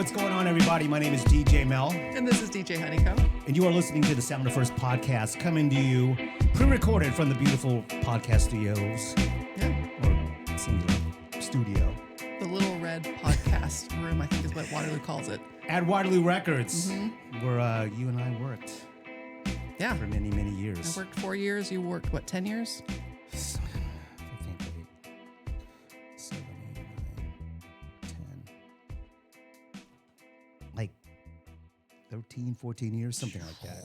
What's going on, everybody? My name is DJ Mel. And this is DJ Honeycomb. And you are listening to the Sound of First podcast, coming to you pre-recorded from the beautiful podcast studios. Yeah. Or singular studio. The Little Red Podcast Room, I think is what Waterloo calls it. At Waterloo Records, where you and I worked. Yeah. For many, many years. I worked 4 years. You worked, what, 10 years? I think 7, 8, 9, 10. Like 13, 14 years, something like that.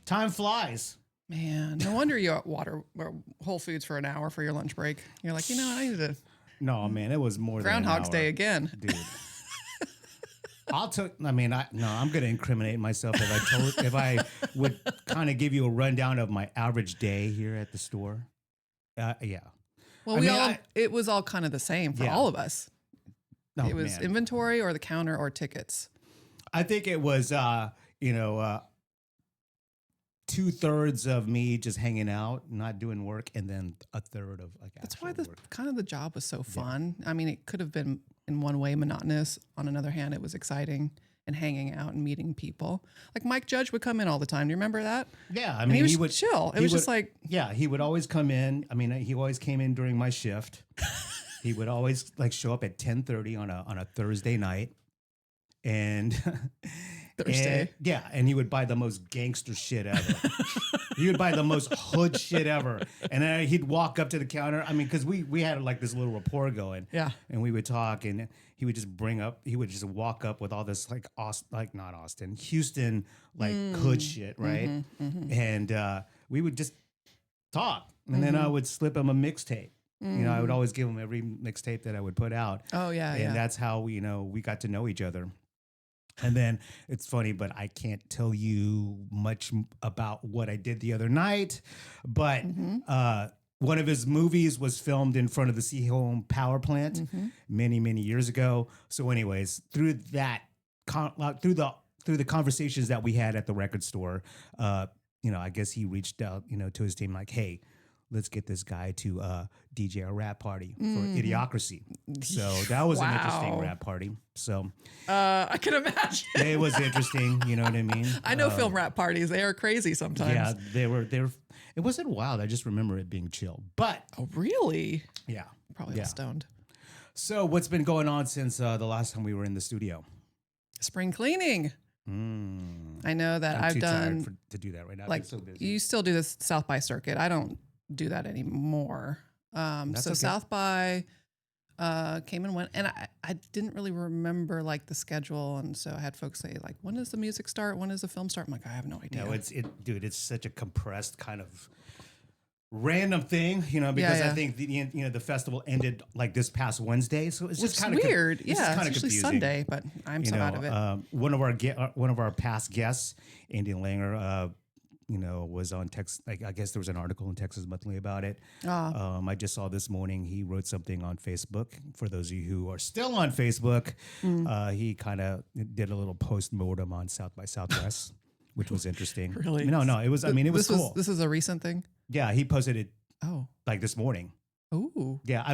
Time flies. Man, no wonder you're at Whole Foods for an hour for your lunch break. You're like, I need to. No, man, it was more Groundhog's than an hour. Day again. Dude. I'm going to incriminate myself if I would kind of give you a rundown of my average day here at the store. Yeah. Well, it was all kind of the same for all of us. Oh, it was inventory or the counter or tickets. I think it was, 2/3 of me just hanging out, not doing work, and then a third of like. That's why work. the job was so fun. Yeah. I mean, it could have been in one way monotonous. On another hand, it was exciting and hanging out and meeting people. Like Mike Judge would come in all the time. Do you remember that? Yeah, I mean, he would chill. It was just like he would always come in. I mean, he always came in during my shift. He would always like show up at 10:30 on a Thursday night, and. Thursday. And he would buy the most gangster shit ever. He would buy the most hood shit ever. And then he'd walk up to the counter. I mean, because we had like this little rapport going. Yeah. And we would talk, and he would just walk up with all this Houston, like hood shit, right? And we would just talk. And then I would slip him a mixtape. I would always give him every mixtape that I would put out. Oh, yeah. And that's how we got to know each other. And then it's funny, but I can't tell you much about what I did the other night. But one of his movies was filmed in front of the Seaholm Power Plant many, many years ago. So, anyways, through that, through the conversations that we had at the record store, I guess he reached out, to his team like, hey. Let's get this guy to DJ a rap party for Idiocracy. So that was an interesting rap party. So I can imagine. It was interesting. You know what I mean? I know film rap parties. They are crazy sometimes. Yeah, they were. It wasn't wild. I just remember it being chill. But oh, really? Yeah, probably all stoned. So what's been going on since the last time we were in the studio? Spring cleaning. I know that I've done to do that right now. Like I'm so busy. You still do this South by circuit. I don't do that anymore. Okay. South by came and went, and I didn't really remember like the schedule, and so I had folks say like, when does the music start? When does the film start? I'm like, I have no idea. No, it's such a compressed kind of random thing, because I think the festival ended like this past Wednesday, so it's just kind of weird. It's kind of confusing. Sunday, but I'm so out of it. One of our past guests, Andy Langer, was on Texas. Like, I guess there was an article in Texas Monthly about it. I just saw this morning he wrote something on Facebook. For those of you who are still on Facebook, he kind of did a little post-mortem on South by Southwest, which was interesting. Really? No, it was. It was cool. This is a recent thing. Yeah, he posted it. Oh, like this morning. Ooh. Yeah,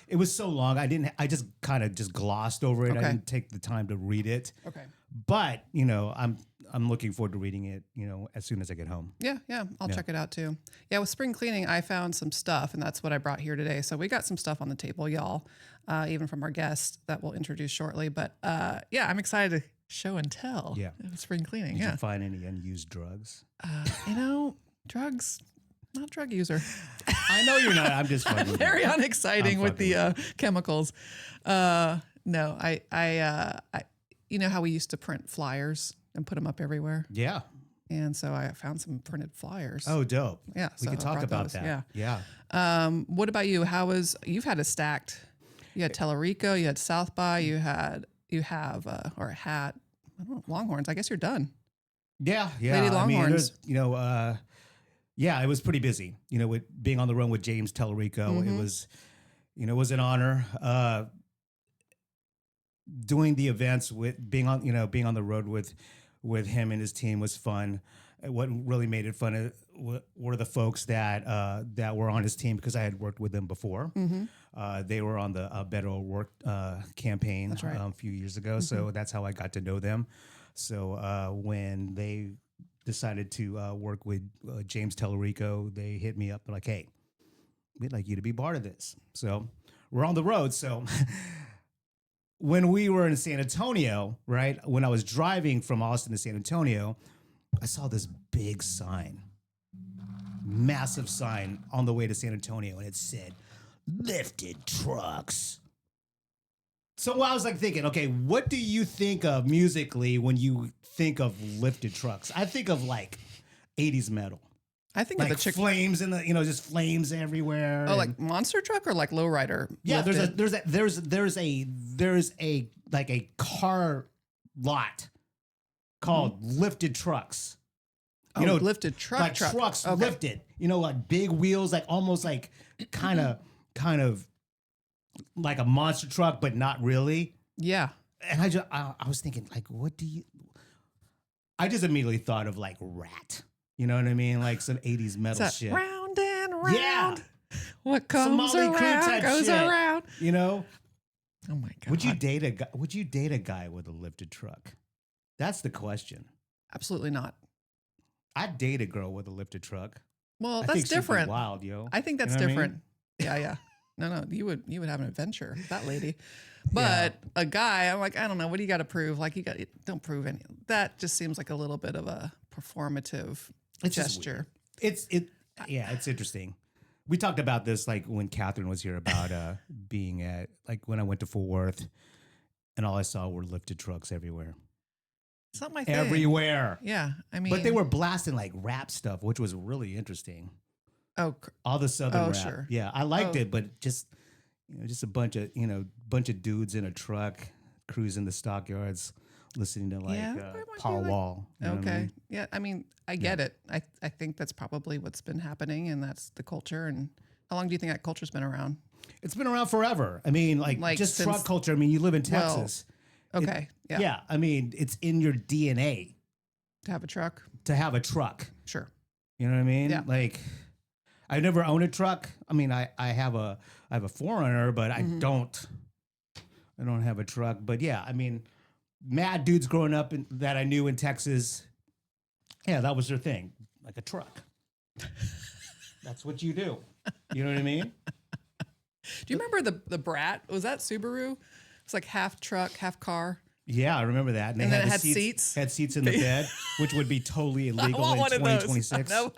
it was so long. I just kind of glossed over it. Okay. I didn't take the time to read it. Okay. But, I'm looking forward to reading it, as soon as I get home. Yeah. I'll check it out too. Yeah, with spring cleaning, I found some stuff, and that's what I brought here today. So we got some stuff on the table, y'all, even from our guest that we'll introduce shortly. But I'm excited to show and tell. Yeah. Spring cleaning. Did you find any unused drugs? Drugs. Not drug user. I know you're not. I'm just fucking very unexciting with the chemicals. No, I you know how we used to print flyers and put them up everywhere? Yeah. And so I found some printed flyers. Oh, dope. Yeah. We could talk about those. that. Yeah. Yeah. What about you? You've had it stacked. You had Tellerico, you had South by, you have or a hat. I don't know, Longhorns. I guess you're done. Yeah. Lady Longhorns. It was pretty busy, with being on the road with James Tellerico. It was an honor. Doing the events with being on the road with him and his team was fun. what really made it fun were the folks that that were on his team because I had worked with them before. They were on the Better Work campaign That's right. a few years ago, so that's how I got to know them. So when they decided to work with James Tellerico, they hit me up like, "Hey, we'd like you to be part of this." So we're on the road. So when we were in San Antonio, right, when I was driving from Austin to San Antonio, I saw this big sign, massive sign on the way to San Antonio, and it said lifted trucks. So I was like thinking, okay, what do you think of musically when you think of lifted trucks? I think of like 80s metal. I think Like of the chick. flames in the, just flames everywhere. Oh, like monster truck or like lowrider? yeah, lifted? there's a like a car lot called lifted trucks. Lifted truck. Like trucks Okay. lifted. Like big wheels, like almost like kind of like a monster truck, but not really. Yeah. And I was thinking, like, what do you? I just immediately thought of like Rat. You know what I mean? Like some 80s metal That shit. round and round. Yeah. What comes Some Mötley Crüe around type goes shit. around. You know? Oh my god. Would you date a guy? Would you date a guy with a lifted truck? That's the question. Absolutely not. I'd date a girl with a lifted truck. Well, I that's think she'd be different. wild, yo. I think that's You know what I mean? different. Yeah. No, you would have an adventure, that lady. But a guy, I'm like, I don't know. What do you got to prove? Like, don't prove any. That just seems like a little bit of a performative It's just gesture. It's interesting. We talked about this like when Catherine was here about being at like when I went to Fort Worth, and all I saw were lifted trucks everywhere. It's not my thing. Everywhere. Yeah, I mean, But they were blasting like rap stuff, which was really interesting. Oh, All the southern rap. sure. Yeah, I liked it, but just just a bunch of dudes in a truck cruising the stockyards, listening to like Yeah, there might be, Paul like- Wall. You know what I okay. mean? Yeah, I mean, I get it. I think that's probably what's been happening, and that's the culture. And how long do you think that culture's been around? It's been around forever. I mean, like just since- truck culture. I mean, you live in Well, Texas. Okay, yeah. Yeah, I mean, it's in your DNA To have a truck, to have a truck. sure. You know what I mean? Yeah. Like, I never owned a truck. I mean, I have a 4Runner, but I don't have a truck. But yeah, I mean, mad dudes growing up that I knew in Texas. Yeah, that was their thing, like a truck. That's what you do. You know what I mean? Do you remember the Brat? Was that Subaru? It's like half truck, half car. Yeah, I remember that. And then it the had seats? Had seats in the bed, which would be totally illegal want in one of those. 2026. No.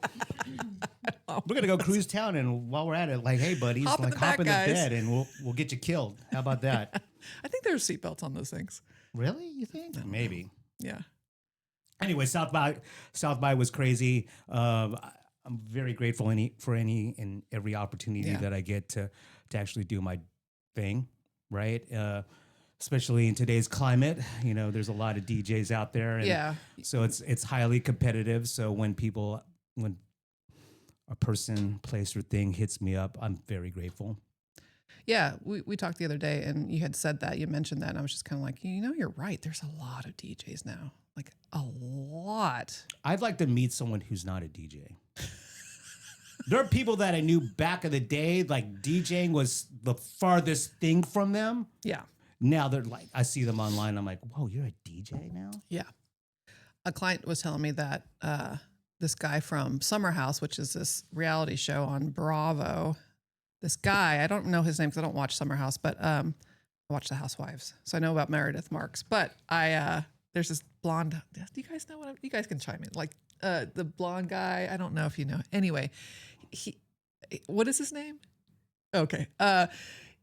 We're gonna go cruise town, and while we're at it, like, hey, buddies, Hop in like the hop back, in the guys. bed, and we'll get you killed. How about that? I think there's seatbelts on those things. Really? You think? Maybe. Yeah. Anyway, South by was crazy. I'm very grateful for any and every opportunity Yeah. that I get to actually do my thing, right? Especially in today's climate, there's a lot of DJs out there, and Yeah. so it's highly competitive. So when a person, place, or thing hits me up, I'm very grateful. Yeah. We talked the other day, and you had said that. You mentioned that, and I was just kind of like, you're right. There's a lot of DJs now. Like, a lot. I'd like to meet someone who's not a DJ. There are people that I knew back in the day, like DJing was the farthest thing from them. Yeah. Now they're like, I see them online. I'm like, whoa, you're a DJ now? Yeah. A client was telling me that this guy from Summer House, which is this reality show on Bravo, this guy, I don't know his name because I don't watch Summer House, but I watch The Housewives. So I know about Meredith Marks. But there's this blonde, do you guys know you guys can chime in. Like the blonde guy, I don't know if you know. Anyway, what is his name? Okay.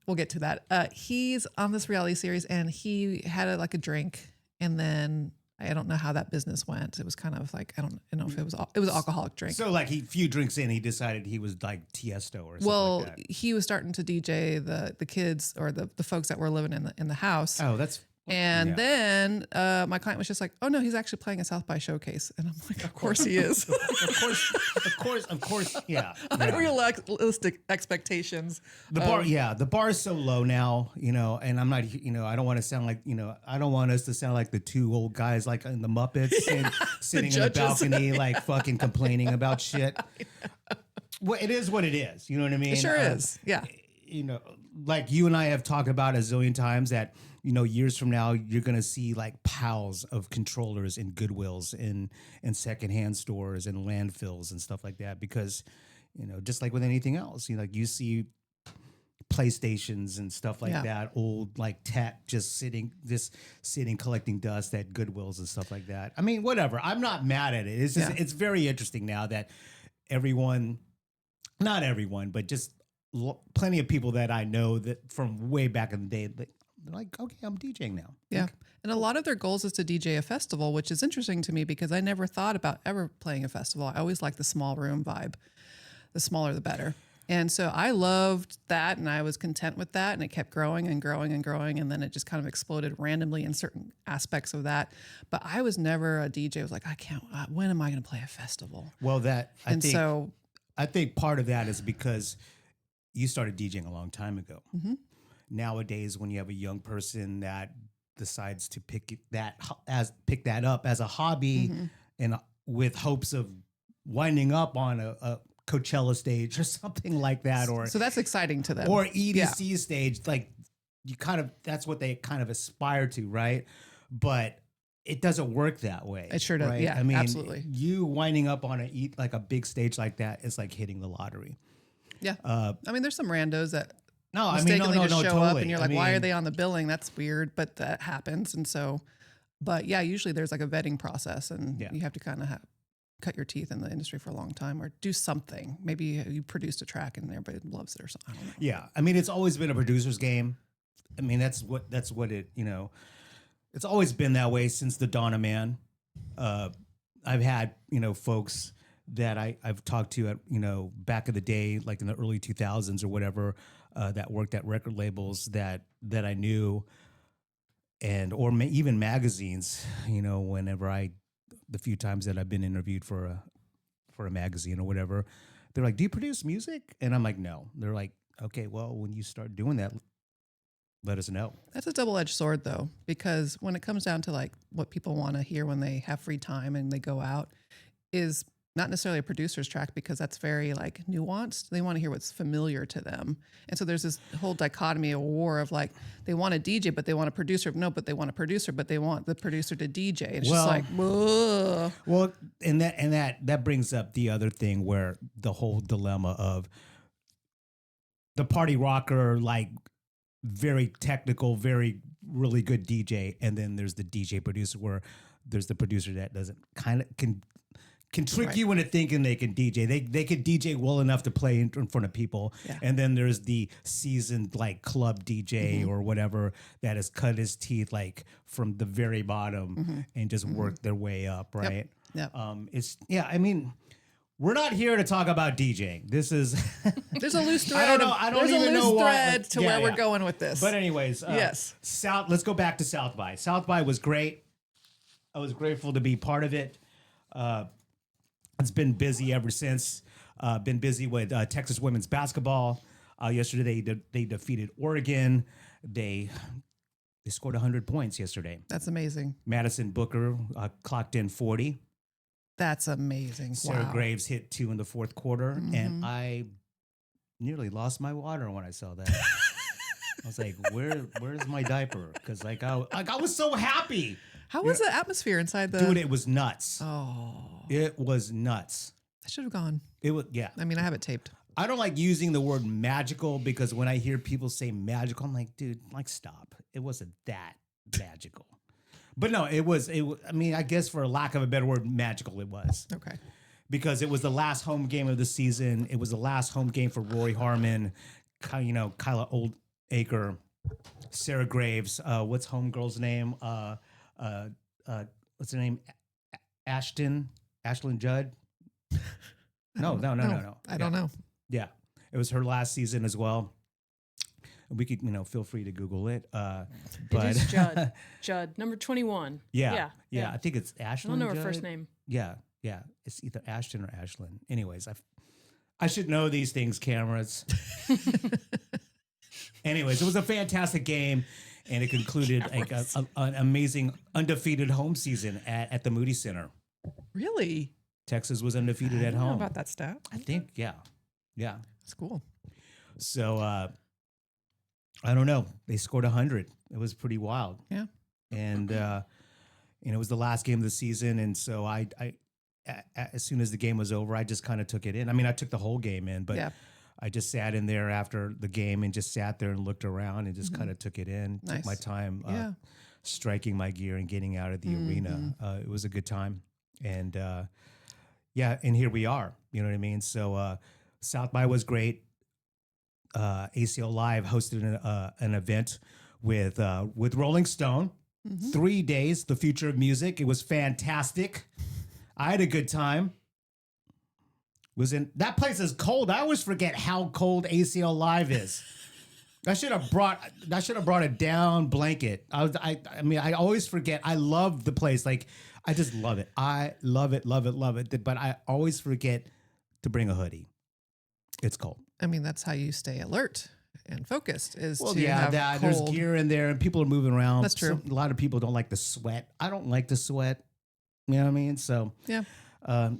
We'll get to that. He's on this reality series, and he had a drink, and then I don't know how that business went. It was kind of like, I don't know if it was an alcoholic drink. So like few drinks in, he decided he was like Tiesto or something Well, like that. he was starting to DJ the kids or the folks that were living in the house. Oh, that's And then my client was just like, "Oh no, he's actually playing a South by showcase," and I'm like, "Of course he is." of course, yeah. Unrealistic expectations. The bar is so low now, and I'm not, I don't want to sound like, I don't want us to sound like the two old guys like in the Muppets and sitting in the balcony like fucking complaining about shit. Well, it is what it is. You know what I mean? It sure is. Yeah. Like you and I have talked about a zillion times that, years from now, you're going to see like piles of controllers in Goodwills and secondhand stores and landfills and stuff like that. Because, just like with anything else, like you see PlayStations and stuff like that, old like tech just sitting collecting dust at Goodwills and stuff like that. I mean, whatever. I'm not mad at it. It's just, it's very interesting now that not everyone, but just plenty of people that I know that from way back in the day, they're like, okay, I'm DJing now. Yeah. Okay. And a lot of their goals is to DJ a festival, which is interesting to me because I never thought about ever playing a festival. I always liked the small room vibe. The smaller, the better. And so I loved that and I was content with that. And it kept growing and growing and growing. And then it just kind of exploded randomly in certain aspects of that. But I was never a DJ. I was like, when am I going to play a festival? Well, I think part of that is because you started DJing a long time ago. Mm-hmm. Nowadays, when you have a young person that decides to pick that up as a hobby and with hopes of winding up on a Coachella stage or something like that, so that's exciting to them, or EDC stage, like that's what they kind of aspire to, right? But it doesn't work that way. It sure does. Right? Yeah, I mean, absolutely. You winding up on a big stage like that is like hitting the lottery. Yeah. I mean, there's some randos that no, mistakenly just show totally. up and you're like, why are they on the billing? That's weird, but that happens. And so, but yeah, usually there's like a vetting process and you have to kind of cut your teeth in the industry for a long time or do something. Maybe you produced a track and everybody loves it or something. I don't know. Yeah. I mean, it's always been a producer's game. I mean, that's what it, it's always been that way since the dawn of man. I've had, folks that I've talked to at, back in the day, like in the early 2000s or whatever, that worked at record labels that I knew and, even magazines, whenever the few times that I've been interviewed for a magazine or whatever, they're like, do you produce music? And I'm like, no. They're like, okay, well, when you start doing that, let us know. That's a double-edged sword though, because when it comes down to like what people want to hear when they have free time and they go out is not necessarily a producer's track because that's very like nuanced. They want to hear what's familiar to them. And so there's this whole dichotomy, a war of like, they want a DJ, but they want a producer. No, but they want a producer, but they want the producer to DJ. It's just like, whoa. Well, and that brings up the other thing where the whole dilemma of the party rocker, like very technical, very really good DJ. And then there's the DJ producer where there's the producer that doesn't can trick you into thinking they can DJ. They can DJ well enough to play in front of people. Yeah. And then there's the seasoned like club DJ or whatever that has cut his teeth like from the very bottom and just worked their way up, right? Yep. I mean, we're not here to talk about DJing. This is there's a loose thread. I don't even know thread to where we're going with this. But anyways, yes. Let's go back to South by. South by was great. I was grateful to be part of it. It's been busy ever since. Been busy with Texas women's basketball. Yesterday they defeated Oregon. They scored 100 points yesterday. That's amazing. Madison Booker clocked in 40. That's amazing. Sarah Graves hit 2 in the fourth quarter, and I nearly lost my water when I saw that. I was like, "Where's my diaper?" Because I was so happy. How was the atmosphere inside the? Dude, it was nuts. Oh, it was nuts. I should have gone. It was I mean, I have it taped. I don't like using the word magical because when I hear people say magical, I'm like, dude, like stop. It wasn't that magical. But no, it was. I mean, I guess for lack of a better word, magical it was. Okay. Because it was the last home game of the season. It was the last home game for Rory Harmon, Kyla Oldacre, Sarah Graves. What's homegirl's name? What's her name? Ashlyn Judd. No. I don't know. Yeah, it was her last season as well. We could, feel free to Google it. But it is Judd. Judd, number 21. Yeah. I think it's Ashlyn. I don't know her Judd. first name. Yeah. It's either Ashton or Ashlyn. Anyways, I should know these things, cameras. Anyways, it was a fantastic game, and it concluded like an amazing undefeated home season at the Moody Center. Really? Texas was undefeated at I don't know home. about that stat. I think, yeah. That's cool. So I don't know. They scored 100. It was pretty wild. Yeah. And it was the last game of the season, and so I as soon as the game was over, I just kind of took it in. I mean, I took the whole game in, but I just sat in there after the game and just sat there and looked around and just kind of took it in. Nice. Took my time striking my gear and getting out of the arena. It was a good time. And and here we are. You know what I mean? So South by was great. ACL Live hosted an event with Rolling Stone. 3 days, the future of music. It was fantastic. I had a good time. That place is cold. I always forget how cold ACL Live is. I should have brought a down blanket. I always forget. I love the place. Like, I just love it. I love it. But I always forget to bring a hoodie. It's cold. I mean, that's how you stay alert and focused is Well, to yeah, have there's cold. gear in there and people are moving around. That's true. A lot of people don't like the sweat. I don't like the sweat. You know what I mean? So Yeah.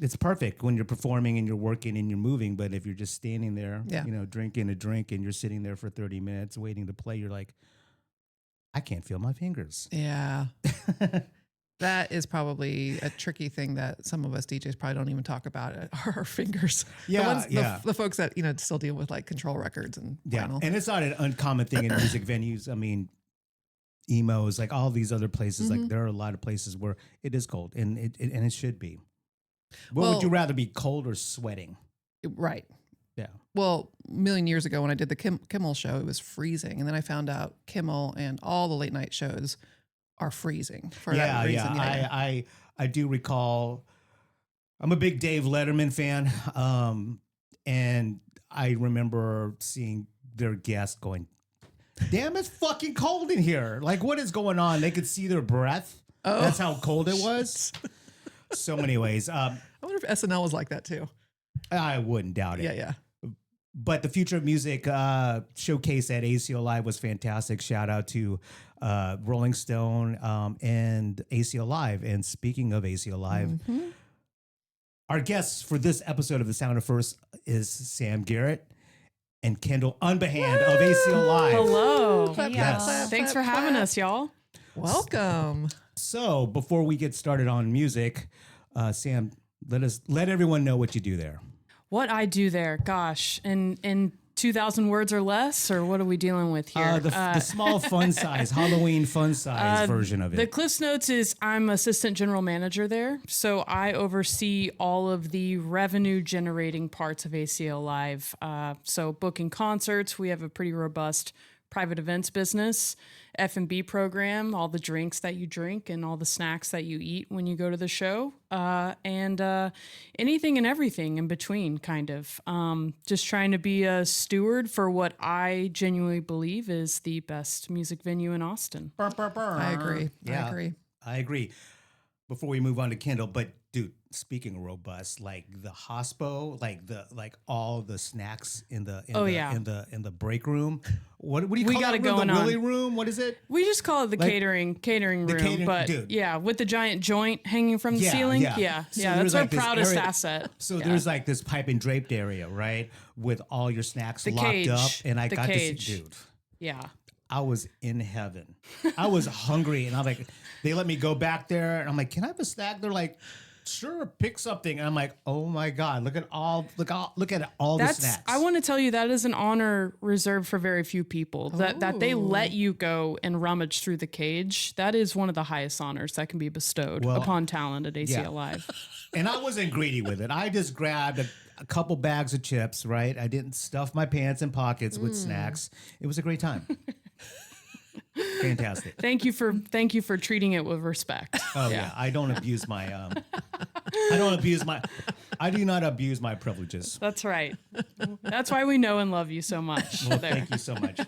it's perfect when you're performing and you're working and you're moving. But if you're just standing there, Yeah. drinking a drink and you're sitting there for 30 minutes waiting to play, you're like, I can't feel my fingers. Yeah. That is probably a tricky thing that some of us DJs probably don't even talk about are our fingers. The folks that, still deal with like control records and vinyl. And it's not an uncommon thing in music venues. I mean, emos, like all these other places, like there are a lot of places where it is cold and it should be. Would you rather be cold or sweating? Right. Yeah. Well, a million years ago when I did the Kimmel show, it was freezing. And then I found out Kimmel and all the late night shows are freezing for that reason. I do recall, I'm a big Dave Letterman fan. And I remember seeing their guests going, damn, it's fucking cold in here. Like, what is going on? They could see their breath. Oh. That's how cold it was. So many ways. I wonder if SNL was like that too. I wouldn't doubt it. Yeah. But the Future of Music showcase at ACL Live was fantastic. Shout out to Rolling Stone and ACL Live. And speaking of ACL Live, our guests for this episode of The Sound of First is Sam Garrett and Kendall Unbehand of ACL Live. Hello. Clap, Yes. clap, Thanks clap, for having clap. us, y'all. Welcome. So before we get started on music, Sam, let everyone know what you do there. What I do there, gosh, in 2,000 words or less, or what are we dealing with here? The small fun size, Halloween fun size version of it. The Cliff's Notes is I'm assistant general manager there. So I oversee all of the revenue generating parts of ACL Live. So booking concerts, we have a pretty robust private events business, F&B program, all the drinks that you drink and all the snacks that you eat when you go to the show, and anything and everything in between, kind of. Just trying to be a steward for what I genuinely believe is the best music venue in Austin. I agree. Yeah, I agree. Before we move on to Kendall, but dude, speaking of robust, like the hospo, like all the snacks in the break room. What do you call got that it room? going The on. Willy room? What is it? We just call it the catering room, but dude. yeah, with the giant joint hanging from the ceiling. Yeah, So that's there's our like this proudest area- asset. So Yeah. there's like this pipe and draped area, right, with all your snacks The locked cage. up, and I The got cage. this, dude. Yeah. I was in heaven. I was hungry, and I'm like, they let me go back there, and I'm like, can I have a snack? They're like, sure, pick something. And I'm like, oh my god, look at all the snacks. I want to tell you that is an honor reserved for very few people. That they let you go and rummage through the cage. That is one of the highest honors that can be bestowed upon talent at ACL Live. And I wasn't greedy with it. I just grabbed a couple bags of chips, right? I didn't stuff my pants and pockets with snacks. It was a great time. Fantastic. Thank you for treating it with respect. Oh yeah. I don't abuse my I do not abuse my privileges. That's right. That's why we know and love you so much. Well, thank you so much.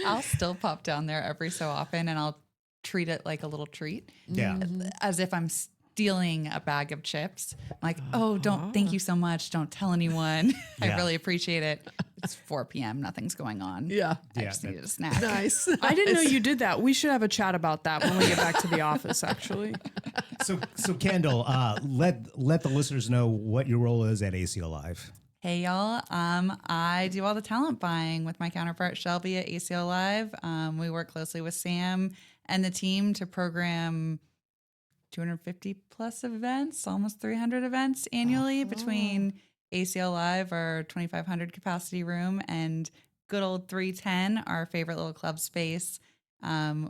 I'll still pop down there every so often, and I'll treat it like a little treat. Yeah. As if I'm stealing a bag of chips. I'm like, oh, thank you so much. Don't tell anyone. Yeah. I really appreciate it. It's 4 p.m. Nothing's going on. Yeah. I just needed a snack. Nice. I didn't know you did that. We should have a chat about that when we get back to the office, actually. So Kendall, let the listeners know what your role is at ACL Live. Hey y'all, I do all the talent buying with my counterpart Shelby at ACL Live. We work closely with Sam and the team to program 250 plus events, almost 300 events annually between ACL Live, our 2,500 capacity room, and good old 310, our favorite little club space,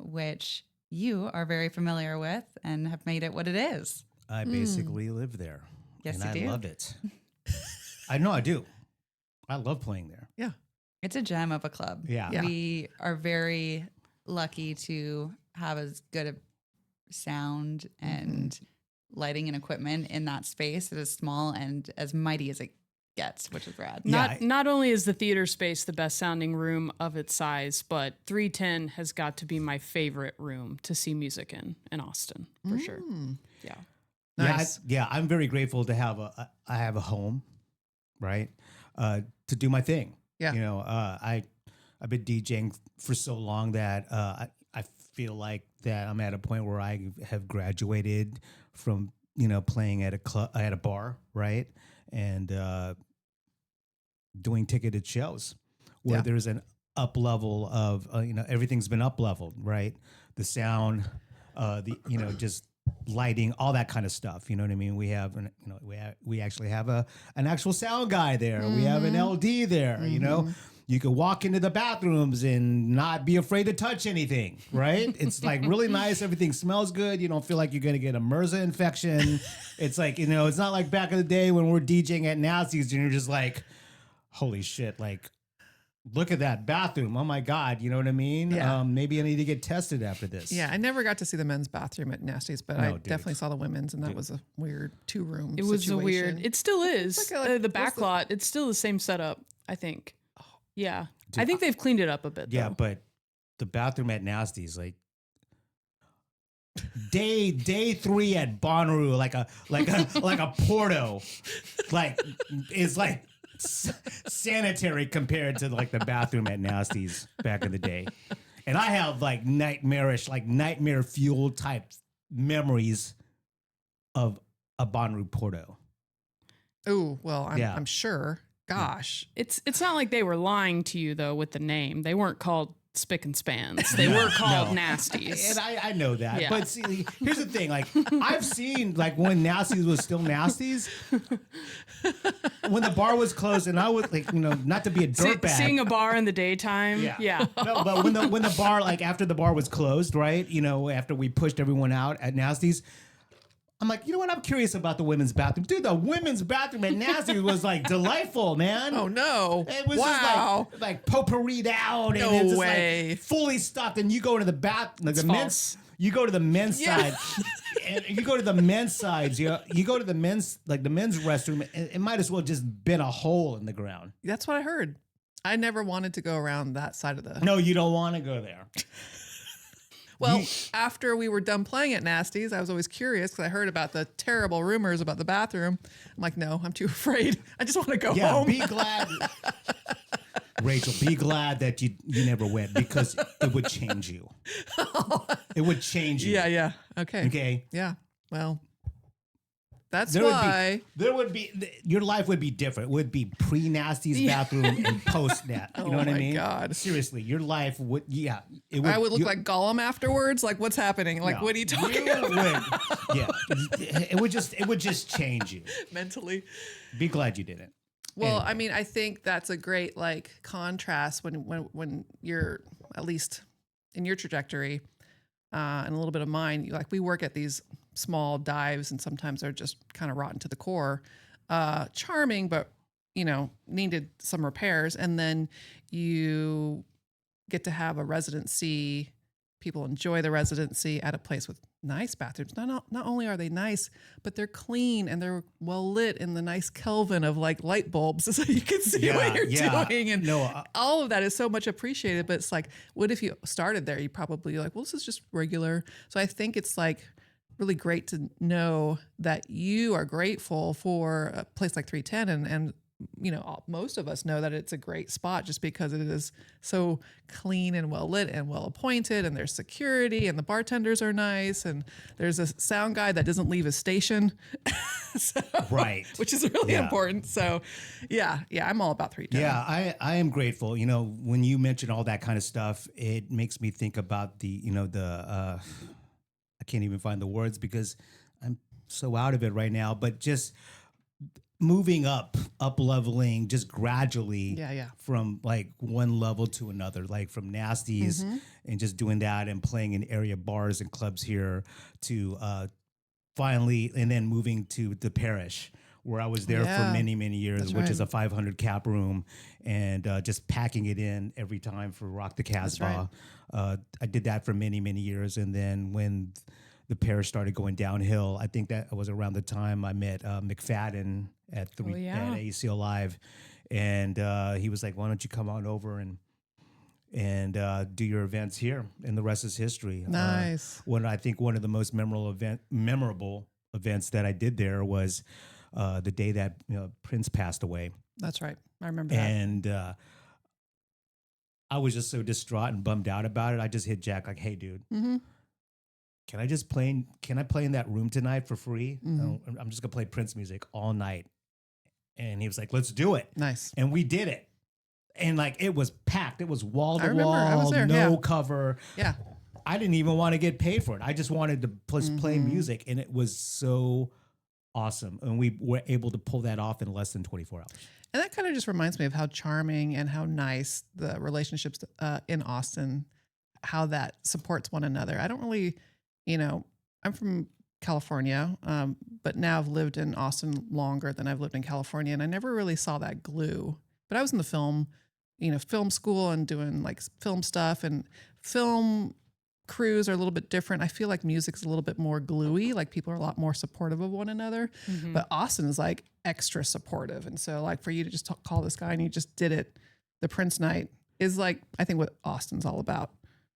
which you are very familiar with and have made it what it is. I basically live there. Yes, and you I do. love it. I know I do. I love playing there. Yeah. It's a gem of a club. Yeah. Yeah. We are very lucky to have as good a sound and lighting and equipment in that space. It is small and as mighty as it gets, which is rad. Yeah. Not only is the theater space the best sounding room of its size, but 310 has got to be my favorite room to see music in Austin, for sure. Yeah. Nice. Yeah, I'm very grateful to have I have a home, right? To do my thing. Yeah. You know, I've been DJing for so long that I feel like that I'm at a point where I have graduated from, you know, playing at a club, at a bar, right? And doing ticketed shows where Yeah. there's an up level of, you know, everything's been up leveled, right? The sound, you know, just lighting, all that kind of stuff. You know what I mean? We have, we actually have an actual sound guy there. We have an LD there, you know? You can walk into the bathrooms and not be afraid to touch anything, right? It's like really nice. Everything smells good. You don't feel like you're going to get a MRSA infection. It's like, you know, it's not like back in the day when we're DJing at Nasty's and you're just like, holy shit, like, look at that bathroom. Oh my God. You know what I mean? Yeah. Maybe I need to get tested after this. Yeah, I never got to see the men's bathroom at Nasty's, but No, I dude. definitely saw the women's, and that was a weird 2-room It was situation. a weird, it still is. It's like the what's back the- lot, it's still the same setup, I think. Yeah. I think they've cleaned it up a bit, Yeah, though. but the bathroom at Nasty's, like day 3 at Bonnaroo, like a Porto, like is like sanitary compared to like the bathroom at Nasty's back in the day. And I have like nightmarish, like nightmare fuel type memories of a Bonnaroo Porto. Ooh, well, Yeah. I'm sure. Gosh. It's not like they were lying to you, though, with the name. They weren't called Spick and Spans. They were called Nasties. And I know that. Yeah. But see, here's the thing. Like, I've seen, like, when Nasties was still Nasties, when the bar was closed, and I was, like, you know, not to be a dirtbag. Seeing a bar in the daytime. Yeah. No, but when the bar, like, after the bar was closed, right? You know, after we pushed everyone out at Nasties, I'm like, you know what? I'm curious about the women's bathroom. Dude, the women's bathroom at Nasty's was, like, delightful, man. Oh, no. It was wow. just like potpourried out, No and it's just way. like fully stuffed. And you go to the bath, like It's the men's. false. You go to the men's Yeah. side, and you go to the men's sides. You go to the men's, like the men's restroom. It might as well just been a hole in the ground. That's what I heard. I never wanted to go around that side of the... No, you don't want to go there. Well, after we were done playing at Nasty's, I was always curious because I heard about the terrible rumors about the bathroom. I'm like, no, I'm too afraid. I just want to go Yeah, home. be glad, Rachel. Be glad that you never went because it would change you. It would change you. Yeah. Okay. Okay. Yeah. Well, that's There why. would be your life would be different. It would be pre-Nasty's bathroom and post-Nat. You know what I my mean? God. Seriously, your life would, it would. I would look like Gollum afterwards. Like, what's happening? Like, no, what are you talking you about would- yeah, it would just change you. mentally? Be glad you didn't. Well, Anyway. I mean, I think that's a great like contrast when you're at least in your trajectory and a little bit of mine. Like we work at these small dives, and sometimes they're just kind of rotten to the core. Charming, but you know, needed some repairs, and then you get to have a residency. People enjoy the residency at a place with nice bathrooms. Not only are they nice, but they're clean and they're well lit in the nice Kelvin of like light bulbs, so you can see what you're doing. And all of that is so much appreciated. But it's like, what if you started there? You probably like, well, this is just regular. So I think it's like really great to know that you are grateful for a place like 310, and you know, most of us know that it's a great spot just because it is so clean and well lit and well appointed, and there's security and the bartenders are nice, and there's a sound guy that doesn't leave his station. So, right. Which is really important. So yeah, I'm all about 310. Yeah, I am grateful. You know, when you mention all that kind of stuff, it makes me think about I can't even find the words because I'm so out of it right now, but just moving up leveling just gradually from like one level to another, like from Nasties and just doing that and playing in area bars and clubs here to finally, and then moving to the Parish where I was there for many, many years, which is a 500 cap room, and just packing it in every time for Rock the Casbah. I did that for many, many years. And then when the Parish started going downhill, I think that was around the time I met McFadden at ACL Live, and he was like, "Why don't you come on over and do your events here?" And the rest is history. Nice. I think one of the most memorable events that I did there was the day that Prince passed away. That's right. I remember that. And I was just so distraught and bummed out about it. I just hit Jack like, "Hey, dude. Can I play in that room tonight for free? No, I'm just gonna play Prince music all night." And he was like, "Let's do it." Nice. And we did it. And like, it was packed. It was wall to I was wall, there, no cover. Yeah. I didn't even want to get paid for it. I just wanted to play music. And it was so awesome. And we were able to pull that off in less than 24 hours. And that kind of just reminds me of how charming and how nice the relationships in Austin, how that supports one another. I don't really, I'm from California, but now I've lived in Austin longer than I've lived in California, and I never really saw that glue. But I was in the film school and doing like film stuff, and film crews are a little bit different. I feel like music's a little bit more gluey, like people are a lot more supportive of one another, but Austin is like extra supportive. And so like for you to just call this guy and you just did it, the Prince night is like, I think what Austin's all about.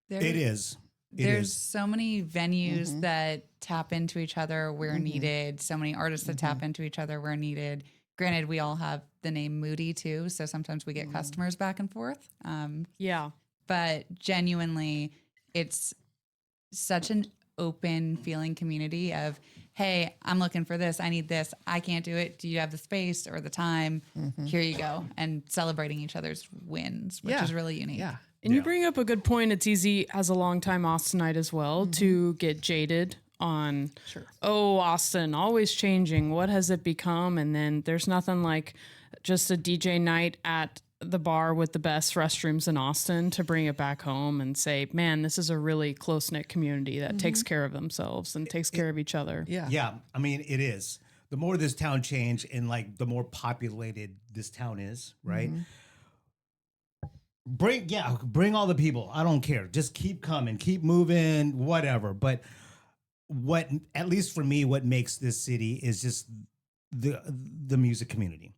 It is. There's so many venues that tap into each other where needed, so many artists that tap into each other where needed. Granted, we all have the name Moody too, so sometimes we get customers back and forth. But genuinely, it's such an open feeling community of, hey, I'm looking for this, I need this, I can't do it. Do you have the space or the time? Here you go. And celebrating each other's wins, which is really unique. Yeah. And you bring up a good point. It's easy as a longtime Austinite as well to get jaded on, Austin, always changing. What has it become? And then there's nothing like just a DJ night at the bar with the best restrooms in Austin to bring it back home and say, man, this is a really close-knit community that takes care of themselves and takes care of each other. Yeah. Yeah. I mean, it is. The more this town changed and like the more populated this town is, right? Bring all the people. I don't care. Just keep coming, keep moving, whatever. But what, at least for me, what makes this city is just the music community,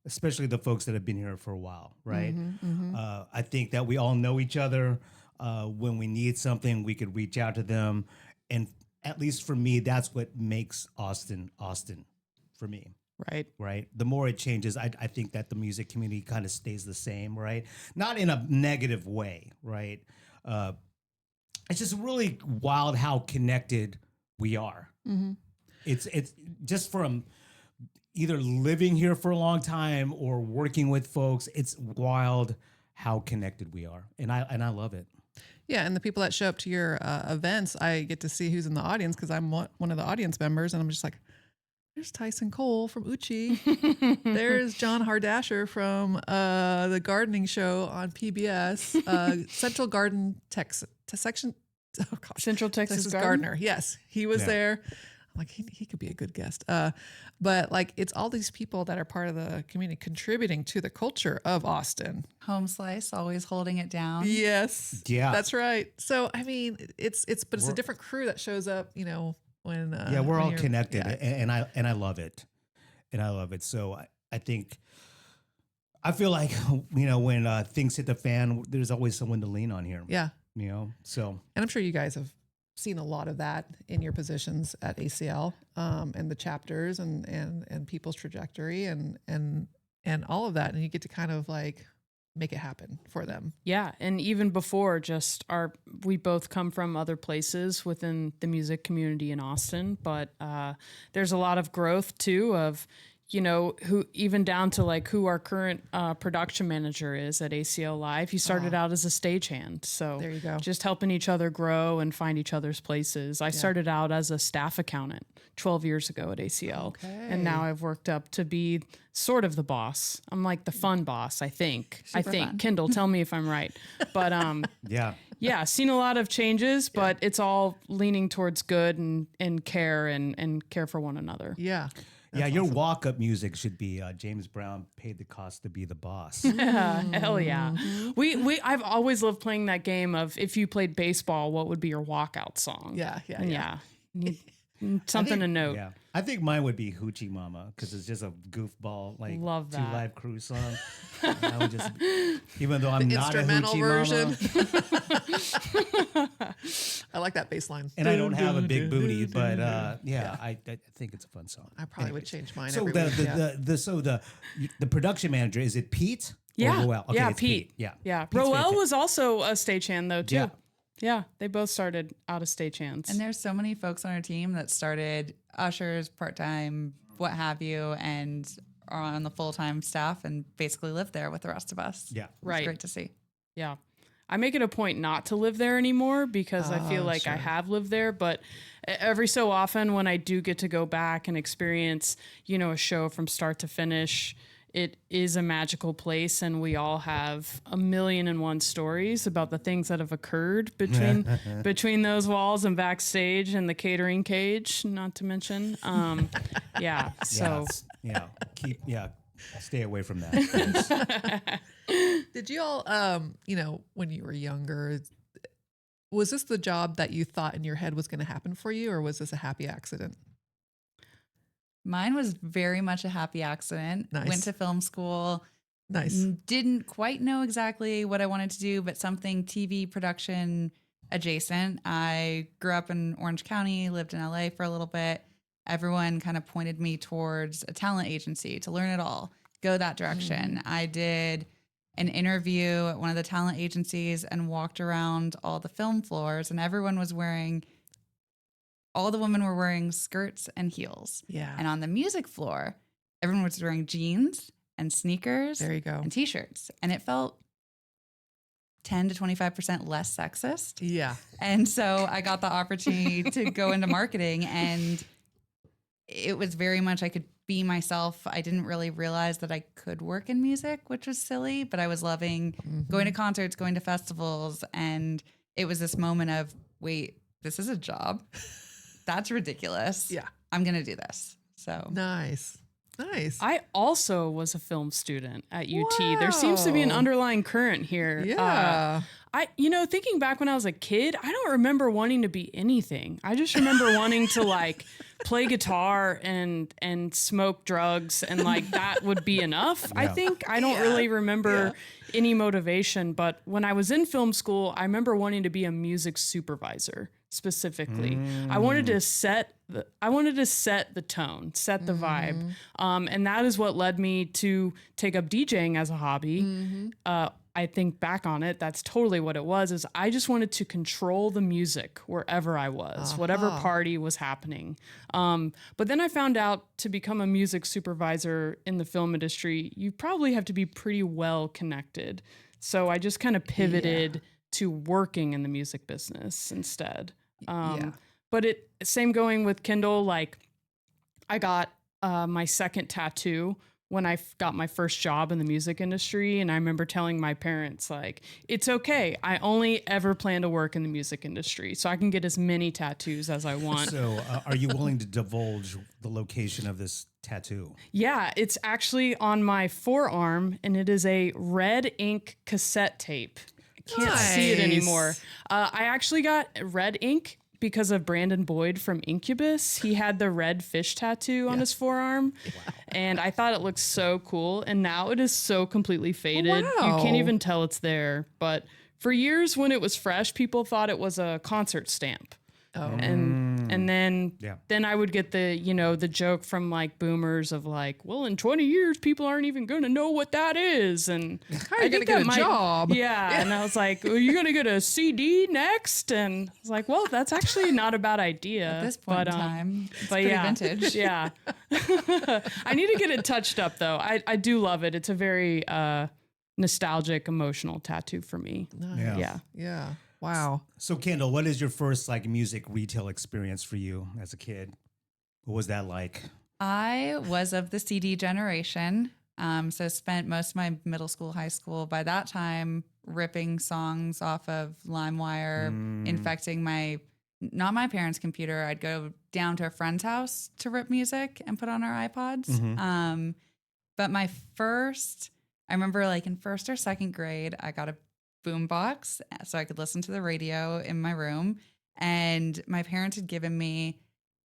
especially the folks that have been here for a while, right? I think that we all know each other. When we need something, we could reach out to them. And at least for me, that's what makes Austin for me. Right. The more it changes, I think that the music community kind of stays the same, right? Not in a negative way, right? It's just really wild how connected we are. It's just from either living here for a long time or working with folks. It's wild how connected we are, and I love it. Yeah, and the people that show up to your events, I get to see who's in the audience because I'm one of the audience members, and I'm just like, there's Tyson Cole from Uchi. There's John Hardasher from the gardening show on PBS, Central Garden Texas Central Texas Gardener. Yes, he was there. like he could be a good guest. But like it's all these people that are part of the community contributing to the culture of Austin. Home Slice always holding it down. Yes. Yeah. That's right. So I mean it's a different crew that shows up, you know, when Yeah, we're when all you're- connected, yeah. and I love it, So I think I feel like you know when things hit the fan, there's always someone to lean on here. Yeah. You know, so And I'm sure you guys have seen a lot of that in your positions at ACL, and the chapters and people's trajectory and all of that. And you get to kind of like make it happen for them. Yeah, and even before, we both come from other places within the music community in Austin, but there's a lot of growth too of, you know, who even down to like who our current production manager is at ACL Live. He started out as a stagehand, so There you go. just helping each other grow and find each other's places. I started out as a staff accountant 12 years ago at ACL, and now I've worked up to be sort of the boss. I'm like the fun boss, I think. Super fun. Kendall, tell me if I'm right, but yeah. yeah, seen a lot of changes, but it's all leaning towards good and care and care for one another. Yeah. Yeah, your walk-up music should be James Brown paid the cost to be the boss. Hell yeah. I've always loved playing that game of if you played baseball, what would be your walkout song? Yeah. And need something to note. Yeah, I think mine would be Hoochie Mama because it's just a goofball like Love Two that. Live Crew song. I would just, even though I'm not a Instrumental Hoochie version. Mama, I like that bass line. and I don't have a big booty, but I think it's a fun song. I probably would change mine. So every week, the production manager, is it Pete? Yeah. Or Roel? Okay, yeah, it's Pete. Yeah. Yeah. Pete's Roel fantastic. was also a stagehand though too. Yeah. Yeah. They both started out as stagehands. And there's so many folks on our team that started ushers, part-time, what have you, and are on the full-time staff and basically live there with the rest of us. Yeah. It's Right. great to see. Yeah. I make it a point not to live there anymore because I feel like I sure. have lived there. But every so often when I do get to go back and experience, you know, a show from start to finish, it is a magical place. And we all have 1,000,001 stories about the things that have occurred between those walls and backstage and the catering cage, not to mention. Yeah. So Stay away from that. Did you all, you know, when you were younger, was this the job that you thought in your head was going to happen for you, or was this a happy accident? Mine was very much a happy accident. Nice. Went to film school. Nice. Didn't quite know exactly what I wanted to do, but something TV production adjacent. I grew up in Orange County, lived in LA for a little bit. Everyone kind of pointed me towards a talent agency to learn it all, go that direction. I did an interview at one of the talent agencies and walked around all the film floors, and all the women were wearing skirts and heels. Yeah. And on the music floor, everyone was wearing jeans and sneakers There you go. and t-shirts. And it felt 10 to 25% less sexist. Yeah. And so I got the opportunity to go into marketing, and it was very much I could be myself. I didn't really realize that I could work in music, which was silly, but I was loving going to concerts, going to festivals. And it was this moment of, wait, this is a job. That's ridiculous. Yeah. I'm going to do this. So Nice. Nice. I also was a film student at UT. There seems to be an Wow. underlying current here. Yeah. Thinking back when I was a kid, I don't remember wanting to be anything. I just remember wanting to like play guitar and smoke drugs, and like that would be enough. I think I don't really remember any motivation, but when I was in film school, I remember wanting to be a music supervisor specifically. I wanted to set the tone, set the vibe. And that is what led me to take up DJing as a hobby. I think back on it, that's totally what it was, is I just wanted to control the music wherever I was, whatever party was happening. But then I found out to become a music supervisor in the film industry, you probably have to be pretty well connected. So I just kind of pivoted to working in the music business instead. But same going with Kendall, like I got my second tattoo when I got my first job in the music industry. And I remember telling my parents, like, it's okay. I only ever plan to work in the music industry, so I can get as many tattoos as I want. So are you willing to divulge the location of this tattoo? Yeah, it's actually on my forearm, and it is a red ink cassette tape. I can't see it anymore. I actually got red ink because of Brandon Boyd from Incubus. He had the red fish tattoo on his forearm. Wow. And I thought it looked so cool. And now it is so completely faded. Oh, wow. You can't even tell it's there. But for years when it was fresh, people thought it was a concert stamp. Oh. And then I would get the, you know, the joke from like boomers of like, well, in 20 years, people aren't even going to know what that is. And How are you going to get a job? Yeah. And I was like, well, you're going to get a CD next? And I was like, well, that's actually not a bad idea. At this point in time, it's pretty vintage. Yeah. I need to get it touched up though. I do love it. It's a very nostalgic, emotional tattoo for me. Nice. Yeah. Wow. So Kendall, what is your first like music retail experience for you as a kid? What was that like? I was of the CD generation. So spent most of my middle school, high school by that time ripping songs off of LimeWire, infecting not my parents' computer. I'd go down to a friend's house to rip music and put on our iPods. But I remember like in first or second grade, I got a boombox so I could listen to the radio in my room. And my parents had given me,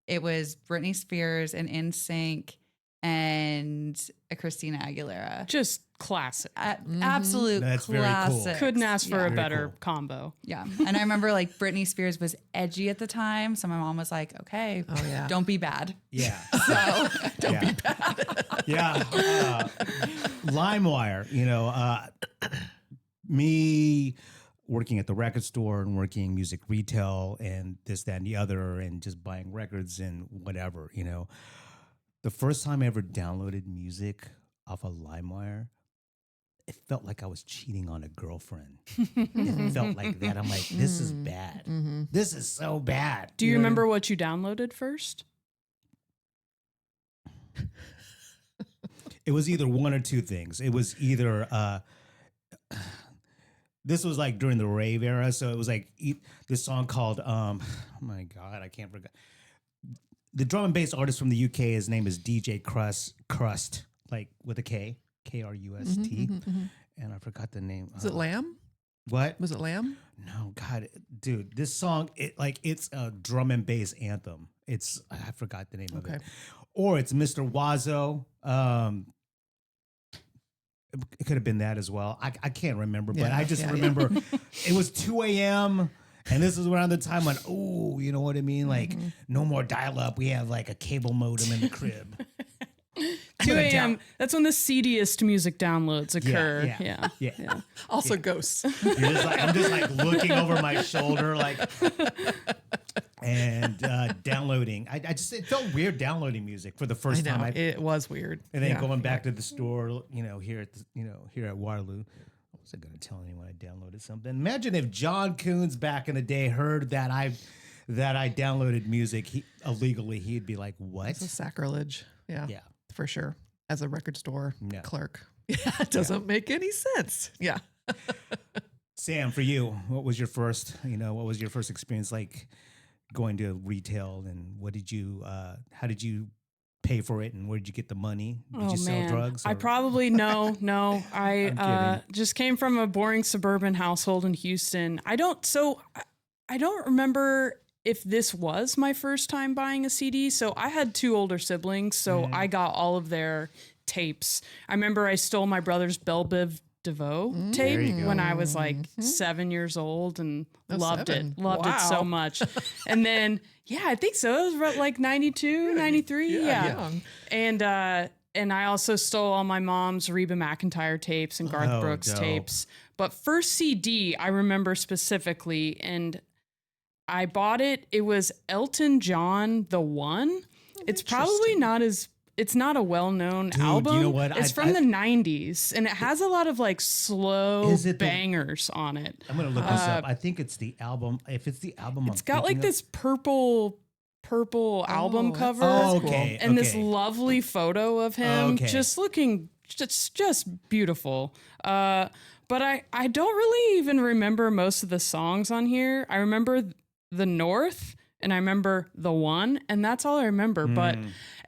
it was Britney Spears and NSYNC and a Christina Aguilera. Just classic. Absolute That's very cool. classic. Couldn't ask for a Very better cool. combo. Yeah. And I remember like Britney Spears was edgy at the time. So my mom was like, okay, don't be bad. Yeah. So Don't be bad. Yeah. LimeWire, you know, me working at the record store and working music retail and this, that, and the other, and just buying records and whatever, you know. The first time I ever downloaded music off of LimeWire, it felt like I was cheating on a girlfriend. It felt like that. I'm like, this is bad. This is so bad. Do you remember what you downloaded first? It was either one or two things. It was either this was like during the rave era, so it was like this song called oh my god, I can't forget. The drum and bass artist from the UK, his name is DJ Crust, like with a K, Krust, and I forgot the name. Was it Lamb? What? Was it Lamb? No, God, dude, this song, it's a drum and bass anthem. I forgot the name of it. Or it's Mr. Wazzo. It could have been that as well. I can't remember, but I just remember it was 2 a.m. and this is around the time when, oh, you know what I mean? Like, no more dial-up. We have like a cable modem in the crib. 2 a.m. That's when the seediest music downloads occur. Yeah. Also ghosts. I'm just like looking over my shoulder, like, and downloading. It felt weird downloading music for the first time. It was weird. And then going back to the store, you know, here at Waterloo. I wasn't going to tell anyone I downloaded something. Imagine if John Coons back in the day heard that I downloaded music illegally. He'd be like, "What? It's a sacrilege." Yeah. For sure. As a record store clerk. Yeah, it doesn't make any sense. Yeah. Sam, for you, what was your first experience like going to retail, and how did you pay for it, and where did you get the money? Did you sell drugs? I probably no. I just came from a boring suburban household in Houston. I don't remember if this was my first time buying a CD. So I had two older siblings, so I got all of their tapes. I remember I stole my brother's Belle Biv DeVoe tape when I was like 7 years old and loved it so much. And then, I think so. It was like 92, 93. Yeah. And I also stole all my mom's Reba McEntire tapes and Garth Brooks tapes. But first CD, I remember specifically, and I bought it. It was Elton John, The One. It's probably it's not a well-known album. You know what? It's from the 90s, and it has a lot of like slow bangers on it. I'm going to look this up. I think it's the album. If it's the album, it's got like this purple purple album cover. Oh, okay. And this lovely photo of him just looking just beautiful. But I don't really even remember most of the songs on here. I remember The North and I remember The One, and that's all I remember. But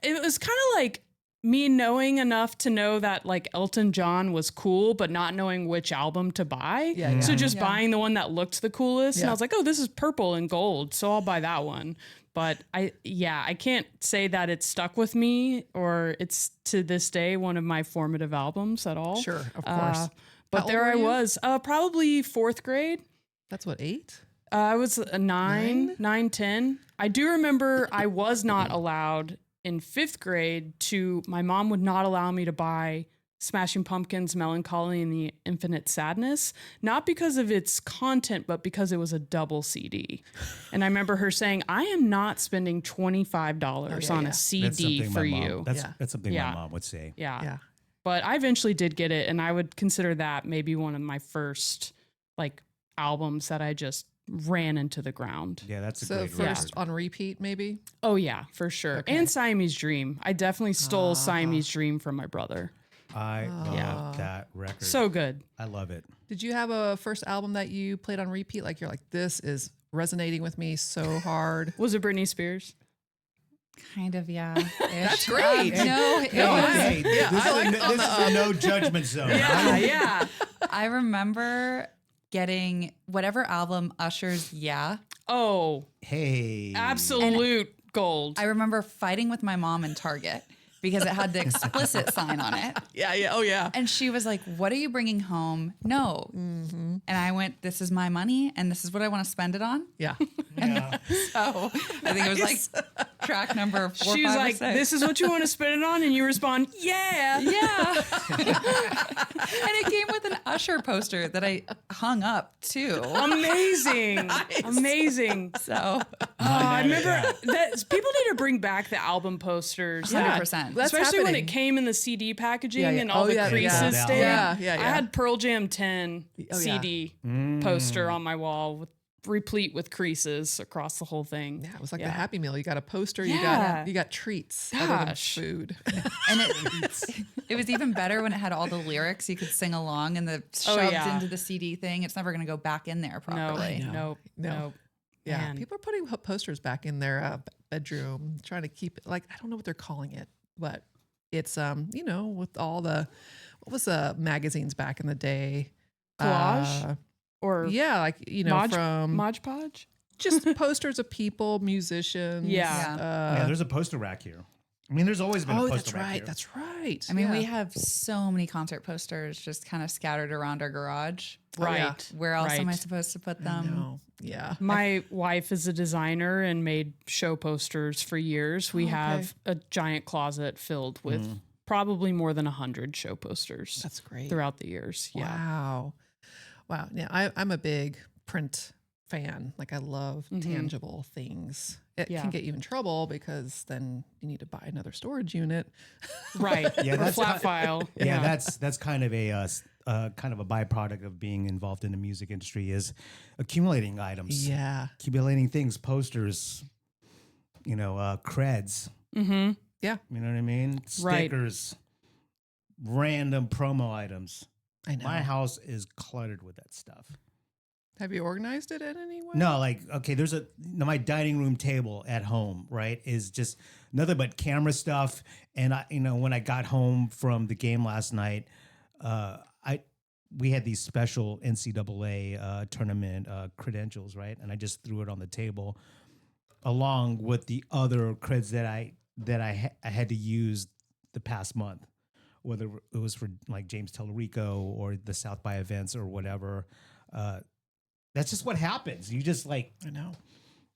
it was kind of like me knowing enough to know that like Elton John was cool, but not knowing which album to buy. So just buying the one that looked the coolest. And I was like, oh, this is purple and gold, so I'll buy that one. But I can't say that it stuck with me or it's to this day one of my formative albums at all. Sure, of course. But there I was, probably 4th grade. That's what, 8? I was 9, 10. I do remember I was not allowed in 5th grade my mom would not allow me to buy Smashing Pumpkins' Melancholy and the Infinite Sadness, not because of its content, but because it was a double CD. And I remember her saying, I am not spending $25 on a CD for you. That's something my mom would say. Yeah. But I eventually did get it, and I would consider that maybe one of my first like albums that I just ran into the ground. Yeah, that's a so great first on repeat, maybe. Oh yeah, for sure. Okay. And Siamese Dream. I definitely stole Siamese Dream from my brother. I love that record. So good. I love it. Did you have a first album that you played on repeat? Like you're like, this is resonating with me so hard. Was it Britney Spears? Kind of, yeah. That's great. No, it was. Hey, this is a no judgment zone. Yeah. I remember getting whatever album Usher's Yeah. Oh, Hey. absolute gold. I remember fighting with my mom in Target because it had the explicit sign on it. Yeah. Oh, yeah. And she was like, what are you bringing home? No. And I went, this is my money and this is what I want to spend it on. Yeah. So I think it was like track number 4, She was 5, or like, 6. this is what you want to spend it on? And you respond, yeah. Yeah. And it came with an Usher poster that I hung up too. Amazing. Amazing. So I remember that people need to bring back the album posters. 100%. That's Especially when happening. it came in the CD packaging Yeah, yeah. and all Oh, the yeah, creases yeah. stayed. Yeah. I had Pearl Jam 10 Oh, yeah. CD poster on my wall replete with creases across the whole thing. Yeah, it was like the Happy Meal. You got a poster, Yeah. you got treats other than Gosh. food. And it was even better when it had all the lyrics you could sing along and the shoved into the CD thing. It's never going to go back in there properly. Nope. Yeah, Man. people are putting posters back in their bedroom, trying to keep it like I don't know what they're calling it, but it's with all the what was the magazines back in the day, Collage? Or like from Mod Podge? just posters of people, musicians. Yeah. There's a poster rack here. I mean, there's always been a poster rack here. That's right. I mean, we have so many concert posters just kind of scattered around our garage. Right. Where else am I Right. supposed to put I them? know. Yeah. My wife is a designer and made show posters for years. We have a giant closet filled with probably more than 100 show posters. That's great. Throughout the years. Yeah. Wow. Yeah, I'm a big print fan. Like I love tangible things. It can get you in trouble because then you need to buy another storage unit. Right. Yeah, Or that's flat file. Yeah, that's kind of a byproduct of being involved in the music industry is accumulating items. Yeah. Accumulating things, posters, creds. Mm-hmm. Yeah. You know what I mean? Right. Stickers, random promo items. I know. My house is cluttered with that stuff. Have you organized it in any way? No, there's my dining room table at home, right, is just nothing but camera stuff. And when I got home from the game last night, we had these special NCAA tournament credentials, right? And I just threw it on the table along with the other creds that I had to use the past month, whether it was for like James Tellerico or the South by events or whatever. That's just what happens. You just I know.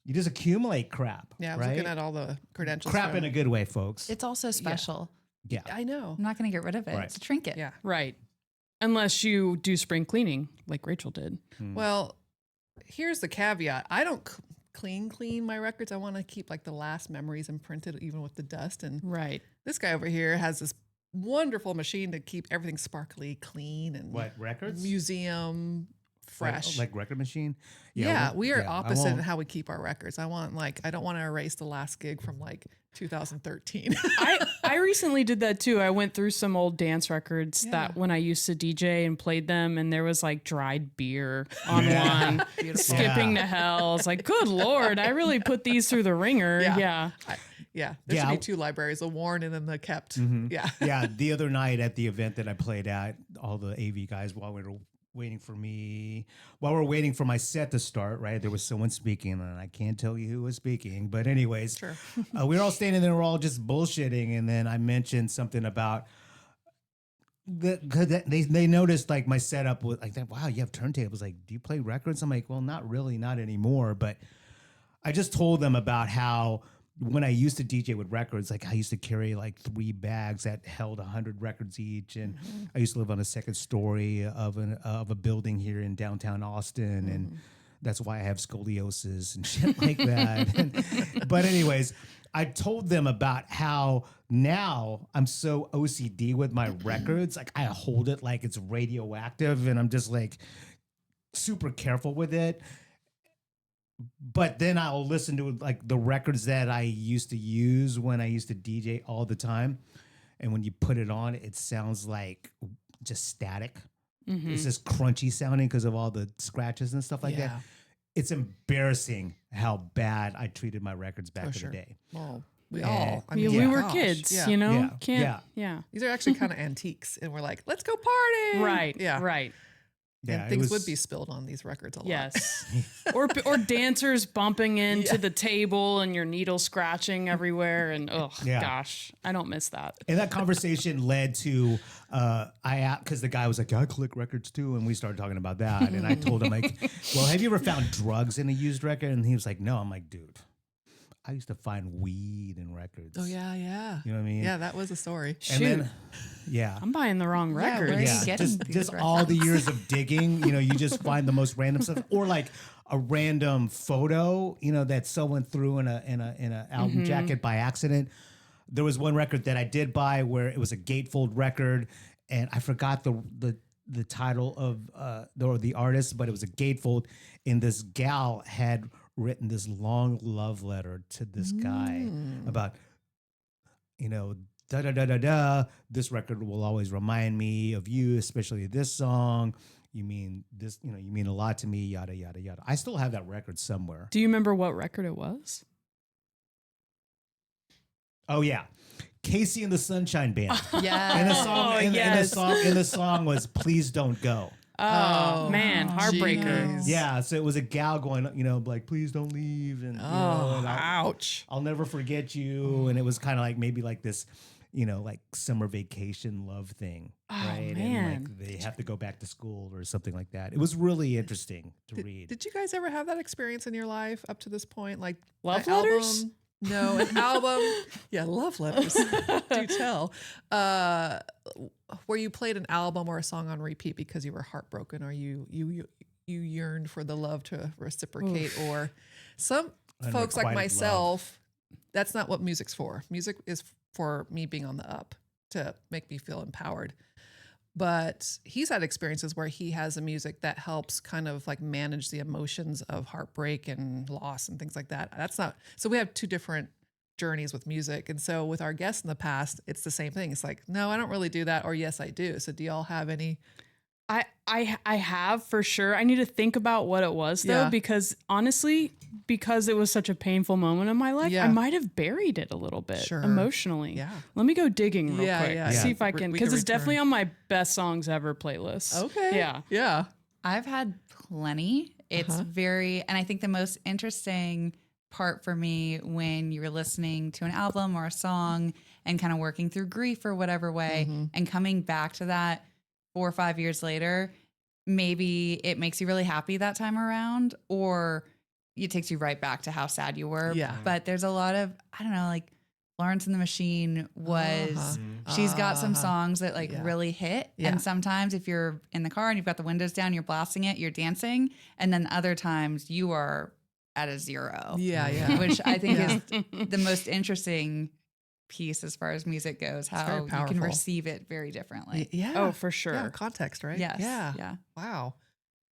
you just accumulate crap. Yeah, I was right? looking at all the credentials. Crap in a good way, folks. It's also special. Yeah. I know. I'm not going to get rid of it. Right. It's a trinket. Yeah. Right. Unless you do spring cleaning like Rachel did. Well, here's the caveat. I don't clean my records. I want to keep like the last memories imprinted even with the dust. And Right. this guy over here has this wonderful machine to keep everything sparkly clean and What, records? museum fresh. Like record machine. Yeah, we are I opposite in won't- how we keep our records. I don't want to erase the last gig from like 2013. I recently did that too. I went through some old dance records that when I used to DJ and played them, and there was like dried beer on one, skipping to hell. It's like, good Lord, I really put these through the ringer. Yeah. There should be two libraries, the worn and then the kept. Yeah. Yeah. The other night at the event that I played at, all the AV guys, while we were waiting for my set to start, right? There was someone speaking, and I can't tell you who was speaking, but anyways, Sure. we were all standing there, we're all just bullshitting, and then I mentioned something about they noticed like my setup was like, wow, you have turntables. Like, do you play records? I'm like, well, not really, not anymore. But I just told them about how when I used to DJ with records, like I used to carry like 3 bags that held 100 records each, and I used to live on a second story of a building here in downtown Austin, and that's why I have scoliosis and shit like that. But anyways, I told them about how now I'm so OCD with my records, like I hold it like it's radioactive, and I'm just like super careful with it. But then I'll listen to like the records that I used to use when I used to DJ all the time. And when you put it on, it sounds like just static. It's just crunchy sounding because of all the scratches and stuff like that. It's embarrassing how bad I treated my records back in the day. Well, we were kids, you know? Yeah. These are actually kind of antiques. And we're like, let's go party. Right. Yeah. Right. Yeah, and things would be spilled on these records a lot. Yes. or dancers bumping into the table and your needle scratching everywhere. And gosh, I don't miss that. And that conversation led to, because the guy was like, I collect records too. And we started talking about that. And I told him like, well, have you ever found drugs in a used record? And he was like, no. I'm like, dude, I used to find weed in records. Oh, yeah. You know what I mean? Yeah, that was a story. Shoot. And then, I'm buying the wrong record. Just all the years of digging, you just find the most random stuff, or like a random photo, that someone threw in a album jacket by accident. There was one record that I did buy where it was a gatefold record, and I forgot the title of the artist, but it was a gatefold, and this gal had written this long love letter to this guy about, da da da da da. This record will always remind me of you, especially this song. You mean this, you mean a lot to me, yada yada yada. I still have that record somewhere. Do you remember what record it was? Oh yeah, Casey and the Sunshine Band. Yeah, and the song was "Please Don't Go." Oh man, heartbreaker. Geez. Yeah, so it was a gal going, like, please don't leave, and ouch, I'll never forget you, and it was kind of like maybe like this, like summer vacation love thing, right? Man. And like they have to go back to school or something like that. It was really interesting to read. Did you guys ever have that experience in your life up to this point, like love an letters? Album? No, an album. Yeah, love letters. Do tell. Where you played an album or a song on repeat because you were heartbroken, or you yearned for the love to reciprocate, or some folks like myself. That's not what music's for. Music is for me being on the up, to make me feel empowered. But he's had experiences where he has a music that helps kind of like manage the emotions of heartbreak and loss and things like that. So we have two different journeys with music. And so with our guests in the past, it's the same thing. It's like, no, I don't really do that. Or yes, I do. So do y'all have any? I have, for sure. I need to think about what it was though, because honestly, because it was such a painful moment in my life, I might have buried it a little bit emotionally. Yeah. Let me go digging real quick. See if I can, because it's definitely on my best songs ever playlist. Okay. Yeah. Yeah. I've had plenty. It's and I think the most interesting part for me when you're listening to an album or a song and kind of working through grief or whatever way, and coming back to that 4 or 5 years later, maybe it makes you really happy that time around, or it takes you right back to how sad you were. Yeah. But there's a lot of, I don't know, like Florence and the Machine was, she's got some songs that like really hit. Yeah. And sometimes if you're in the car and you've got the windows down, you're blasting it, you're dancing. And then other times you are at a zero. Yeah. Yeah. Which I think is the most interesting piece as far as music goes, how you can receive it very differently. Yeah. Oh, for sure. Yeah, context, right? Yes. Yeah. Yeah. Wow.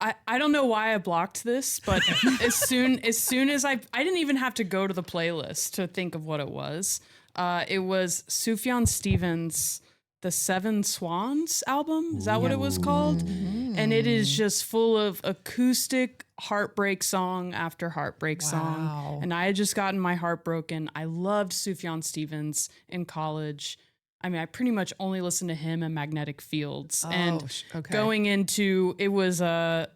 I don't know why I blocked this, but as soon as I didn't even have to go to the playlist to think of what it was. It was Sufjan Stevens' The Seven Swans album. Is that what it was called? And it is just full of acoustic heartbreak song after heartbreak song. And I had just gotten my heart broken. I loved Sufjan Stevens in college. I mean, I pretty much only listened to him and Magnetic Fields. And going into, it was, my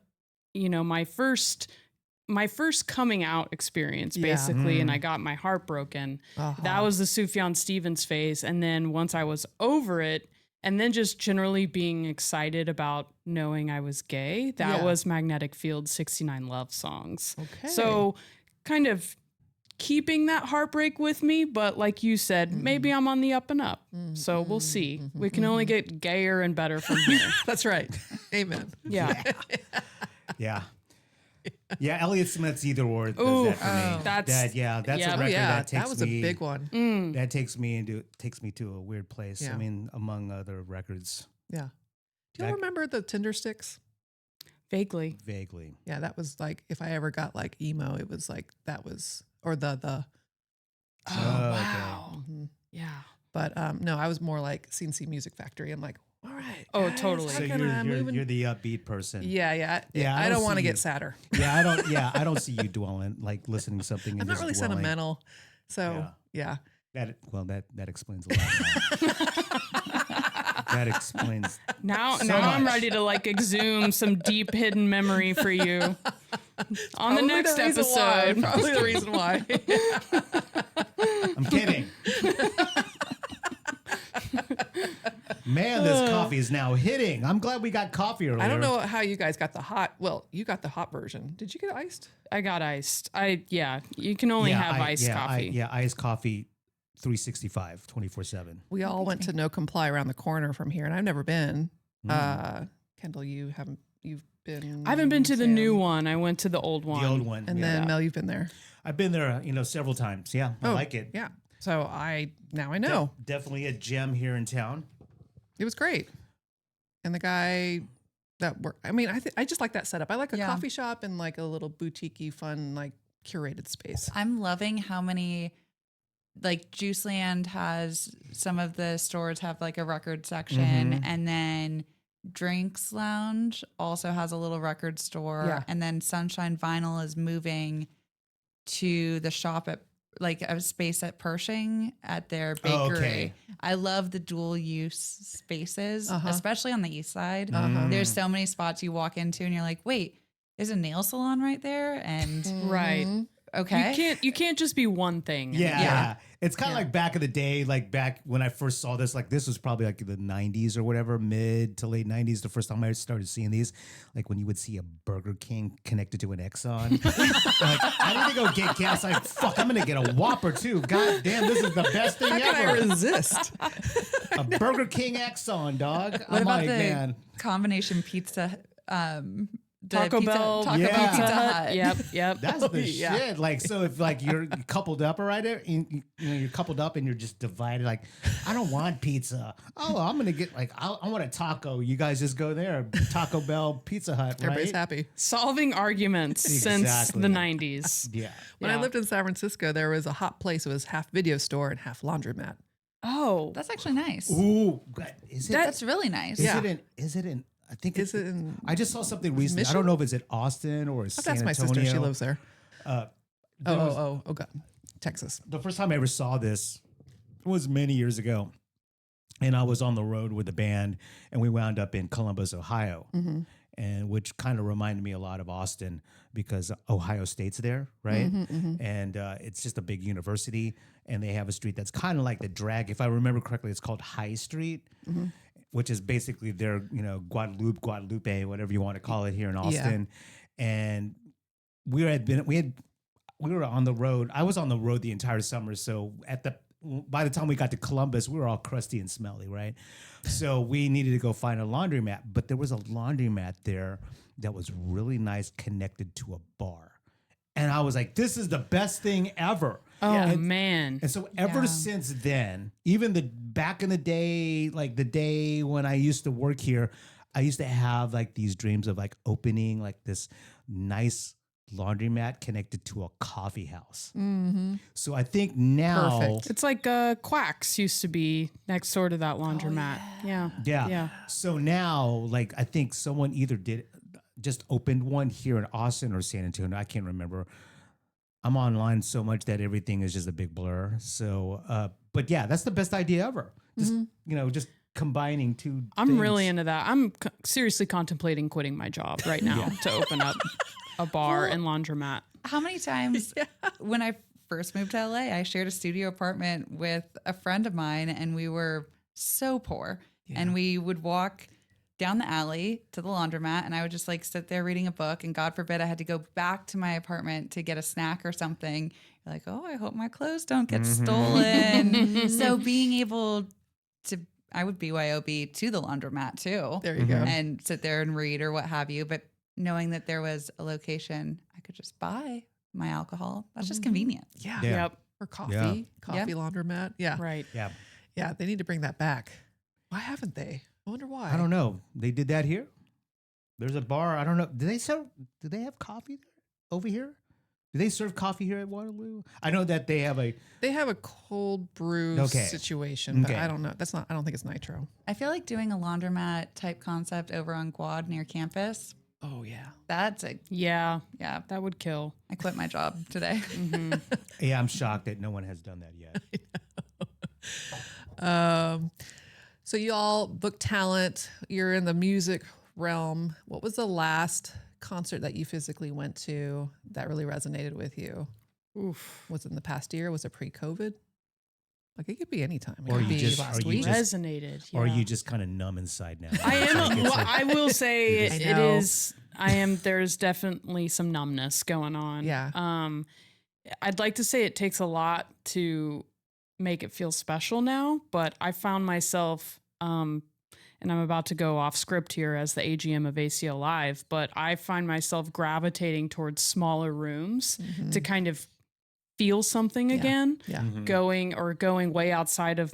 first coming out experience, basically, and I got my heart broken. That was the Sufjan Stevens phase. And then once I was over it, and then just generally being excited about knowing I was gay, that was Magnetic Fields' 69 Love Songs. So kind of keeping that heartbreak with me, but like you said, maybe I'm on the up and up. So we'll see. We can only get gayer and better from here. That's right. Amen. Yeah. Yeah, Elliott Smith's Either Or does that for me. That's a record that takes that was a big one. That takes me to a weird place. I mean, among other records. Yeah. Do you remember the Tinder Sticks? Vaguely. Yeah, that was like, if I ever got like emo, it was like that was, or the. Oh, wow. Mm-hmm. Yeah. But no, I was more like CNC Music Factory. I'm like, all right. Oh, guys, totally. So you're the upbeat person. Yeah. I don't want to get sadder. I don't see you dwelling, like listening to something. I'm not really sentimental. So yeah. That explains a lot. That explains. Now I'm ready to like exhume some deep hidden memory for you on the next episode. Probably the reason why. I'm kidding. Man, this coffee is now hitting. I'm glad we got coffee earlier. I don't know how you guys got the hot. Well, you got the hot version. Did you get iced? I got iced. You can only have iced coffee. Iced coffee 365, 24/7. We all went to No Comply around the corner from here, and I've never been. Kendall, you've been. I haven't been to the new one. I went to the old one. The old one. And then Mel, you've been there. I've been there, several times. Yeah, I like it. Yeah. So now I know. Definitely a gem here in town. It was great. And the guy that worked, I mean, I just like that setup. I like a coffee shop and like a little boutique-y, fun, like curated space. I'm loving how many, like Juiceland has, some of the stores have like a record section, and then Drinks Lounge also has a little record store, and then Sunshine Vinyl is moving to the shop at like a space at Pershing at their bakery. Oh, okay. I love the dual use spaces, especially on the east side. There's so many spots you walk into and you're like, wait, there's a nail salon right there. And right. Okay. You can't just be one thing. Yeah. It's kind of like back in the day, like back when I first saw this, like this was probably like the 90s or whatever, mid to late 90s, the first time I started seeing these, like when you would see a Burger King connected to an Exxon. Like, I need to go get gas. Like, fuck, I'm going to get a Whopper too. God damn, this is the best thing ever. How can I resist? A Burger King Exxon, dog. What I'm about like, the man. combination pizza? Taco Bell, Pizza Hut. Yep. That's the shit. Like, so if like you're coupled up right there, you're coupled up and you're just divided. Like, I don't want pizza. Oh, I'm gonna get like I want a taco. You guys just go there. Taco Bell, Pizza Hut. Right? Everybody's happy. Solving arguments since the 90s. Yeah. When I lived in San Francisco, there was a hot place. It was half video store and half laundromat. Oh, That's actually nice. Ooh, is it? That's really nice. Is it in? I think I just saw something recently. Mission? I don't know if it's in Austin or San Antonio. That's my sister. She lives there. God. Texas. The first time I ever saw this was many years ago. And I was on the road with the band and we wound up in Columbus, Ohio. And which kind of reminded me a lot of Austin because Ohio State's there, right? And it's just a big university. And they have a street that's kind of like the drag. If I remember correctly, it's called High Street. Which is basically their, Guadalupe, whatever you want to call it here in Austin. And we were on the road. I was on the road the entire summer. So by the time we got to Columbus, we were all crusty and smelly, right? So we needed to go find a laundromat, but there was a laundromat there that was really nice, connected to a bar. And I was like, this is the best thing ever. Oh, man. And so ever since then, even back in the day, like the day when I used to work here, I used to have like these dreams of like opening like this nice laundromat connected to a coffee house. So I think now, Perfect. It's like Quacks used to be next door to that laundromat. Yeah. yeah. So now, like, I think someone either just opened one here in Austin or San Antonio. I can't remember. I'm online so much that everything is just a big blur. So, but yeah, that's the best idea ever. Just, just combining two I'm things. really into that. I'm seriously contemplating quitting my job right now to open up a bar and laundromat. How many times when I first moved to LA, I shared a studio apartment with a friend of mine, and we were so poor. And we would walk down the alley to the laundromat, and I would just like sit there reading a book, and God forbid I had to go back to my apartment to get a snack or something. You're like, oh, I hope my clothes don't get stolen. So being able to, I would BYOB to the laundromat too. There you go. And sit there and read or what have you. But knowing that there was a location I could just buy my alcohol, that's just convenient. Yeah. Yeah. Yep. Or coffee. Yeah. Coffee laundromat. Yeah. Right. Yeah. Yeah. They need to bring that back. Why haven't they? I wonder why. I don't know. They did that here. There's a bar. I don't know. Do they have coffee there over here? Do they serve coffee here at Waterloo? I know that they have a. They have a cold brew Okay. situation, but Okay. I don't know. I don't think it's nitro. I feel like doing a laundromat type concept over on Quad near campus. Oh, yeah. That's a, Yeah. yeah, That would kill. I quit my job today. Yeah, I'm shocked that no one has done that yet. So you all book talent. You're in the music realm. What was the last concert that you physically went to that really resonated with you? Oof. Was it in the past year? Was it pre-COVID? Like it could be any time. It Or could you be just- last or you week. just- Resonated. Or are yeah. you just kind of numb inside now? I am. It's Well, like- I will say I it know. is. I am. There's definitely some numbness going on. Yeah. I'd like to say it takes a lot to make it feel special now, but I found myself, and I'm about to go off script here as the AGM of ACL Live, but I find myself gravitating towards smaller rooms to kind of feel something again. Yeah. Going way outside of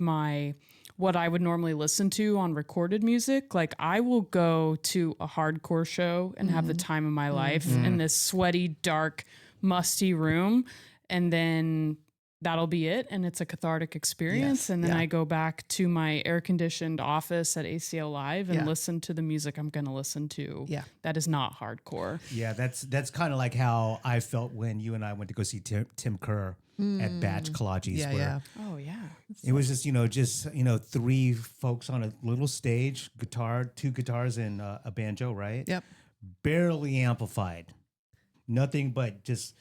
what I would normally listen to on recorded music. Like I will go to a hardcore show and have the time of my life in this sweaty, dark, musty room. And then that'll be it. And it's a cathartic experience. Yes. And then Yeah. I go back to my air conditioned office at ACL Live and Yeah. listen to the music I'm going to listen to. Yeah. That is not hardcore. Yeah, that's kind of like how I felt when you and I went to go see Tim Kerr at Batch Kolaches. Yeah. where Yeah. Oh yeah. It was just three folks on a little stage, two guitars and a banjo, right? Yep. Barely amplified, nothing but just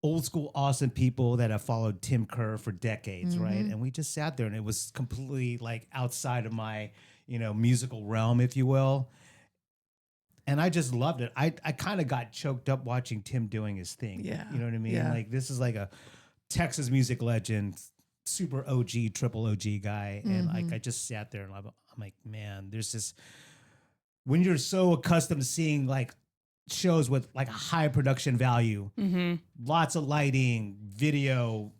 old school awesome people that have followed Tim Kerr for decades, right? And we just sat there, and it was completely like outside of my musical realm, if you will. And I just loved it. I kind of got choked up watching Tim doing his thing. Yeah. You know what I mean? Yeah. Like this is like a Texas music legend, super OG, triple OG guy. And like I just sat there and I'm like, man, there's this, when you're so accustomed to seeing like shows with like a high production value, lots of lighting, video,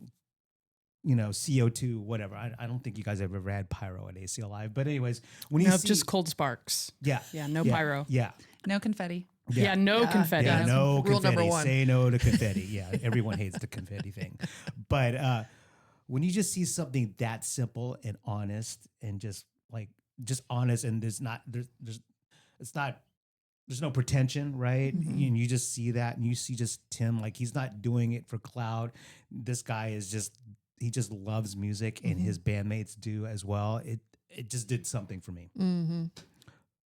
CO2, whatever. I don't think you guys have ever had pyro at ACL Live. But anyways, when you No, see, just cold sparks. yeah, Yeah, no pyro. Yeah. No confetti. Yeah, no confetti. Yeah, no Rule confetti. number one. Say no to confetti. Yeah, everyone hates the confetti thing. But when you just see something that simple and honest and just honest, and there's no pretension, right? And you just see that, and you see just Tim, like he's not doing it for clout. This guy he just loves music, and his bandmates do as well. It just did something for me.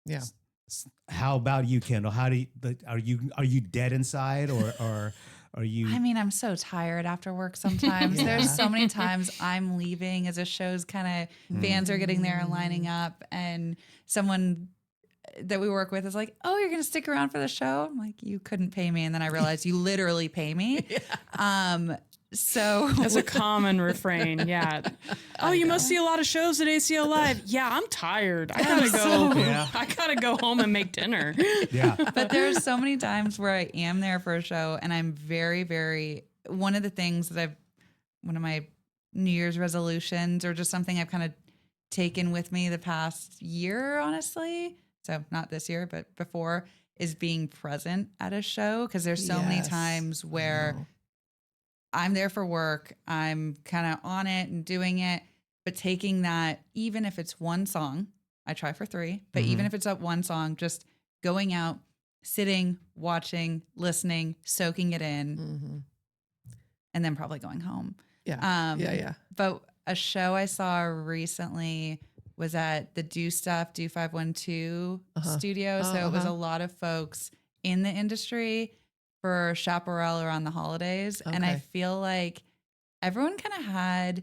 Yeah. How about you, Kendall? How do you, are you dead inside, or are you? I mean, I'm so tired after work sometimes. There's so many times I'm leaving as a show's kind of fans are getting there and lining up, and someone that we work with is like, oh, you're going to stick around for the show? I'm like, you couldn't pay me. And then I realized you literally pay me. So That's a common refrain. Yeah. Oh, you must see a lot of shows at ACL Live. Yeah, I'm tired. I gotta go. Yeah. I gotta go home and make dinner. Yeah. but there's so many times where I am there for a show, and I'm very, very, one of the things that one of my New Year's resolutions, or just something I've kind of taken with me the past year, honestly, so not this year, but before, is being present at a show. Cause there's so many times where I'm there for work, I'm kind of on it and doing it, but taking that, even if it's one song, I try for 3, but even if it's up one song, just going out, sitting, watching, listening, soaking it in, and then probably going home. Yeah. But a show I saw recently was at the Do 512 studio. So it was a lot of folks in the industry for Chaparral around the holidays. And I feel like everyone kind of had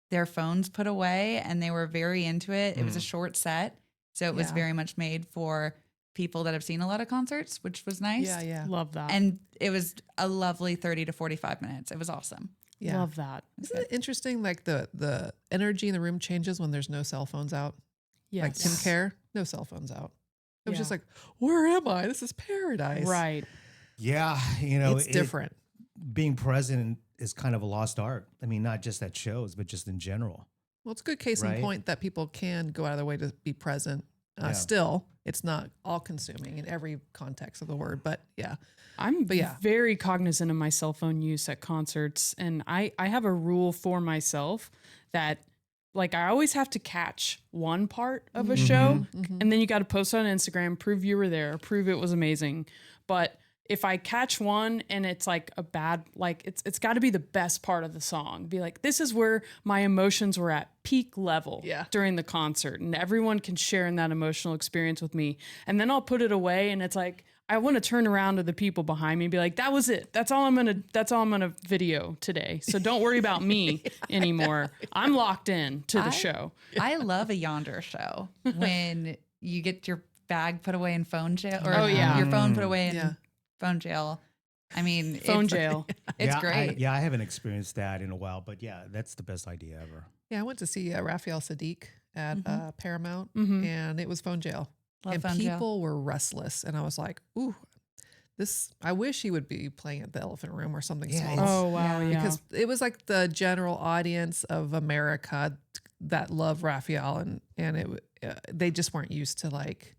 their phones put away and they were very into it. It was a short set. So it was very much made for people that have seen a lot of concerts, which was nice. Yeah. Love that. And it was a lovely 30 to 45 minutes. It was awesome. Yeah. Love that. Isn't it interesting? Like the energy in the room changes when there's no cell phones out. Yes. Like Tim Care, no cell phones out. It was just like, where am I? This is paradise. Right. Yeah, you know, It's different. Being present is kind of a lost art. I mean, not just at shows, but just in general. Well, it's a good case in point that people can go out of their way to be present. Still, it's not all consuming in every context of the word, but yeah. I'm very cognizant of my cell phone use at concerts. And I have a rule for myself that like I always have to catch one part of a show and then you got to post it on Instagram, prove you were there, prove it was amazing. But if I catch one and it's like a bad, like it's got to be the best part of the song. Be like, this is where my emotions were at peak level during the concert, and everyone can share in that emotional experience with me. And then I'll put it away, and it's like I want to turn around to the people behind me and be like, that was it. That's all I'm gonna video today. So don't worry about me anymore. I'm locked in to the show. I love a Yonder show when you get your bag put away in phone jail, or your phone put away in phone jail. I mean, phone jail. It's great. I haven't experienced that in a while, but yeah, that's the best idea ever. Yeah, I went to see Raphael Sadiq at Paramount, and it was phone jail. Love and phone people jail. were restless, and I was like, ooh, I wish he would be playing at the Elephant Room or something small. Oh, wow, yeah. Because it was like the general audience of America that love Raphael, and they just weren't used to like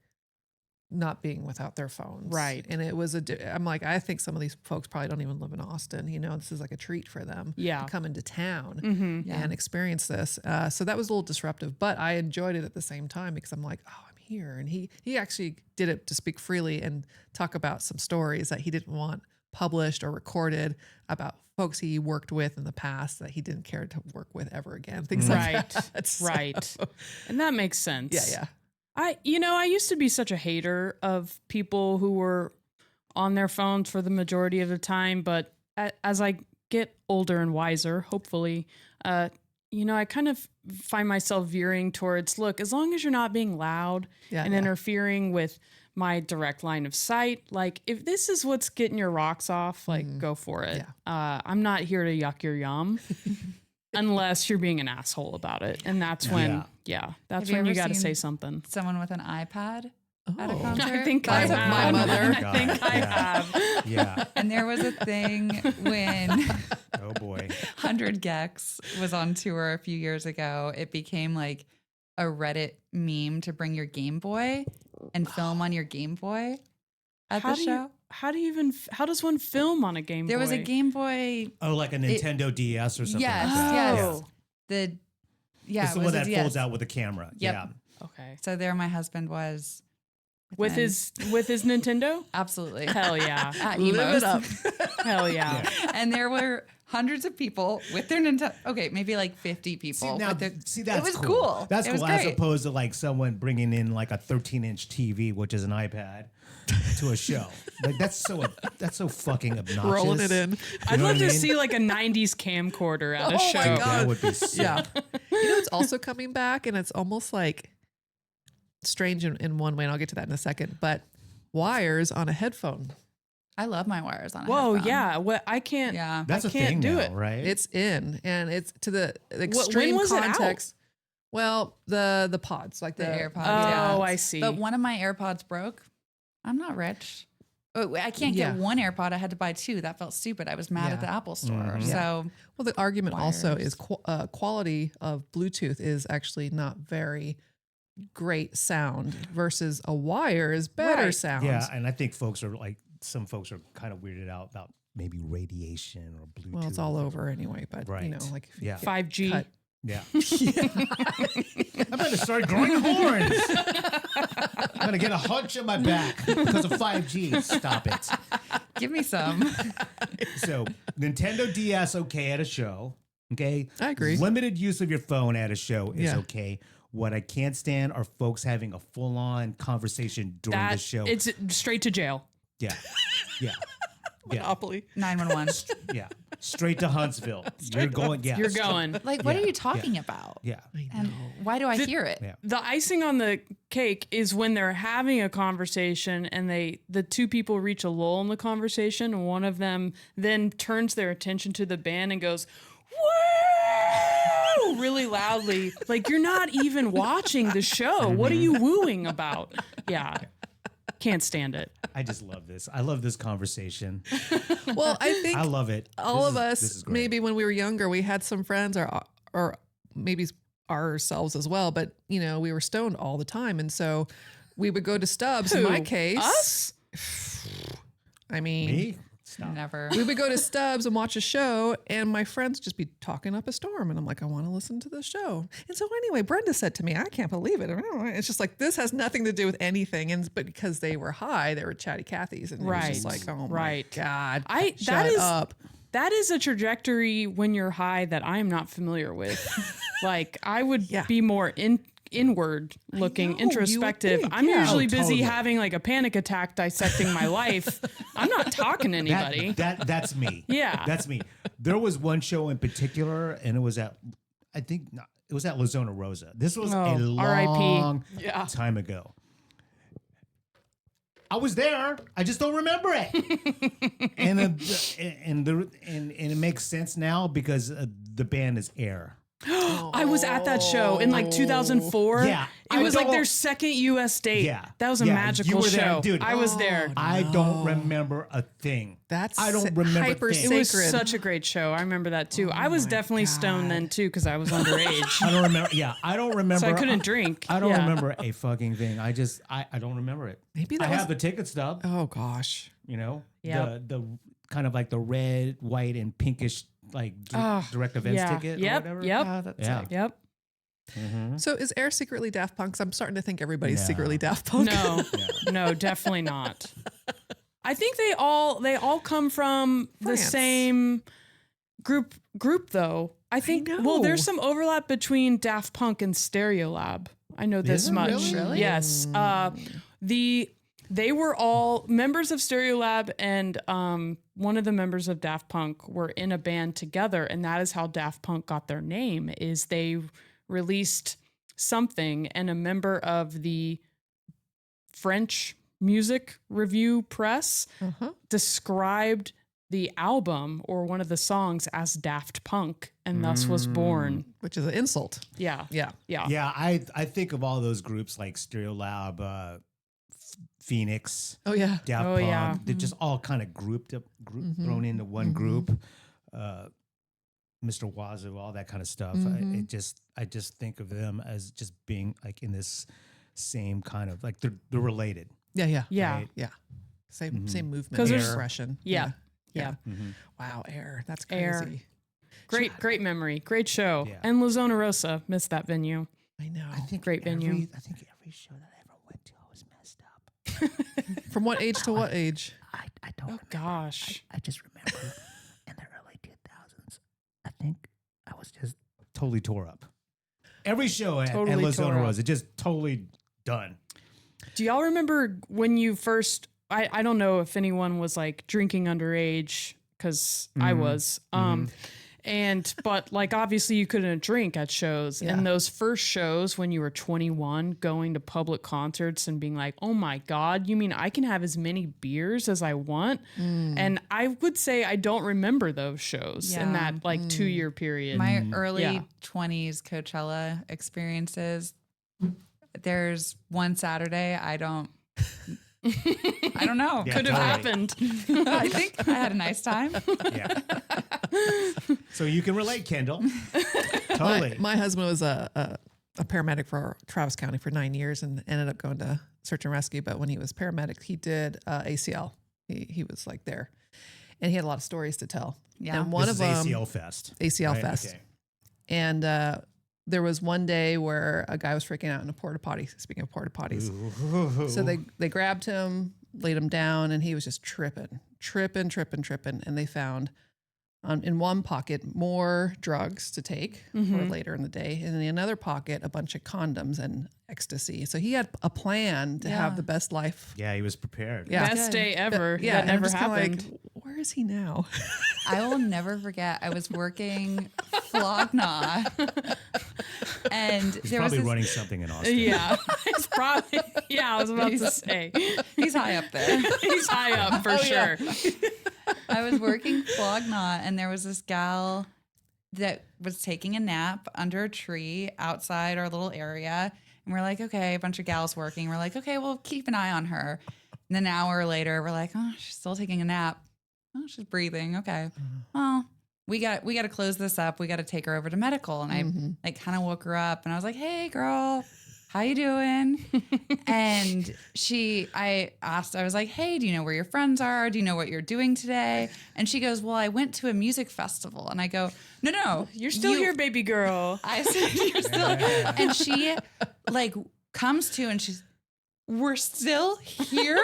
not being without their phones. Right. And it was I'm like, I think some of these folks probably don't even live in Austin. You know, this is like a treat for them to come into town and experience this. So that was a little disruptive, but I enjoyed it at the same time because I'm like, oh, I'm here. And he actually did it to speak freely and talk about some stories that he didn't want published or recorded about folks he worked with in the past that he didn't care to work with ever again. Things like that. Right. And that makes sense. Yeah. I used to be such a hater of people who were on their phones for the majority of the time, but as I get older and wiser, hopefully, I kind of find myself veering towards, look, as long as you're not being loud and interfering with my direct line of sight, like if this is what's getting your rocks off, like go for it. Yeah. I'm not here to yuck your yum. Unless you're being an asshole about it. And that's when, that's when you got to say something. Someone with an iPad at a concert? I think That's I have. my mother. I think I have. Yeah. And there was a thing when Oh boy. 100 Gex was on tour a few years ago. It became like a Reddit meme to bring your Game Boy and film on your Game Boy at the show. How does one film on a Game Boy? There was a Game Boy. Oh, like a Nintendo DS or something Yes, like that. Oh. yes. It's the it one was that a DS. folds out with a camera. Yep. Yeah. Okay. So there my husband was. With his Nintendo? Absolutely. Hell yeah. At Live Emos. it up. Hell yeah. And there were hundreds of people with their Nintendo. Okay, maybe like 50 people. That's it was cool. That's It was cool, as great. opposed to like someone bringing in like a 13-inch TV, which is an iPad, to a show. Like that's so fucking obnoxious. Rolling it in. I'd know love what I to mean? see like a 90s camcorder at a show. my God. That would be sick. Yeah. You know, it's also coming back, and it's almost like strange in one way, and I'll get to that in a second, but wires on a headphone. I love my wires on a Whoa, headphone. yeah. What I can't. Yeah. That's I a can't thing do now, it. right? It's in, and it's to the extreme was it out? context. Well, the pods, like The the AirPods. Oh, yeah. I see. But one of my AirPods broke. I'm not rich. Oh, I can't get one AirPod. I had to buy two. That felt stupid. I was mad at the Apple store. So Well, the argument also Wires. is quality of Bluetooth is actually not very great sound versus a wire is better Right. sound. Yeah, and I think some folks are kind of weirded out about maybe radiation or Bluetooth. Well, it's all over anyway, but you know, Right. like if you Yeah. get 5G. cut- Yeah. I'm going to start growing horns. I'm going to get a hunch in my back because of 5G. Stop it. Give me some. So, Nintendo DS okay at a show. Okay. I agree. Limited use of your phone at a show is Yeah. okay. What I can't stand are folks having a full-on conversation during the show. It's straight to jail. Yeah. Yeah. Yeah. Monopoly. 911. Yeah. Straight to Huntsville. You're going. Yeah. You're going. Like, what Yeah, are you talking about? Yeah. And why do I hear it? Yeah. The icing on the cake is when they're having a conversation and the two people reach a lull in the conversation, and one of them then turns their attention to the band and goes, "Woo!" really loudly. Like, you're not even watching the show. What are you wooing about? Yeah. Can't stand it. I just love this. I love this conversation. Well, I think I love it. all of This us, is great. maybe when we were younger, we had some friends or maybe ourselves as well, but you know, we were stoned all the time. And so we would go to Stubbs in Who? my case. Us? I mean, Me? Stop. Never. we would go to Stubbs and watch a show, and my friends just be talking up a storm. And I'm like, I want to listen to the show. And so anyway, Brenda said to me, I can't believe it. It's just like, this has nothing to do with anything. But because they were high, they were chatty Cathy's. And it was just Right. like, oh my Right. God, That shut is- up. That is a trajectory when you're high that I am not familiar with. Like, I would Yeah. be more inward looking, know, you would introspective. think, I'm yeah. usually Oh, busy totally. having like a panic attack dissecting my life. I'm not talking to anybody. That's me. Yeah. That's me. There was one show in particular, and it was at Lozona Rosa. This was a Oh, R.I.P. long Yeah. time ago. I was there. I just don't remember it. and it makes sense now because the band is Air. I was at that show in like 2004. Yeah. It I was like don't- their second US date. Yeah. That was a Yeah, you magical were there, show. dude. I was there. I don't remember a thing. That's I don't remember hyper things. It was sacred. such a great show. I remember that too. I was definitely stoned then too because I was underage. I don't remember. Yeah, I don't remember. So I couldn't drink. I don't Yeah. remember a fucking thing. I don't remember it. Maybe I that was- have the ticket stub. Oh gosh. You know, Yep. the kind of like the red, white, and pinkish like direct events Yeah. ticket. Or Yep. whatever. Yep. Oh, that's Yeah. sick. Yep. So is Air secretly Daft Punk? 'Cause I'm starting to think everybody's No. secretly Daft Punk. No, no, definitely not. I think they all come from the France. same group though. I think know. well, there's some overlap between Daft Punk and Stereolab. I know this there much. really? Really? Yes. They were all members of Stereolab, and one of the members of Daft Punk were in a band together, and that is how Daft Punk got their name. Is they released something, and a member of the French music review press described the album or one of the songs as Daft Punk, and thus was born. Which is an insult. Yeah. Yeah. Yeah. Yeah, I think of all those groups like Stereolab, Phoenix, Oh yeah. Daft Oh, Punk. yeah. They're just all kind of thrown into one group. Mr. Wazoo, all that kind of stuff. I just think of them as just being like in this same kind of like they're related. Yeah. Yeah. Yeah. Right? Yeah. Same movement. 'Cause there's- expression. Yeah. Yeah. Wow. Air. That's Air. crazy. Great memory. Great show. Yeah. And Lozona Rosa, missed that venue. I know. Great venue. I think every show that I ever went to, I was messed up. From what age to what age? I don't remember. Gosh. I just remember in the early 2000s, I think I was just totally tore up. Every show at Totally tore Lozona up. Rosa, just totally done. Do y'all remember when you first, I don't know if anyone was like drinking underage, because I was. But like obviously you couldn't drink at shows. Yeah. And those first shows when you were 21, going to public concerts and being like, oh my God, you mean I can have as many beers as I want? And I would say I don't remember those shows in Yeah. that like 2-year period. My early Yeah. 20s Coachella experiences. There's one Saturday I don't know. Yeah, Could have totally. happened. I think I had a nice time. Yeah. So you can relate, Kendall. Totally. My husband was a a paramedic for Travis County for 9 years and ended up going to search and rescue. But when he was paramedic, he did ACL. He was like there, and he had a lot of stories to tell. Yeah. And one This of is them, ACL Fest. ACL right? Fest. Okay. And there was one day where a guy was freaking out in a porta potty. Speaking of porta potties, so they grabbed him, laid him down, and he was just tripping. And they found in one pocket more drugs to take for later in the day, and in another pocket a bunch of condoms and ecstasy. So he had a plan to have the best life. Yeah, he was prepared. Yeah. Best day ever. Yeah, That and I'm never just kinda happened. Like, where is he now? I will never forget. I was working Flogna, and He's there was probably this, running something in Austin. Yeah, it's probably. Yeah, I was about to say he's high up there. he's high up for sure. I was working Flogna, and there was this gal that was taking a nap under a tree outside our little area. And we're like, okay, a bunch of gals working. We're like, okay, we'll keep an eye on her. And then an hour later, we're like, oh, she's still taking a nap. Oh, she's breathing. Okay. Well, we got to close this up. We got to take her over to medical. And I like kind of woke her up, and I was like, hey, girl, how you doing? And I was like, hey, do you know where your friends are? Do you know what you're doing today? And she goes, well, I went to a music festival. And I go, no, You're still here, baby girl. I said, you're still. And she like comes to, and she's, we're still here?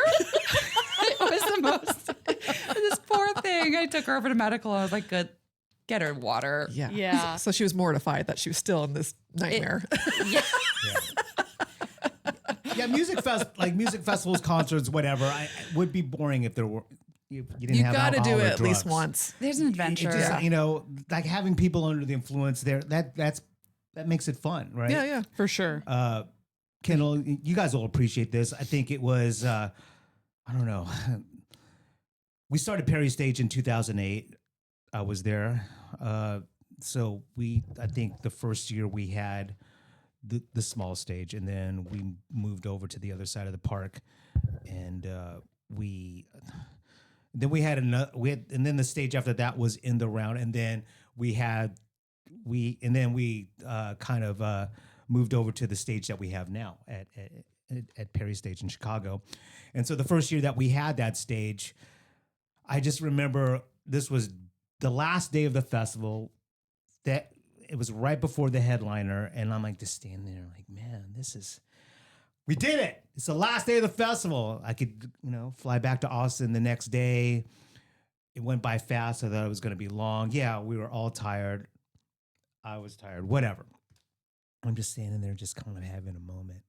It was the most, this poor thing. I took her over to medical. I was like, good, get her water. Yeah. Yeah. So she was mortified that she was still in this nightmare. Yeah. Yeah, music festivals, concerts, whatever. I would be boring if there were. You didn't You have got to alcohol do or it at least drugs. once. There's an adventure. It just, you know, like having people under the influence there. That makes it fun, right? Yeah, yeah. For sure. Kendall, you guys will appreciate this. I think it was, I don't know. We started Perry Stage in 2008. I was there. So I think the first year we had the small stage, and then we moved over to the other side of the park, and then we had and then the stage after that was in the round, and then we kind of moved over to the stage that we have now at Perry Stage in Chicago. And so the first year that we had that stage, I just remember this was the last day of the festival. That it was right before the headliner, and I'm like just standing there like, man, we did it. It's the last day of the festival. I could, fly back to Austin the next day. It went by fast. I thought it was going to be long. Yeah, we were all tired. I was tired, whatever. I'm just standing there just kind of having a moment.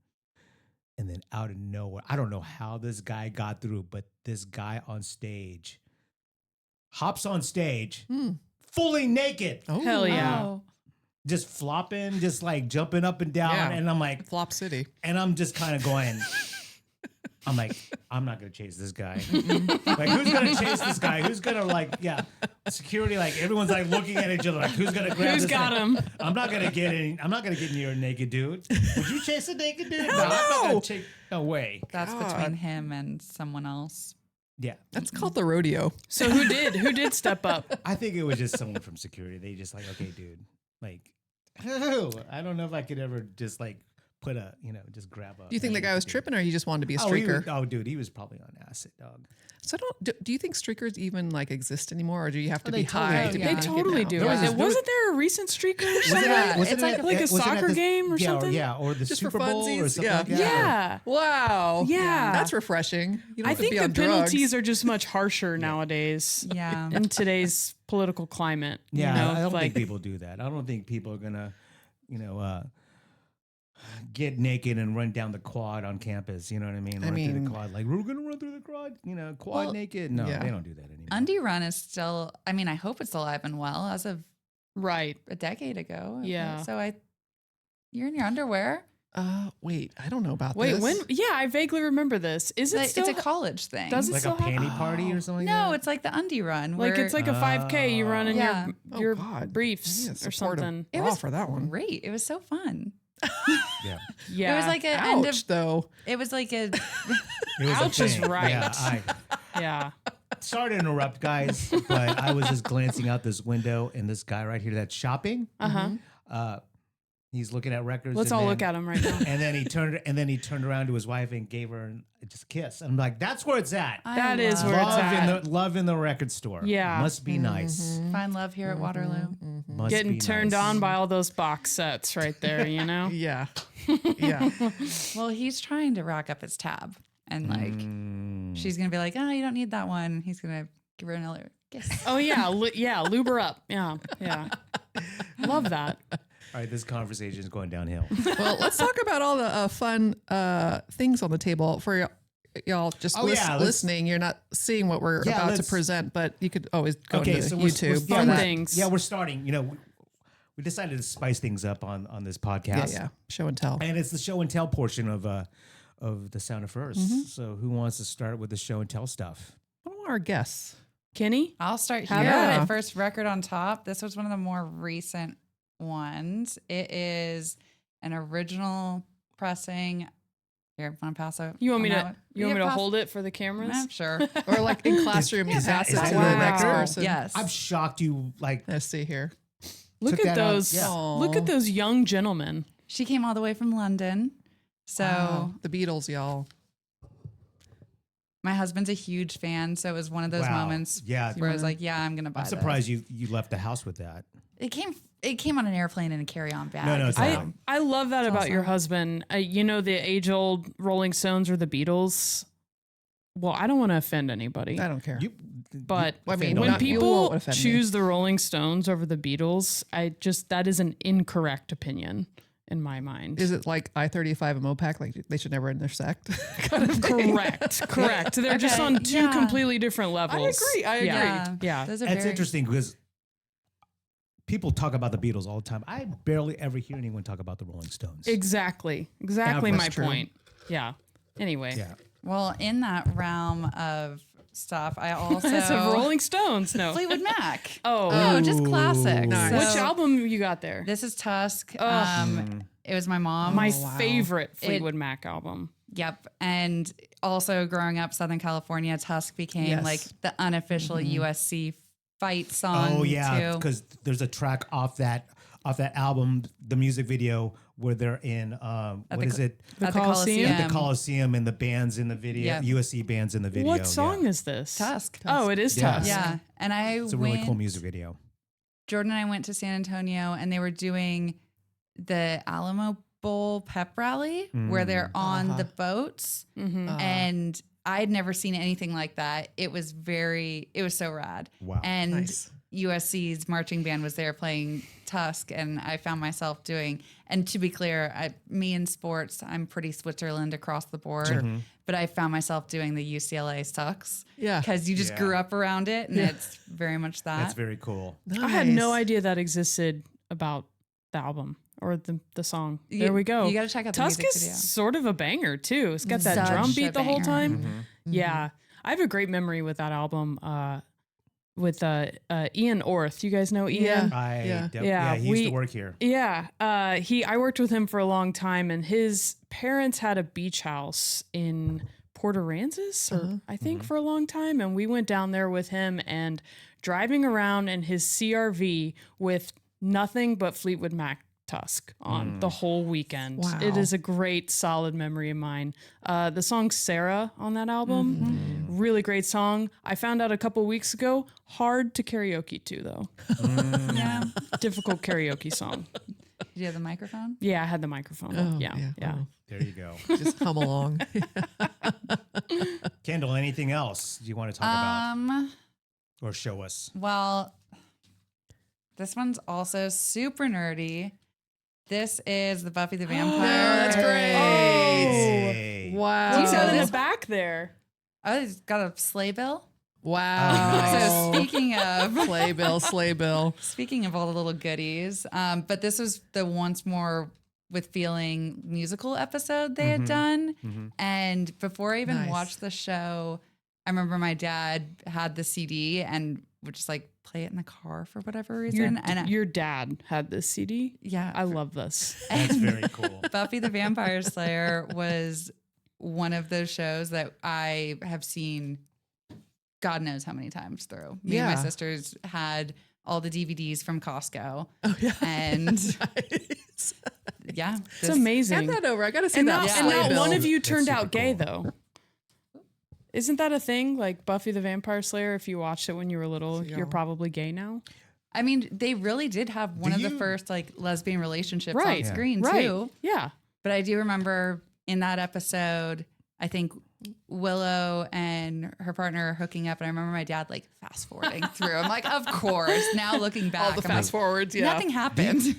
And then out of nowhere, I don't know how this guy got through, but this guy on stage hops on stage fully naked. Oh, Hell yeah. Oh. Just flopping, just like jumping up and down. Yeah. And I'm like, Flop City. and I'm just kind of going, I'm like, I'm not going to chase this guy. Like, who's going to chase this guy? Who's going to security, like everyone's like looking at each other like, who's going to grab Who's this got thing? him? I'm not going to get near a naked dude. Would you chase a naked dude? No, I'm not going to take, no way. That's God. between him and someone else. Yeah. That's called the rodeo. So who did step up? I think it was just someone from security. They just like, okay, dude, like, I don't know if I could ever just like put just grab a. Do you think the guy was tripping, or he just wanted to be a Oh, streaker? dude, he was probably on acid, dog. So do you think streakers even like exist anymore, or do you have to they be high totally to do. be They naked totally now? do. There was this- Wasn't there a recent streaker or something? It's like a soccer game or something? or the Just for Super Bowl or funsies? something Yeah. like that. Yeah. Wow. Yeah. That's refreshing. You don't I have to think be the on penalties drugs. are just much harsher nowadays. Yeah. In today's political climate. Yeah, You know, I don't like, think people do that. I don't think people are gonna, get naked and run down the quad on campus. You know what I mean? Run through mean- the quad. Like, we're gonna run through the quad. Quad Well, naked. No, yeah. they don't do that anymore. Undie Run is still, I mean, I hope it's alive and well as of right. a decade ago. Yeah. So you're in your underwear. Wait, I don't know about Wait, this. when? Yeah, I vaguely remember this. Is it Like, still? it's a college thing. Does it Like a still happen? panty party or something. No, like it's like the Undie Run. Like where it's like a 5K you run in Yeah. Oh, your God. briefs I need to or support a something. It bra was for that one. great. It was so fun. that. Yeah, Yeah. It was like an end Ouch, of. though. It was like a. it was a Ouch is thing. right. Yeah, yeah. sorry to interrupt, guys, but I was just glancing out this window, and this guy right here that's shopping. Uh-huh. He's looking at records. Let's all look at him right now. And then he turned around to his wife and gave her just a kiss. I'm like, that's where it's at. That is where it's at. Love in the record store. Yeah. Must be nice. Find love here at Waterloo. Must Getting be turned nice. on by all those box sets right there, you know? Yeah. Yeah. Well, he's trying to rack up his tab, and like she's gonna be like, "Oh, you don't need that one." He's gonna give her another kiss. Oh, yeah. Lube her up. Yeah. Yeah. Love that. All right, this conversation is going downhill. Well, let's talk about all the fun things on the table for y'all just listening. You're not seeing what we're about to present, but you could always go to YouTube. Fun things. Yeah, we're starting. You know, we decided to spice things up on this podcast. Yeah. Show and tell. And it's the show and tell portion of the Sound of First. So who wants to start with the show and tell stuff? One of our guests. Kenny? I'll start here. Yeah. My first record on top. This was one of the more recent ones. It is an original pressing. Here, want to pass out? You want me on to that one? hold it for the cameras? Sure. Or like in classroom, you pass it is to that the your next record? person. Yes. I'm shocked you like. Let's see here. Look Took at that out. those. Yeah. Look at those young gentlemen. She came all the way from London. So Wow. The Beatles, y'all. my husband's a huge fan. So it was one of those Wow. moments Yeah. where I was like, yeah, I'm going to buy I'm this. surprised you left the house with that. It came on an airplane in a carry-on bag. No, it's so- not. I love that about your awesome. husband. You know, the age-old Rolling Stones or the Beatles. Well, I don't want to offend anybody. I don't care. But I mean, when not- you people won't offend me. choose the Rolling Stones over the Beatles, that is an incorrect opinion in my mind. Is it like I-35 and Mopac? Like they should never intersect? kind of thing? Correct. They're just Okay, on two yeah. completely different levels. I agree. Yeah. Those are It's very interesting because people talk about the Beatles all the time. I barely ever hear anyone talk about the Rolling Stones. Exactly that's my true. point. Yeah. Anyway. Yeah. Well, in that realm of stuff, I also So Rolling Stones. No. Fleetwood Mac. Oh. Just classics. Nice. Which So, album you got there? This is Tusk. It was my mom. My favorite Fleetwood It- Mac album. Yep. And also growing up Southern California, Tusk became Yes. like the unofficial USC fight song. Oh yeah, too. because there's a track off that album, the music video where they're in what is it? At the Coliseum? At the Coliseum and the bands in the video, Yeah. USC bands in the video. What song yeah. is this? Tusk. Oh, it is Yeah. Tusk. Yeah. And It's a really cool music video. Jordan and I went to San Antonio and they were doing the Alamo Bowl pep rally where they're on the boats. And I'd never seen anything like that. It was so rad. Wow. And Nice. USC's marching band was there playing Tusk, and I found myself doing, and to be clear, me in sports, I'm pretty Switzerland across the board, but I found myself doing the UCLA Tucks. Yeah. Because you just Yeah. grew up around it, and it's very much that. That's very cool. I had no Nice. idea that existed about the album or the song. There we go. You got to check out the Tusk music is video. sort of a banger too. It's got that Such drum a beat the whole banger. time. Yeah. I have a great memory with that album with Ian Orth. You guys know Ian? Yeah. Yeah, he used to work here. Yeah. I worked with him for a long time, and his parents had a beach house in Port Aransas, or I think for a long time. And we went down there with him and driving around in his CRV with nothing but Fleetwood Mac Tusk on the whole weekend. Wow. It is a great, solid memory of mine. The song Sarah on that album, really great song. I found out a couple weeks ago, hard to karaoke to though. Yeah. Difficult karaoke song. Did you have the microphone? Yeah, I had the microphone. Oh, yeah. oh. There you go. Just hum along. Kendall, anything else you want to talk about or show us? Well, this one's also super nerdy. This is the Buffy the Vampire. that's great. Hey. Wow. What's that in this- the back there? Oh, it's got a sleigh bill. Wow. So speaking of Sleigh bill. speaking of all the little goodies, but this was the Once More with Feeling musical episode they had done. And before I even Nice. watched the show, I remember my dad had the CD and would just like play it in the car for whatever reason. Your dad had this CD. Yeah. I love this. That's very cool. Buffy the Vampire Slayer was one of those shows that I have seen God knows how many times through. Me and Yeah. my sisters had all the DVDs from Costco. Oh, yeah. And Yeah. It's amazing. Hand that over. I got to see And that. not, and not playbill. one of you That's turned super out gay, cool. though. Isn't that a thing? Like Buffy the Vampire Slayer, if you watched it when you were little, you're probably gay now. I mean, they really did have one of the first like lesbian relationships Right. on screen Right. too. Yeah. But I do remember in that episode, I think Willow and her partner are hooking up, and I remember my dad like fast forwarding through. I'm like, of course. Now looking back, All the I'm fast like, forwards. Yeah. nothing happened.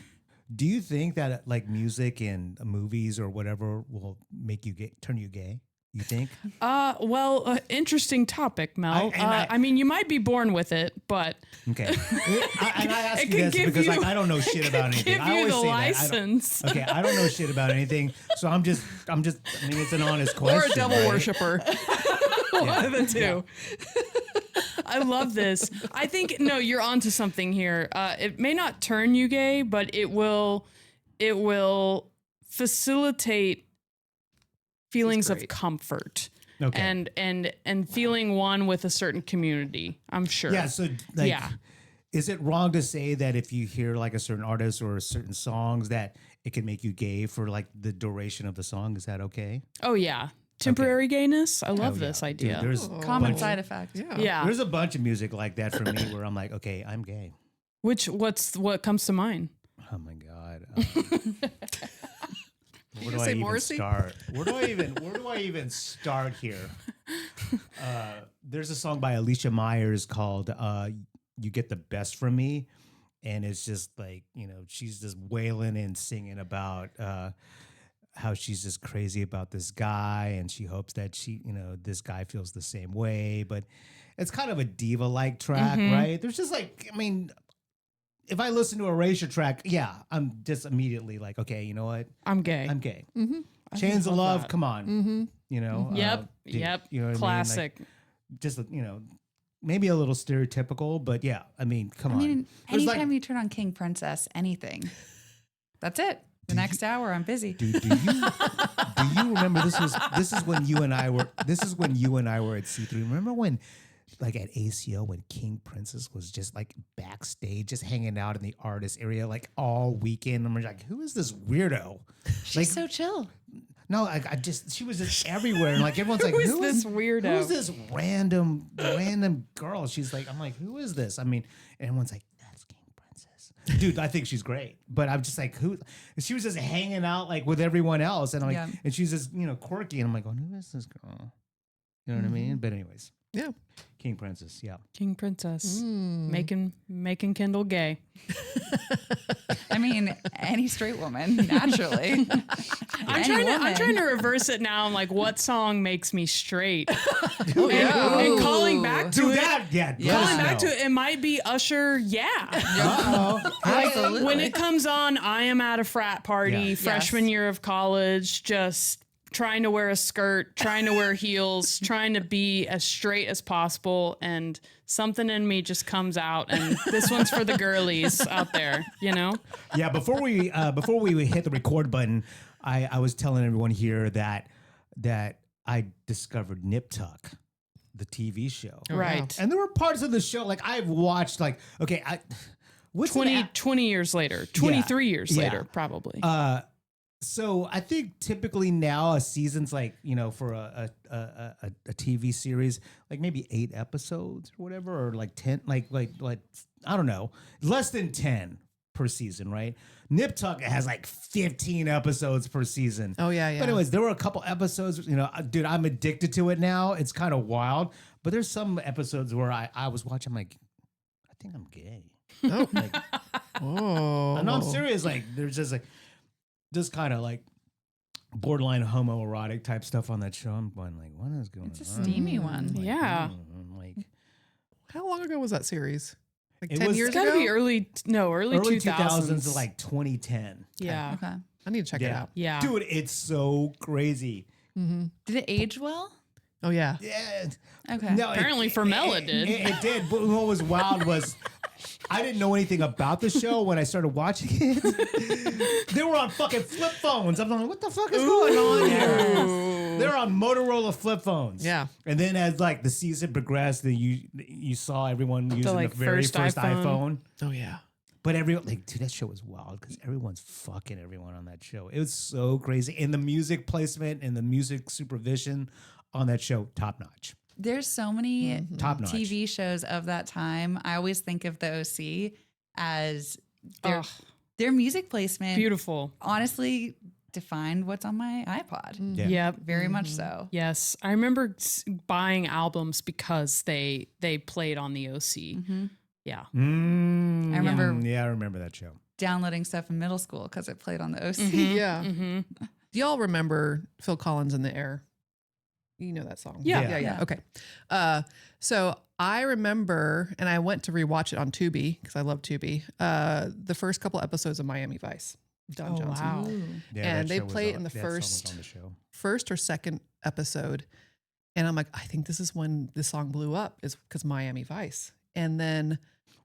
Do you think that like music and movies or whatever will make you turn you gay? You think? Well, interesting topic, Mel. I mean, you might be born with it, but Okay. And I ask It you can this give because you- like I don't know shit about anything. give I you always the say license. that. I don't know shit about anything. So I'm just. I mean, it's an honest question. Or a devil right? worshiper. one of the two. I love this. I think no, you're onto something here. It may not turn you gay, but it will facilitate feelings of great. comfort. Okay. And feeling one with a certain community, I'm sure. Yeah. So like, Yeah. is it wrong to say that if you hear like a certain artist or certain songs that it can make you gay for like the duration of the song? Is that okay? Oh yeah. Temporary gayness. I love Oh, yeah. this Dude, idea. there's Common bunch- side effect. Yeah. Yeah. There's a bunch of music like that for me where I'm like, okay, I'm gay. What comes to mind? Oh my god. you Where do I say even Morrissey? start? Where do I even start here? There's a song by Alicia Myers called "You Get the Best from Me," and it's just like, you know, she's just wailing and singing about how she's just crazy about this guy, and she hopes that this guy feels the same way. But it's kind of a diva-like track, right? There's just like, I mean, if I listen to a Erasure track, yeah, I'm just immediately like, okay, you know what? I'm gay. I'm gay. Mm-hmm. Chains of Love, that. come on. You know? Yep. dude, Yep. You know what Classic. I mean? Like, just, you know, maybe a little stereotypical, but yeah, I mean, come I on. mean, There's anytime like, you turn on King Princess, anything. That's it. The next hour, I'm busy. do you remember this is when you and I were at C3. Remember when like at ACO when King Princess was just like backstage, just hanging out in the artist area like all weekend? I'm like, who is this weirdo? She's Like, so chill. no, she was just everywhere, and like everyone's like, Who is this weirdo? Who's this random girl? She's like, I'm like, who is this? I mean, and everyone's like, that's King Princess, dude. I think she's great, but I'm just like, who? She was just hanging out like with everyone else, and I'm like, Yeah. and she's just quirky, and I'm like, oh, who is this girl? You know what I mean? But anyways, Yeah. King Princess, yeah. King Princess. Mm. Making Kendall gay. I mean, any straight woman, naturally. I'm trying to reverse it now. I'm like, what song makes me straight? yeah. And calling back to Do it. that, yeah. Calling back to it, it might be Usher. Yeah. Absolutely. When it comes on, I am at a frat party, Yeah. freshman year of college, just trying to wear a skirt, trying to wear heels, trying to be as straight as possible, and something in me just comes out. And this one's for the girlies out there, you know? Yeah, before we hit the record button, I was telling everyone here that I discovered Nip Tuck, the TV show. Oh, Right. And there were parts of the show like I've watched like, okay, what's 20 years later, 23 years Yeah. later, probably. So I think typically now a season's like, for a TV series, like maybe 8 episodes or whatever, or like 10, like I don't know, less than 10 per season, right? Nip Tuck has like 15 episodes per season. Oh, yeah, yeah. But anyways, there were a couple episodes, dude, I'm addicted to it now. It's kind of wild. But there's some episodes where I was watching, I'm like, I think I'm gay. Oh. Like, Oh. no, I'm serious. Like, there's just like, just kind of like borderline homoerotic type stuff on that show. I'm going like, what is going on? It's a steamy one. Like, Yeah. I'm like, How long ago was that series? Like It 10 was- years It's got to ago? be early 2000s. to like 2010. Yeah. Okay. I need to check it out. Yeah. Dude, it's so crazy. Did it age well? Oh, yeah. Yeah. Okay. No, Apparently for Mel it did. It did. But what was wild was I didn't know anything about the show when I started watching it. They were on fucking flip phones. I'm like, what the fuck is going on here? They're on Motorola flip phones. Yeah. And then as like the season progressed, then you saw everyone using like, the very first first iPhone. Oh, yeah. But everyone, like, dude, that show was wild because everyone's fucking everyone on that show. It was so crazy. And the music placement and the music supervision on that show, top notch. There's so many Top notch. TV shows of that time. I always think of the OC as their music placement. Beautiful. Honestly, defined what's on my iPod. Yeah. Yep. Very much so. Yes. I remember buying albums because they played on the OC. Yeah. I remember Yeah, I remember that show. downloading stuff in middle school because it played on the OC. Yeah. Do y'all remember Phil Collins in the Air? You know that song? Yeah. Yeah. Okay. So I remember, and I went to rewatch it on Tubi because I love Tubi. The first couple episodes of Miami Vice, Don Johnson. Wow. Yeah, And that they show was play it on- in the that song was first- on the show. First or second episode, and I'm like, I think this is when the song blew up, is because Miami Vice. And then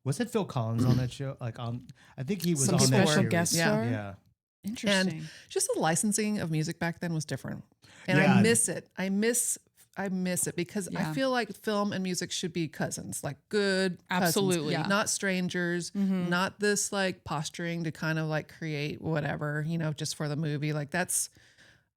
Was it Phil Collins on that show? Like I think he was Some on that people Special series. guest Yeah. star. Yeah. Interesting. And just the licensing of music back then was different. And Yeah. I miss it. I miss it because I Yeah. feel like film and music should be cousins, like good cousins, Absolutely. Yeah. not strangers, not this like posturing to kind of like create whatever, just for the movie. Like that's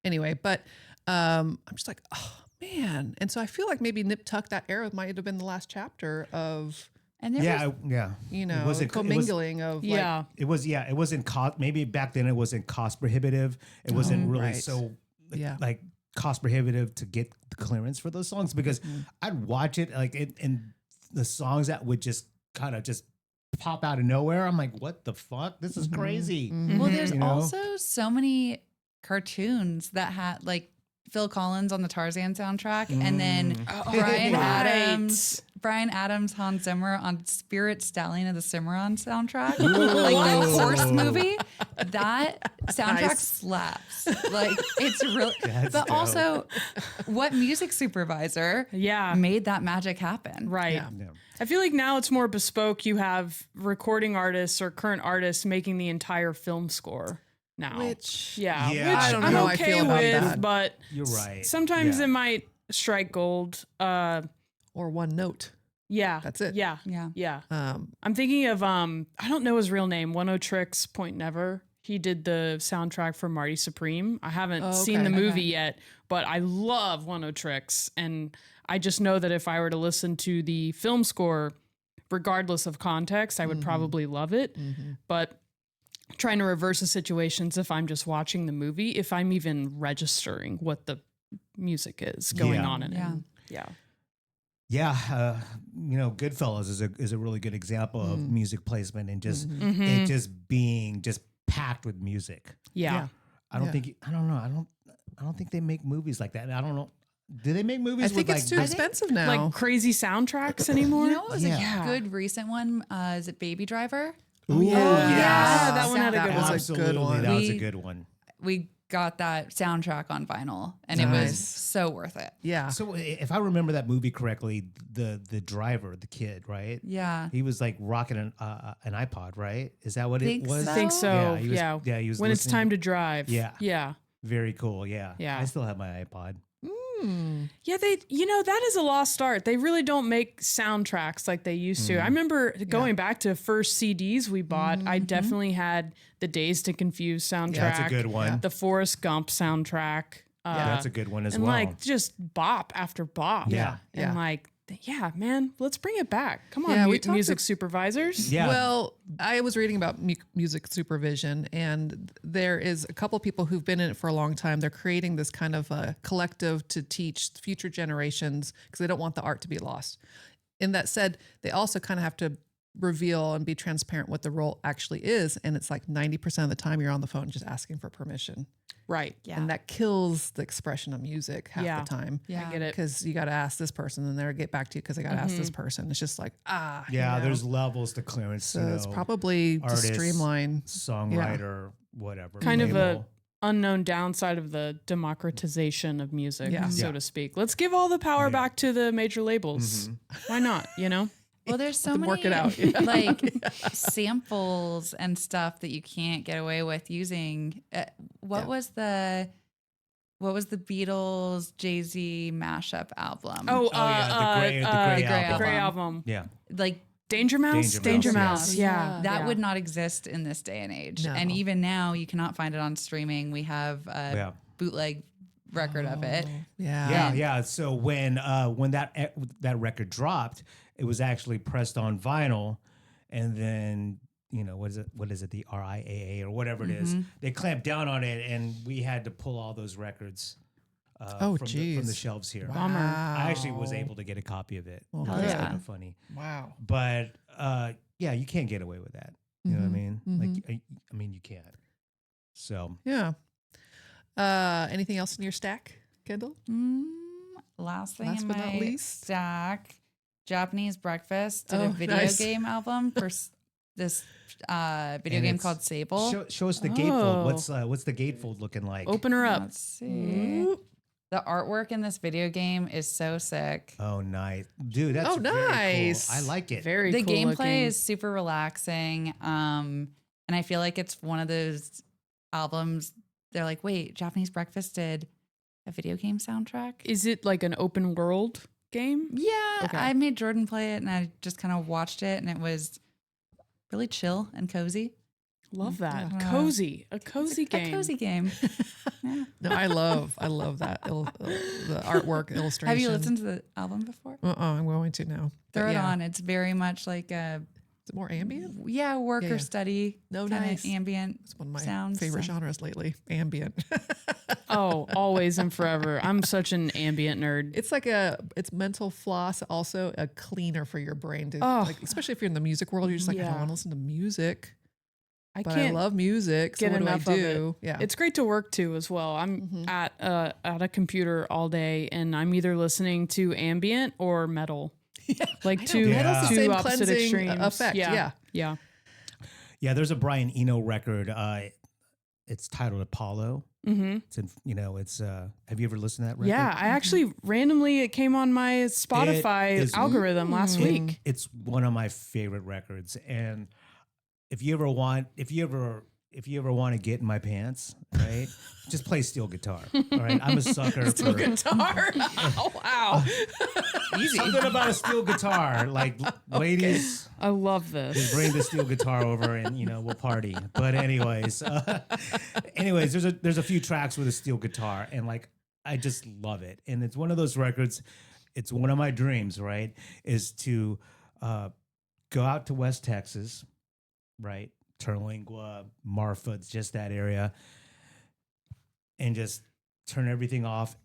anyway, but I'm just like, oh man. And so I feel like maybe Nip Tuck, that era might have been the last chapter of, And there Yeah, was, yeah. It wasn't- commingling of yeah. It wasn't cost. Maybe back then it wasn't cost prohibitive. It wasn't really right. so Yeah. like cost prohibitive to get the clearance for those songs because I'd watch it like and the songs that would just kind of just pop out of nowhere. I'm like, what the fuck? This is crazy. well, there's You know? also so many cartoons that had like Phil Collins on the Tarzan soundtrack, and then Brian Adams, Hans Zimmer on Spirit Stallion of the Cimarron soundtrack, like the horse movie. That soundtrack Nice. slaps. Like it's real. That's But dope. also, what music supervisor Yeah. made that magic happen? Right. Yeah. Yeah. I feel like now it's more bespoke. You have recording artists or current artists making the entire film score now. which yeah, Yeah, which I don't I'm know how I okay feel about with, that. but You're right. sometimes Yeah. it might strike gold. or one note. Yeah, That's it. Yeah, Yeah. yeah. Um, I'm thinking of I don't know his real name. One O Tricks Point Never. He did the soundtrack for Marty Supreme. I haven't Oh, seen the okay. movie yet, but I love One O Tricks, and I just know that if I were to listen to the film score, regardless of context, I would probably love it. But trying to reverse the situations if I'm just watching the movie, if I'm even registering what the music is going Yeah. on in Yeah. it. Yeah. Yeah, Goodfellas is a really good example of music placement and just Mm-hmm. it just being just packed with music. Yeah. I don't Yeah. think I don't know. I don't think they make movies like that. I don't know. Do they make movies I think with it's like too expensive now. Like crazy soundtracks anymore? You know what was Yeah. a good recent one? Is it Baby Driver? Ooh, Yeah, that one had a That good was one. a Absolutely, good one. that was a We- good one. We got that soundtrack on vinyl, and it Nice. was so worth it. yeah. So if I remember that movie correctly, the driver, the kid, right? Yeah. He was like rocking an iPod, right? Is that what it Think was? so. I think so. Yeah, he was- Yeah. yeah, he was when it's listening- time to drive. Yeah. Yeah. Very cool. Yeah. Yeah. I still have my iPod. Yeah, that is a lost art. They really don't make soundtracks like they used to. I remember going back to first CDs we bought, I definitely had the Dazed and Confused soundtrack. That's a good one. The Forrest Gump soundtrack. That's a good one as and well. like just bop after bop. Yeah. And Yeah. like, yeah, man, let's bring it back. Come on, Yeah, we talked music to- supervisors. yeah. Well, I was reading about music supervision, and there is a couple people who've been in it for a long time. They're creating this kind of a collective to teach future generations because they don't want the art to be lost. In that said, they also kind of have to reveal and be transparent what the role actually is. And it's like 90% of the time you're on the phone just asking for permission. Right. Yeah. And that kills the expression of music half Yeah. the time. Yeah. I get it. Because you got to ask this person and they'll get back to you because they got to ask this person. It's just like, yeah, you know. there's levels to clearance. So it's probably to artist, streamline. songwriter, whatever. Kind of a label. unknown downside of the democratization of music, Yeah. so Yeah. to speak. Let's give all the power back to the major labels. Why not? You know? Well, there's so to many work it out, yeah. like samples and stuff that you can't get away with using. What was the Beatles Jay-Z mashup album? Oh, yeah, the gray the album. Gray album. Yeah. Like Danger Mouse? Danger Mouse, Mouse. Yeah. That yeah. would not exist in this day and age. No. And even now, you cannot find it on streaming. We have a bootleg record of it. Yeah. So when that record dropped, it was actually pressed on vinyl, and then what is it the RIAA or whatever it is, they clamped down on it, and we had to pull all those records from the shelves here. Wow. I actually was able to get a copy of it. Well, That's yeah. kind of funny. Wow. But you can't get away with that. You know what I mean? Like I mean, you can't. So Yeah. Anything else in your stack, Kendall? Last thing Last in but not my least. stack, Japanese Breakfast did a Oh, video nice. game album for this video game called Sable. show us the gatefold. What's the gatefold looking like? Open her up. Let's see. The artwork in this video game is so sick. Oh, nice, dude. That's very nice. cool. I like it. Very The cool gameplay looking. is super relaxing. And I feel like it's one of those albums. They're like, wait, Japanese Breakfast did a video game soundtrack? Is it like an open world game? Yeah. Okay. I made Jordan play it and I just kind of watched it and it was really chill and cozy. Love that. Yeah. Cozy. A cozy game. A cozy game. Yeah. No, I love that the artwork illustration. Have you listened to the album before? I'm going to now. But Throw it yeah. on. It's very much like a Is it more ambient? work Yeah, yeah. or study. No, kinda nice. ambient. It's one of my sounds. favorite So- genres lately. Ambient. Oh, always and forever. I'm such an ambient nerd. It's like it's mental floss, also a cleaner for your brain to Oh. like, especially if you're in the music world. You're just like, I don't Yeah. want to listen to music, I but can't I love music. So get what do I enough of do? it. Yeah, It's great to work to as well. I'm at a computer all day and I'm either listening to ambient or metal. Like two Metal's the same opposite cleansing extremes. effect, yeah. Yeah. Yeah, there's a Brian Eno record. It's titled Apollo. Mm-hmm. It's in, it's. Have you ever listened to that record? Yeah. I actually randomly, it came on my Spotify is- algorithm last week. It's one of my favorite records, and if you ever want to get in my pants, right? Just play steel guitar. All right, I'm a sucker for guitar. Oh, wow. something about a steel guitar. Like ladies, I love this. just bring the steel guitar over and we'll party. But anyways, there's a few tracks with a steel guitar, and like I just love it. And it's one of those records. It's one of my dreams, right? Is to go out to West Texas, right? Terlingua, Marfa, just that area, and just turn everything off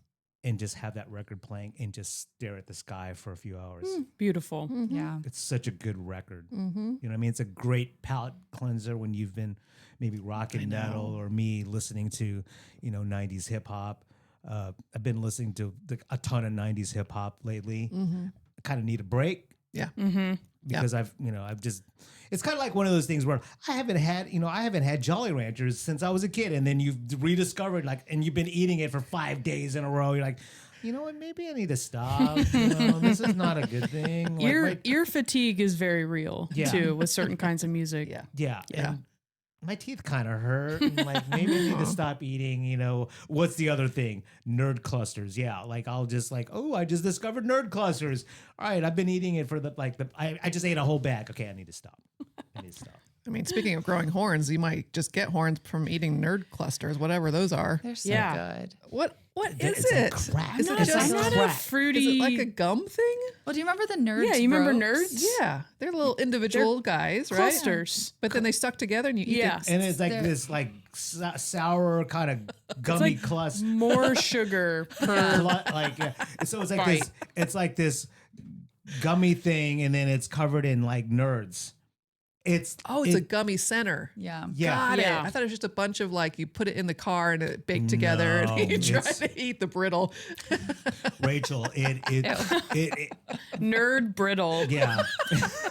and just have that record playing and just stare at the sky for a few hours. Beautiful. Yeah. It's such a good record. Mm-hmm. You know what I mean? It's a great palate cleanser when you've been maybe rocking metal or me listening to, 90s hip hop. I've been listening to a ton of 90s hip hop lately. Mm-hmm. I kind of need a break Yeah. Mm-hmm. because I've just, it's kind of like one of those things where I haven't had Jolly Ranchers since I was a kid. And then you've rediscovered and you've been eating it for 5 days in a row. You're like, you know what? Maybe I need to stop. This is not a good thing. Ear fatigue is very real too with certain kinds of music. Yeah. Yeah. Yeah. And my teeth kind of hurt. And maybe I need to stop eating. What's the other thing? Nerd clusters. Yeah. I'll just I just discovered nerd clusters. All right. I've been eating it for I just ate a whole bag. Okay. I need to stop. I mean, speaking of growing horns, you might just get horns from eating nerd clusters, whatever those are. They're so Yeah. good. What is It's it? like crack. Is it It's just like not crack. a fruity. Is it like a gum thing? Well, do you remember the nerds? Yeah, you remember ropes? nerds? Yeah, they're little individual guys, right? clusters. But then they stuck together and you eat Yeah. it. And it's like They're- this sour kind of gummy cluster. More sugar per. So it's like Bite. this. It's like this gummy thing, and then it's covered in nerds. It's a gummy center. Yeah. Got Yeah. it. I thought it was just a bunch of you put it in the car and it baked together No, and you try it's- to eat the brittle. Rachel. It Nerd brittle. yeah.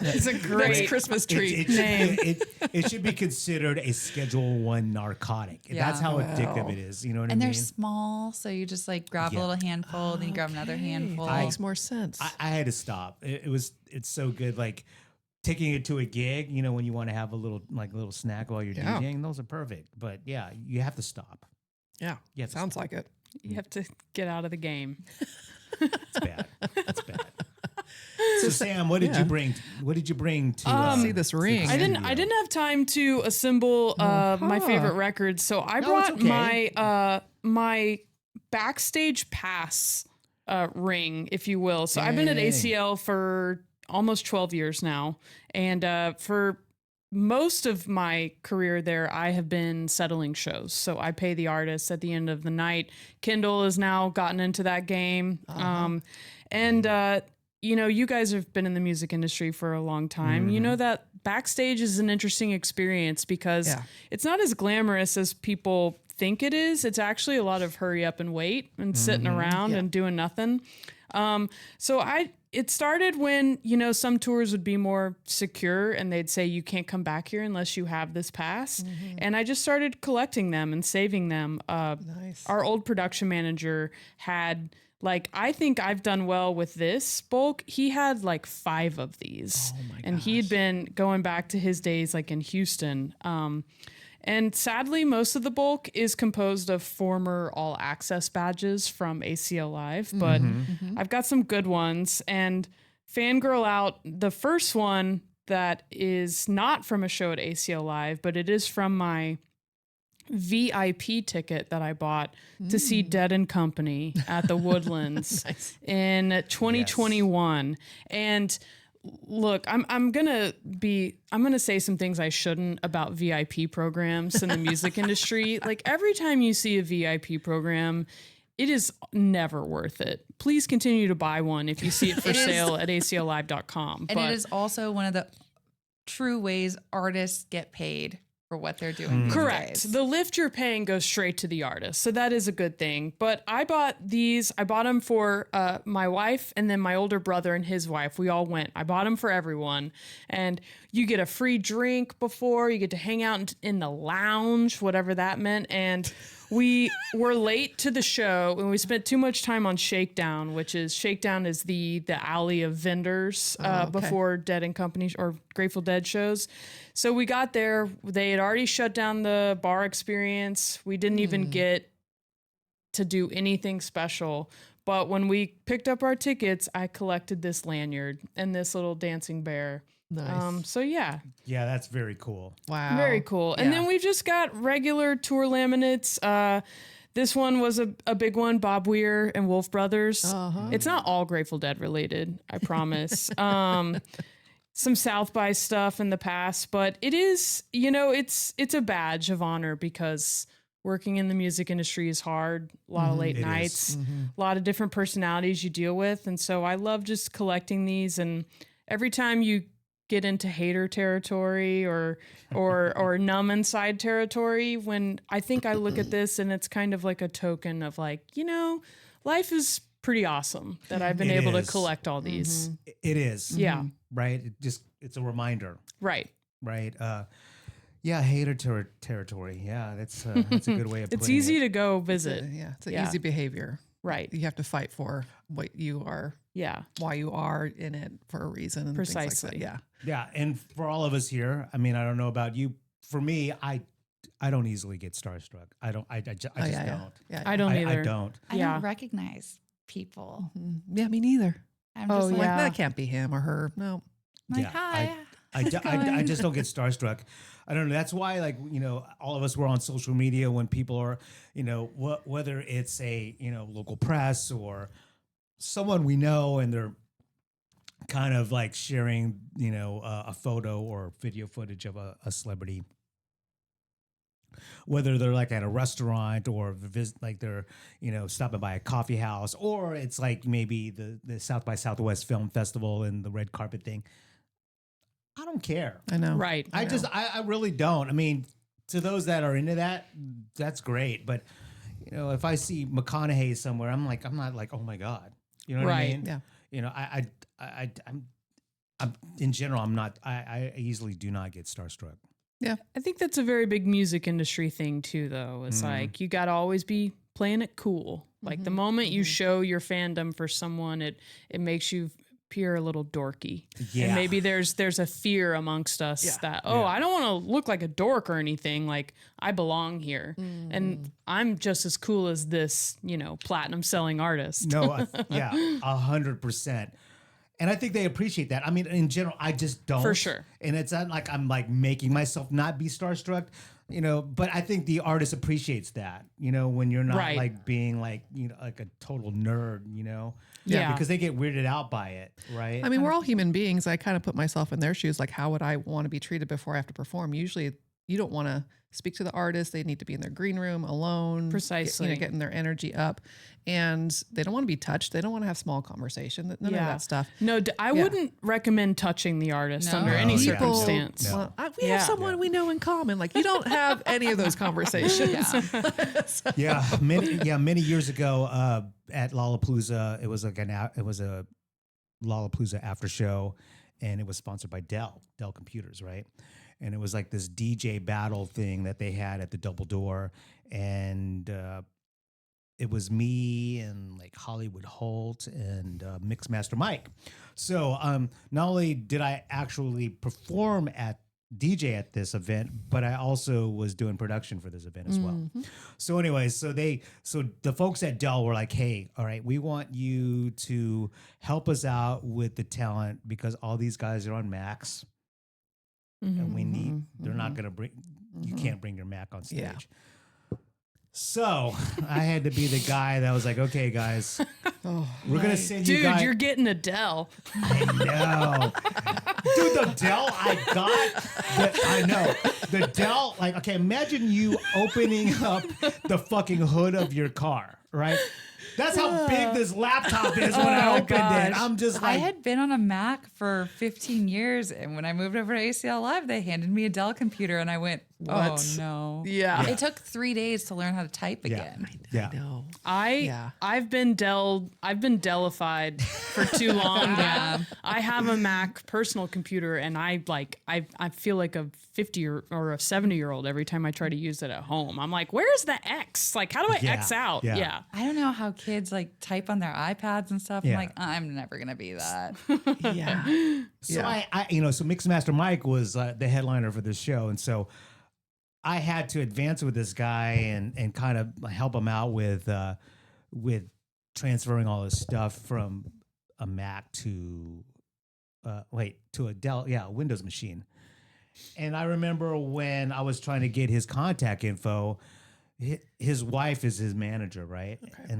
It's a Next great Christmas treat. It should be considered a Schedule 1 narcotic. Yeah. That's how addictive Wow. it is. You know what And I they're mean? small, so you just grab a Yeah. little handful, then you grab another handful. That makes more sense. I had to stop. It's so good. Taking it to a gig, when you want to have a little snack while you're Yeah. DJing, those are perfect. But yeah, you have to stop. yeah, You have to sounds stop. like it. You have to get out of the game. It's bad. It's bad. So Sam, what did you bring? What did you bring to see this ring? I didn't have time to assemble my favorite records, so I brought my backstage pass ring, if you will. So I've been at ACL for almost 12 years now, and for most of my career there, I have been settling shows. So I pay the artists at the end of the night. Kendall has now gotten into that game. You know, you guys have been in the music industry for a long time. You know that backstage is an interesting experience because it's not as glamorous as people think it is. It's actually a lot of hurry up and wait and sitting around and doing nothing. It started when, you know, some tours would be more secure and they'd say you can't come back here unless you have this pass. And I just started collecting them and saving them. Nice. Our old production manager had, like, I think I've done well with this bulk. He had like 5 of these. Oh my and he'd been going back to his days like in Houston. And sadly, most of the bulk is composed of former all access badges from ACL Live, but I've got some good ones. And fangirl out, the first one that is not from a show at ACL Live, but it is from my VIP ticket that I bought to see Dead and Company at the Woodlands in 2021. And look, I'm gonna say some things I shouldn't about VIP programs in the music industry. Like, every time you see a VIP program, it is never worth it. Please continue to buy one if you see it for sale at acllive.com. And it is also one of the true ways artists get paid for what they're doing. Correct. The lift you're paying goes straight to the artist. So that is a good thing. But I bought them for my wife and then my older brother and his wife. We all went. I bought them for everyone. And you get a free drink before, you get to hang out in the lounge, whatever that meant. And we were late to the show and we spent too much time on Shakedown, which is the alley of vendors before Dead and Company or Grateful Dead shows. So we got there. They had already shut down the bar experience. We didn't even get to do anything special. But when we picked up our tickets, I collected this lanyard and this little dancing bear. Nice. So yeah. Yeah, that's very cool. Wow. Very cool. And then we've just got regular tour laminates. This one was a big one, Bob Weir and Wolf Brothers. It's not all Grateful Dead related, I promise. Some South by stuff in the past, but it is, you know, it's a badge of honor because working in the music industry is hard. A lot of late nights, a lot of different personalities you deal with. And so I love just collecting these. And every time you get into hater territory or numb inside territory, when I think I look at this and it's kind of like a token of like, you know, life is pretty awesome that I've been able to collect all these. It is. Yeah. Right. It's a reminder. Right. Right. Yeah. Hater territory. Yeah. That's a good way of putting it. It's easy to go visit. It's an easy behavior. Right. You have to fight for what you are. Yeah. Why you are in it for a reason. And Precisely. Things like that. Yeah. Yeah. And for all of us here, I mean, I don't know about you. For me, I don't easily get starstruck. I just don't. Yeah. I don't either. I don't. I don't recognize people. Yeah, me neither. I'm just like, Like, that can't be him or her. No. like, hi. I just don't get starstruck. I don't know. That's why, like, you know, all of us were on social media when people are, you know, whether it's a, you know, local press or someone we know and they're kind of like sharing, you know, a photo or video footage of a celebrity, whether they're like at a restaurant or like they're, you know, stopping by a coffee house, or it's like maybe the South by Southwest Film Festival and the red carpet thing. I don't care. I know. Right. I really don't. I mean, to those that are into that, that's great. But, you know, if I see McConaughey somewhere, I'm not like, oh my God. You know what I mean? Yeah. You know, I'm in general, I easily do not get starstruck. Yeah. I think that's a very big music industry thing too, though. It's like, you got to always be playing it cool. Like the moment you show your fandom for someone, it makes you appear a little dorky. Yeah. And maybe there's a fear amongst us that, I don't want to look like a dork or anything. Like, I belong here. And I'm just as cool as this, you know, platinum selling artist. No, 100%. And I think they appreciate that. I mean, in general, I just don't. For sure. And it's not like I'm like making myself not be starstruck, you know, but I think the artist appreciates that, you know, when you're not Right. like being like, you know, like a total nerd, you know? Yeah. Because they get weirded out by it, right? I mean, we're all human beings. I kind of put myself in their shoes. Like, how would I want to be treated before I have to perform? Usually, you don't want to speak to the artist. They need to be in their green room alone. Precisely. Getting their energy up. And they don't want to be touched. They don't want to have small conversation. None of that stuff. No, I wouldn't recommend touching the artist No. under No, any yeah. circumstance. No. Well, we have someone we know in common. Like, you don't have any of those conversations. Many years ago at Lollapalooza, it was like a Lollapalooza after show, and it was sponsored by Dell Computers, right? And it was like this DJ battle thing that they had at the Double Door, and it was me and like Hollywood Holt and Mixmaster Mike. So not only did I actually perform at DJ at this event, but I also was doing production for this event as well. So anyways, so the folks at Dell were like, hey, all right, we want you to help us out with the talent because all these guys are on Macs. And we need, they're not going to bring, you can't bring your Mac on stage. Yeah. So I had to be the guy that was like, okay, guys, we're going to send you Dude, guys. you're getting a Dell. I know. Dude, the Dell I know. The Dell, like, okay, imagine you opening up the fucking hood of your car, right? That's how big this laptop is when I opened it. I'm just I like, had been on a Mac for 15 years, and when I moved over to ACL Live, they handed me a Dell computer, and I went, "Oh What? no!" Yeah. It took 3 days to learn how to type again. yeah. No. I've been Dellified for too long now. I have a Mac personal computer, and I feel like a 50 or a 70-year-old every time I try to use it at home. I'm like, where's the X? Like, how do I Yeah, X out? yeah. Yeah. I don't know how kids like type on their iPads and stuff. Yeah. I'm like, I'm never gonna be that. Yeah. So so Mixmaster Mike was the headliner for this show, and so I had to advance with this guy and kind of help him out with transferring all his stuff from a Mac to a Dell, a Windows machine. And I remember when I was trying to get his contact info, his wife is his manager, right? Okay.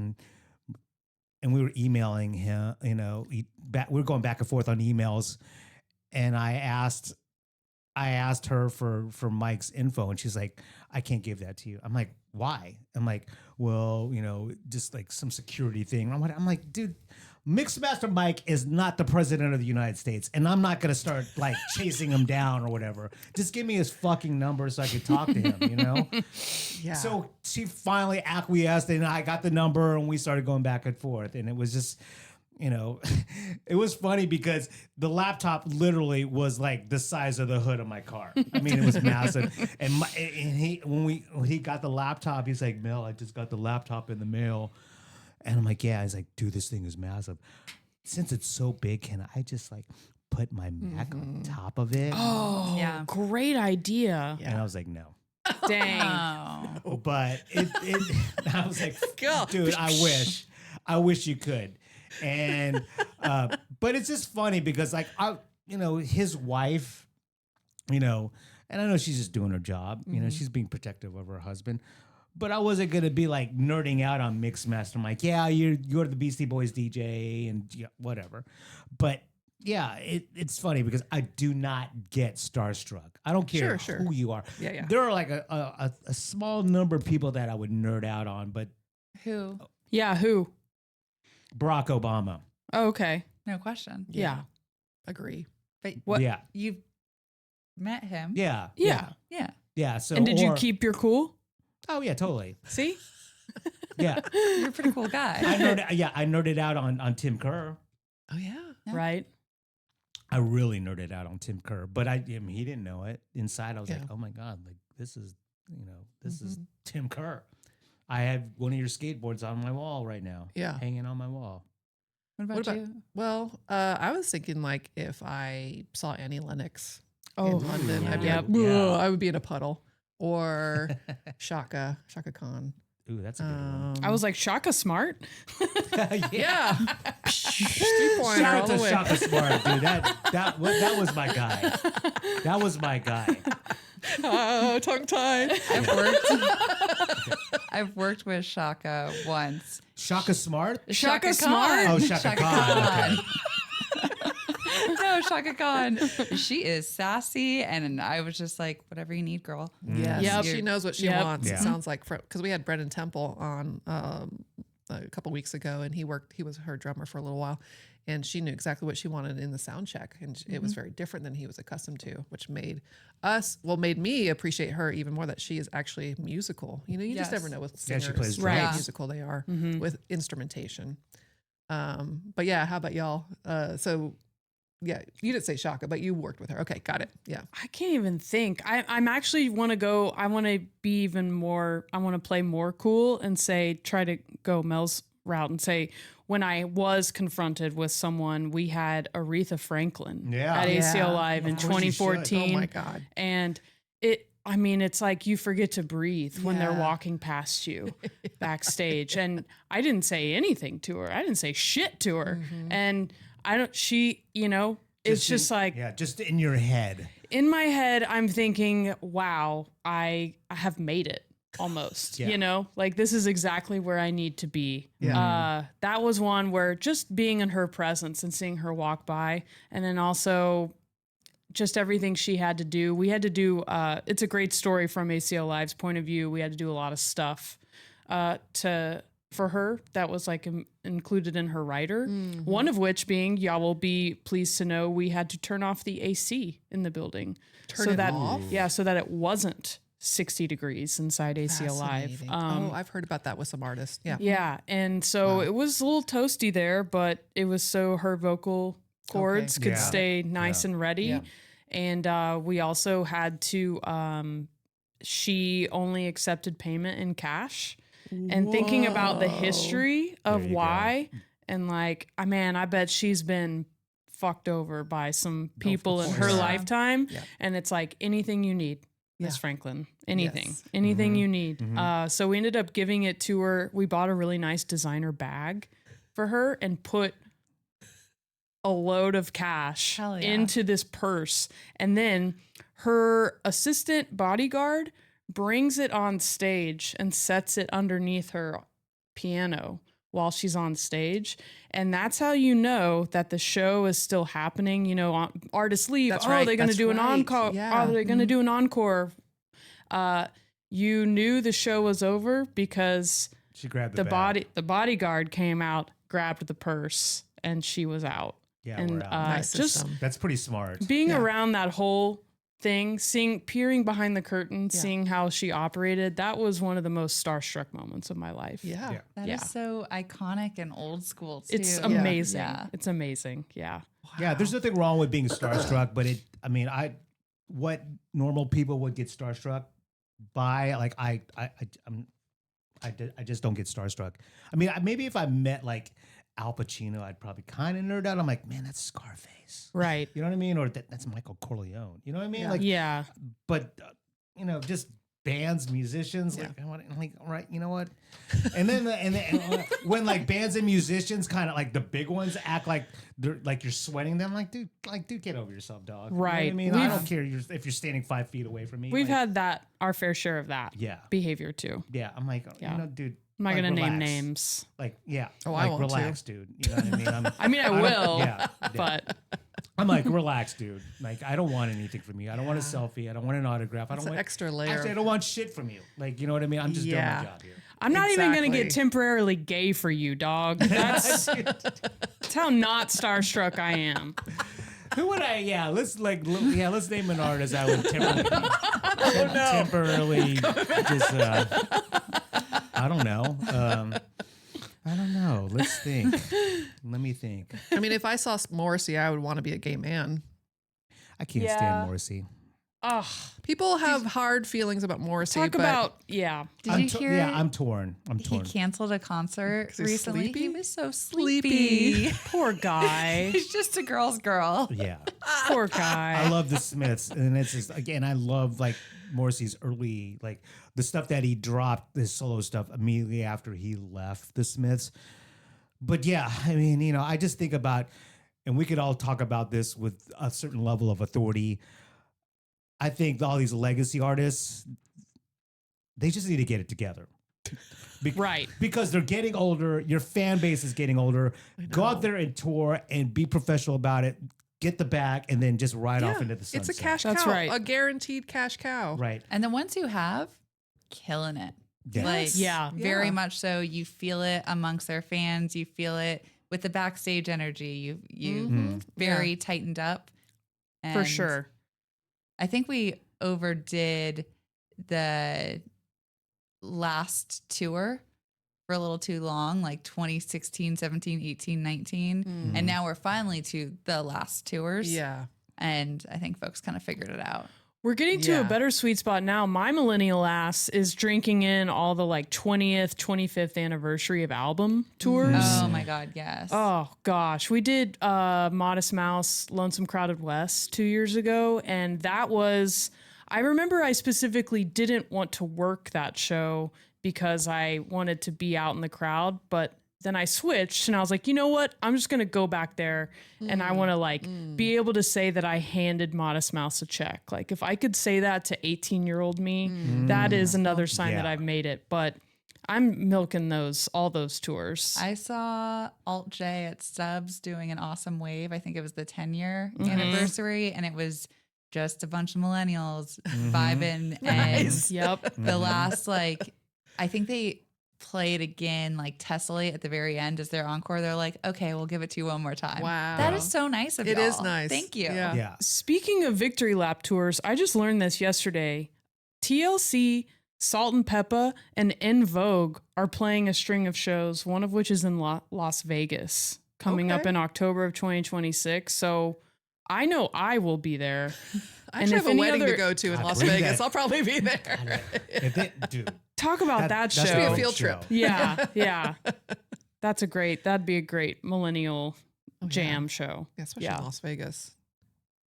And we were emailing him, you know, we were going back and forth on emails, and I asked her for Mike's info, and she's like, I can't give that to you. I'm like, why? I'm like, well, you know, just like some security thing. I'm like, dude, Mixmaster Mike is not the president of the United States, and I'm not gonna start like chasing him down or whatever. Just give me his fucking number so I could talk to him, you know? Yeah. So she finally acquiesced, and I got the number, and we started going back and forth, and it was just, you know, it was funny because the laptop literally was like the size of the hood of my car. I mean, it was massive. And when he got the laptop, he's like, Mel, I just got the laptop in the mail. And I'm like, yeah. He's like, dude, this thing is massive. Since it's so big, can I just like put my Mac on top of it? Oh, Yeah. great idea. And I was like, no. Dang. Oh. But I was like, dude, I wish you could. And but it's just funny because like his wife, you know, and I know she's just doing her job, you know, she's being protective of her husband, but I wasn't gonna be like nerding out on Mixmaster Mike. Yeah, you're the Beastie Boys DJ and whatever. But yeah, it's funny because I do not get starstruck. I don't care who you are. Yeah. There are like a small number of people that I would nerd out on, but Who? Yeah, who? Barack Obama. Oh, okay. No question. Yeah. Agree. But What? Yeah. you've met him. Yeah. Yeah. Yeah. So And did you keep your cool? Oh yeah, totally. See? Yeah. You're a pretty cool guy. I nerded out on Tim Kerr. Oh, yeah. Yeah. Right. I really nerded out on Tim Kerr, but I mean, he didn't know it. Inside, I was like, Yeah. oh my God, like this is Tim Kerr. I have one of your skateboards on my wall right now. Yeah. Hanging on my wall. What about you? Well, I was thinking like if I saw Annie Lennox Oh, in London, yeah. I'd be like, Yeah. "Whoa," I would be in a puddle. Or Shaka Khan. Ooh, that's a good one. I was like, Shaka smart. Yeah. 3-pointer Shout all out the to way. Shaka Smart, dude. That was my guy. That was my guy. Tongue tied. I've worked with Shaka once. Shaka Smart? Shaka Khan. Smart. Oh, Shaka Khan. Okay. No, Shaka Khan. She is sassy, and I was just like, whatever you need, girl. Yes, Yep. she knows what she Yep. wants. Yeah. It sounds like because we had Brendan Temple on a couple weeks ago, and he was her drummer for a little while, and she knew exactly what she wanted in the sound check, and it was very different than he was accustomed to, which made me appreciate her even more, that she is actually musical. You know, you just Yes. never know with Yeah, singers she plays how drums. musical they are with instrumentation. But yeah, how about y'all? So. Yeah, you didn't say Shaka, but you worked with her. Okay, got it. Yeah. I can't even think. I'm actually want to go. I want to be even more. I want to play more cool and try to go Mel's route and say, when I was confronted with someone, we had Aretha Franklin at ACL Live in Of course you should. 2014. Oh my God. And it's like you forget to breathe when they're Yeah. walking past you backstage. And I didn't say anything to her. I didn't say shit to her. And it's just like, Yeah, just in your head. in my head, I'm thinking, wow, I have made it almost, Yeah. like this is exactly where I need to be. Yeah. That was one where just being in her presence and seeing her walk by, and then also just everything she had to do. We had to do, it's a great story from ACL Live's point of view. We had to do a lot of stuff for her that was like included in her rider. One of which being, y'all will be pleased to know, we had to turn off the AC in the building. Turn it off? Yeah, so that it wasn't 60 degrees inside ACL Live. Fascinating. I've heard about that with some artists. Yeah. Yeah, and so it was a little toasty there, but it was so her vocal cords could Yeah. stay nice and ready. Yeah. And we also had to, she only accepted payment in cash. And thinking about the history of There you why, and like, I bet she's been fucked over by some people in her course. lifetime. Yeah. And it's like, anything you need, Miss Yeah. Franklin, anything, Yes. anything you need. So we ended up giving it to her. We bought a really nice designer bag for her and put a load of cash Hell yeah. into this purse. And then her assistant bodyguard brings it on stage and sets it underneath her piano while she's on stage. And that's how you know that the show is still happening. Artists leave. That's oh, right. they're going to That's do an right. encore. Yeah. Oh, they're going to do an encore. You knew the show was over because She grabbed the bag. bodyguard came out, grabbed the purse, and she was out. Yeah, And we're out. Nice just system. That's pretty smart. being Yeah. around that whole thing, peering behind the curtain, Yeah. seeing how she operated, that was one of the most starstruck moments of my life. Yeah. Yeah. That is Yeah. so iconic and old school too. It's amazing. Yeah. It's amazing. Yeah. Yeah, there's nothing wrong with being starstruck, but what normal people would get starstruck by, like I just don't get starstruck. I mean, maybe if I met like Al Pacino, I'd probably kind of nerd out. I'm like, man, that's Scarface. Right. You know what I mean? Or that's Michael Corleone. You know what I mean? Yeah. Like, Yeah. but just bands, musicians, like, I'm like, all right, you know what? And then when like bands and musicians kind of like the big ones act like they're like you're sweating them, like dude, get over yourself, dog. You know what I Right. mean, I don't care if you're standing 5 feet away from me. We've like, had our fair share of that yeah, behavior too. yeah. I'm like, Yeah. dude. I'm not like, going to name relax. names. Like, yeah. Oh, like, I won't relax, dude. You know what I mean? I don't- will, Yeah. but I'm like, relax, dude. Like, I don't want anything from you. I don't want a selfie. I don't want an autograph. I It's don't an want extra layer. Actually, I don't want shit from you. Like, you know what I mean? I'm just doing Yeah. my job here. I'm not even going to Exactly. get temporarily gay for you, dog. That's how not starstruck I am. Who would I? Yeah, let's name an artist I would temporarily just. I don't know. I don't know. Let's think. Let me think. I mean, if I saw Morrissey, I would want to be a gay man. I can't Yeah. stand Morrissey. Ugh. People have hard feelings about Morrissey. Talk but about, yeah. Did you hear? Yeah, I'm torn. I'm he torn. canceled a concert 'Cause he's recently. sleepy? He was so Sleepy. sleepy. Poor guy. He's just a girl's girl. Yeah, Poor guy. I love the Smiths, and it's just again, I love like Morrissey's early like the stuff that he dropped, his solo stuff immediately after he left the Smiths. But yeah, I mean, I just think about, and we could all talk about this with a certain level of authority. I think all these legacy artists, they just need to get it together. Right. Because they're getting older. Your fan base is getting older. Go out there and tour and be professional about it. Get the bag and then just ride off into the sunset. It's a cash That's cow. right. A guaranteed cash cow. Right. And the ones who have, killing it. Yes. Like, Yeah. very Yeah. much so. You feel it amongst their fans. You feel it with the backstage energy. You very tightened up. For And sure. I think we overdid the last tour for a little too long, like 2016, 17, 18, 19. And now we're finally to the last tours. Yeah. And I think folks kind of figured it out. We're getting to Yeah. a better sweet spot now. My millennial ass is drinking in all the like 20th, 25th anniversary of album tours. Oh my God, yes. Oh gosh, we did Modest Mouse, Lonesome Crowded West 2 years ago, and that was. I remember I specifically didn't want to work that show because I wanted to be out in the crowd, but then I switched and I was like, you know what? I'm just gonna go back there and I want to be able to say that I handed Modest Mouse a check. Like if I could say that to 18-year-old me, that is another sign that Yeah. I've made it. But I'm milking all those tours. I saw Alt J at Stubbs doing an awesome wave. I think it was the 10-year anniversary, and it was just a bunch of millennials vibing. Nice. Yep. And the last, like, I think they played again, like Tessellate at the very end as their encore. They're like, okay, we'll give it to you one more time. Wow. That is so nice of It y'all. is nice. Thank you. Yeah. Yeah. Speaking of victory lap tours, I just learned this yesterday. TLC, Salt and Peppa, and En Vogue are playing a string of shows, one of which is in Las Vegas, coming up Okay. in October of 2026. So I know I will be there. I And actually if have a any wedding other- to go to in God, Las bring Vegas. that- I'll probably be there. Dude, Talk about that that's show. Be a great field show. trip. Yeah, yeah. That'd be a great millennial jam show. Yeah, especially Yeah. in Las Vegas.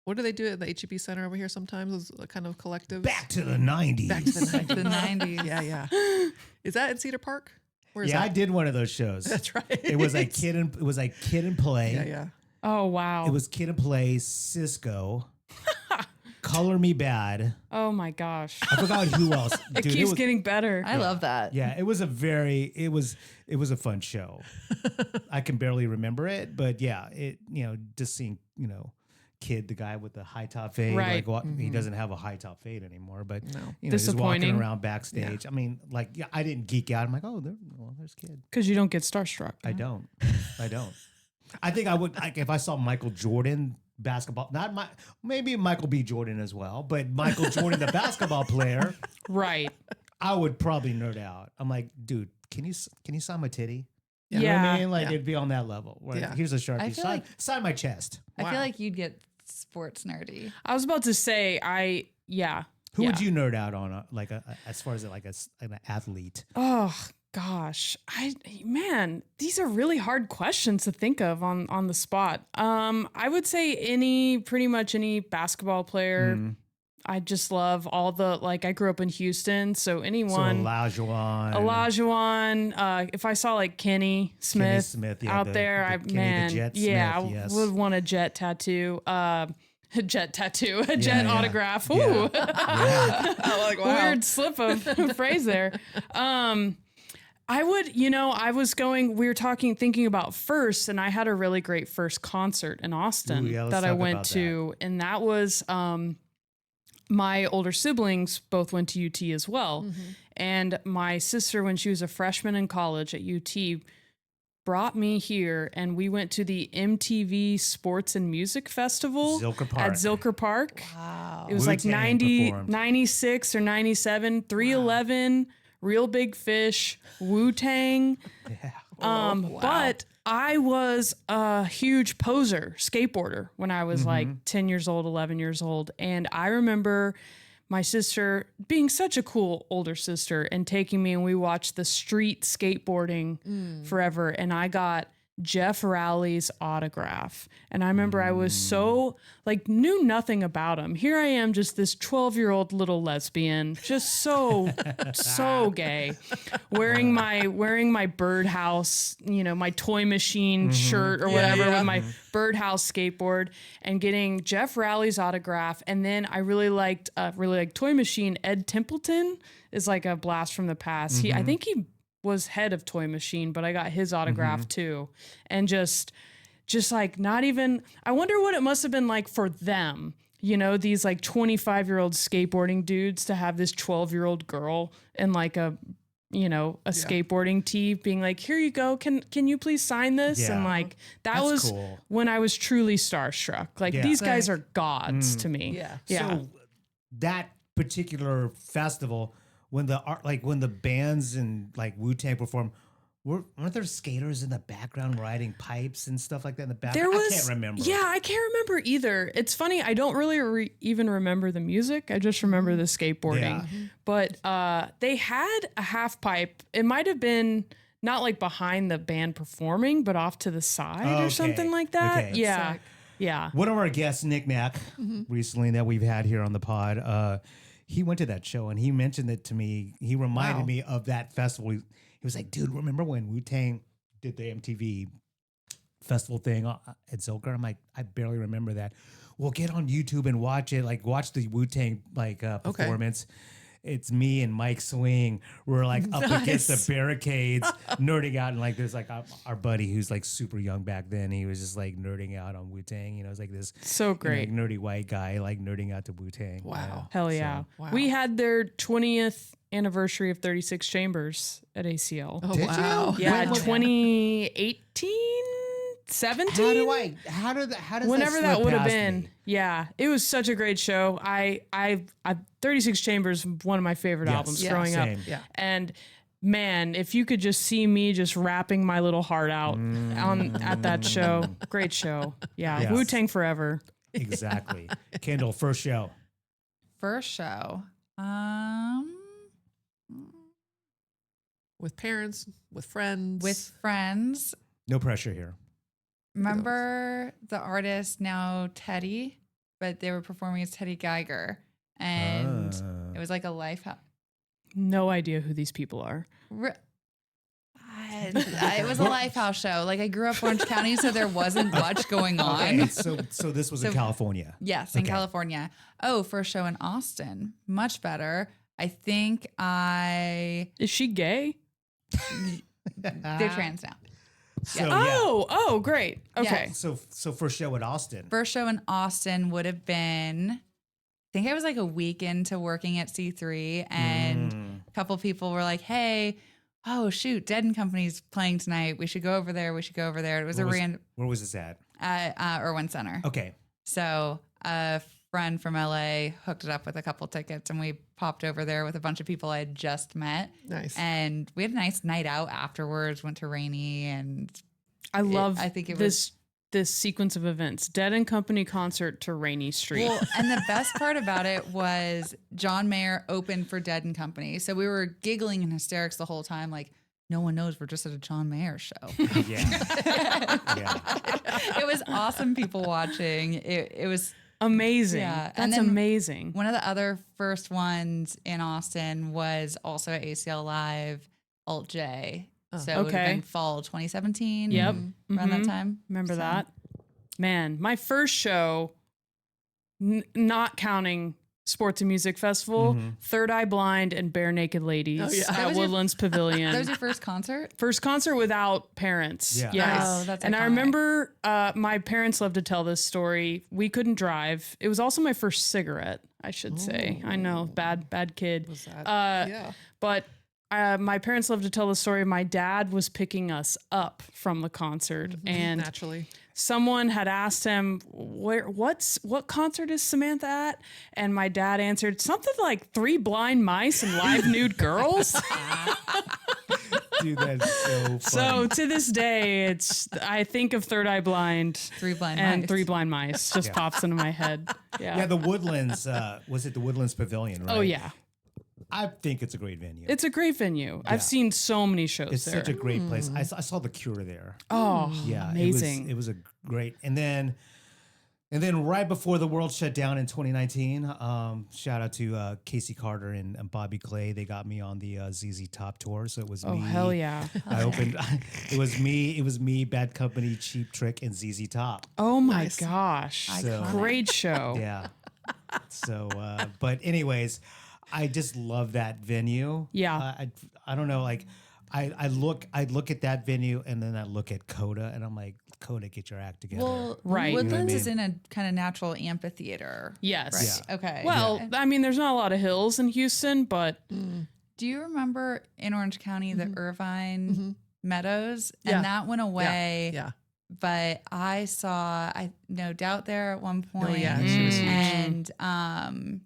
What do they do at the HEB Center over here sometimes? Is a kind of collective. Back to the 90s. Back to the 90s. The 90s. Yeah, yeah. Is that in Cedar Park? Where is Yeah, I that? did one of those shows. That's right. It was like Kid and Play. Yeah, yeah. Oh, wow. It was Kid and Play, Cisco, Color Me Bad. Oh my gosh. I forgot who else. It Dude, keeps was, getting better. I love that. yeah, it was a fun show. I can barely remember it, but yeah, just seeing, Kid, the guy with the high top fade, Right. he doesn't have a high top fade anymore, but No. just walking Disappointing. around backstage. I mean, I didn't geek out. I'm like, oh, there's Kid. Because you don't get starstruck. I don't. I think I would, if I saw Michael Jordan basketball, maybe Michael B. Jordan as well, but Michael Jordan, the basketball player, Right. I would probably nerd out. I'm like, dude, can you sign my titty? Yeah. You know what I mean? Like Yeah. it'd be on that level. Where Yeah. Here's a Sharpie. I feel Sign my chest. I Wow. feel like you'd get sports nerdy. I was about to say, Who would you nerd out on, as far as an athlete? Oh gosh, these are really hard questions to think of on the spot. I would say pretty much any basketball player. I just love all the I grew up in Houston, so anyone. So Olajuwon. If I saw Kenny Smith, yeah, out there, the Jet Smith, yes. I would want a jet tattoo. A jet yeah. autograph. Yeah. Ooh. Oh, wow. Weird slip of phrase there. I would, we were thinking about first, and I had a really great first concert in Austin Ooh, yeah, let's that I talk went about to. And that was, my older siblings both went to UT as well. And my sister, when she was a freshman in college at UT, brought me here, and we went to the MTV Sports and Music Festival Zilker Park. at Zilker Park. Wow. It was like Wu-Tang 90, performed. 96 or 97, 311, Real Big Fish, Wu-Tang. But I was a huge poser skateboarder when I was 10 years old, 11 years old. And I remember my sister being such a cool older sister and taking me, and we watched the street skateboarding forever. And I got Jeff Rowley's autograph. And I remember I was so like knew nothing about him. Here I am, just this 12-year-old little lesbian, just so gay, wearing my birdhouse, my toy machine shirt or whatever with my birdhouse skateboard, and getting Jeff Rowley's autograph. And then I really liked Toy Machine. Ed Templeton is like a blast from the past. I think he was head of Toy Machine, but I got his autograph too. And just like not even, I wonder what it must have been like for them, these like 25-year-old skateboarding dudes to have this 12-year-old girl in like a skateboarding tee being like, here you go. Can you please sign this? Yeah. And like, that's was cool. when I was truly starstruck. Like these guys are gods to me. Yeah. So that particular festival, when the bands and like Wu-Tang perform, weren't there skaters in the background riding pipes and stuff like that in the background? I can't remember. Yeah, I can't remember either. It's funny. I don't really even remember the music. I just remember the skateboarding. Yeah. But they had a half pipe. It might have been not like behind the band performing, but off to the side or something like that. Okay. Yeah. Sick. Yeah. One of our guests, Nick Mack, recently that we've had here on the pod, he went to that show and he mentioned it to me. He reminded me of that festival. He was like, dude, remember when Wu-Tang did the MTV festival thing at Zilker? I'm like, I barely remember that. Well, get on YouTube and watch it. Like, watch the Wu-Tang performance. It's me and Mike Swing. We're like up against the barricades, nerding out. And like, there's like our buddy who's like super young back then. He was just like nerding out on Wu-Tang. It's like this So great. nerdy white guy, like nerding out to Wu-Tang. Wow. Hell yeah. Wow. We had their 20th anniversary of 36 Chambers at ACL. Oh, Did wow. you? Yeah, When was that? 2018, 17. How does Whenever that would have been. Me? Yeah, it was such a great show. I 36 Chambers, one of my favorite Yes. albums Yeah, growing same. up. Yeah. And man, if you could just see me just rapping my little heart out at that show, great show. Yeah, Yes. Wu-Tang forever. Exactly. Kendall, first show. First show. With parents, with friends. With friends. No pressure here. Remember the artist now Teddy, but they were performing as Teddy Geiger, and it was like a life. No idea who these people are. It was a Lifehouse show. Like I grew up Orange County, so there wasn't much going on. Okay, so this was in California. Yes, in Okay. California. Oh, first show in Austin. Much better. I think Is she gay? they're trans now. So Oh, great. Okay. So first show in Austin. First show in Austin would have been, I think I was like a week into working at C3, and a couple people were like, hey, oh shoot, Dead and Company's playing tonight. We should go over there. It was random Where was this at? Irwin Center. Okay. So a friend from LA hooked it up with a couple tickets, and we popped over there with a bunch of people I had just met. Nice. And we had a nice night out afterwards, went to Rainy, and I love I think it this sequence of events. Dead and Company concert to Rainy Street. well, and the best part about it was John Mayer opened for Dead and Company. So we were giggling in hysterics the whole time, like, no one knows we're just at a John Mayer show. Yeah. It was awesome people watching. It was Amazing. Yeah, That's and then amazing. one of the other first ones in Austin was also at ACL Live, Alt J. So it would have Okay. been fall 2017. Yep. Around that Mhm. time. Remember So- that? Man, my first show, not counting Sports and Music Festival, Third Eye Blind and Bare Naked Ladies Oh, yeah. That at was your- Woodlands Pavilion. That was your first concert? First concert without parents. Yeah. Yes. Oh, that's and I iconic. remember my parents loved to tell this story. We couldn't drive. It was also my first cigarette, I should say. I know, bad kid. Was that? Yeah. But my parents loved to tell the story. My dad was picking us up from the concert, and Naturally. someone had asked him, what concert is Samantha at? And my dad answered, something like Three Blind Mice and Live Nude Girls. Dude, that's so funny. So to this day, I think of Third Eye Blind Three Blind and Mice. Three Blind Mice just pops into my head. Yeah. yeah, the Woodlands, was it the Woodlands Pavilion, right? Oh yeah. I think it's a great venue. It's a great venue. Yeah. I've seen so many shows It's there. such a great place. I saw The Cure there. Oh, Yeah, amazing. It was a great. And then right before the world shut down in 2019, shout out to Casey Carter and Bobby Clay. They got me on the ZZ Top tour. So it was Oh, me. hell yeah. I opened. It was me, Bad Company, Cheap Trick, and ZZ Top. Oh my Nice. gosh. So- Great show. Yeah. So, but anyways, I just love that venue. Yeah. I don't know. Like, I look at that venue and then I look at Coda and I'm like, Coda, get your act together. Well, Right. Woodlands You know what I is in a kind of natural amphitheater. Yes. Right. Okay. Well, I mean, there's not a lot of hills in Houston, but Do you remember in Orange County the Irvine Meadows? Yeah. And that went away. Yeah. But I saw No Doubt there at one point. Oh, yeah. She was huge. And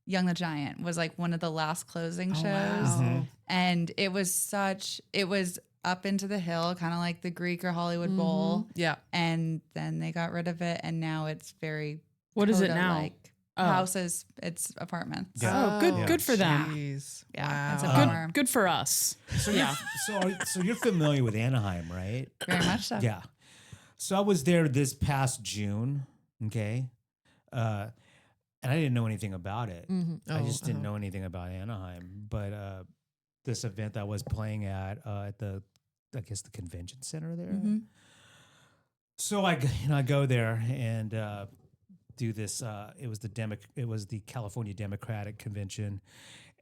Young the Giant was like one of the last closing shows. Wow. And it was up into the hill, kind of like the Greek or Hollywood Bowl. Yeah. And then they got rid of it. And now it's very what is it now? Coda-like. Oh. Houses, it's apartments. Yeah. Oh, good for them. Jeez. Yeah, it's a Wow. bummer. Good for us. So Yeah. so you're familiar with Anaheim, right? Very much so. Yeah. So I was there this past June. Okay. And I didn't know anything about it. I just didn't know anything about Anaheim. But this event that I was playing at the, I guess, the convention center there. Mm-hmm. So I go there and do this. It was the California Democratic Convention,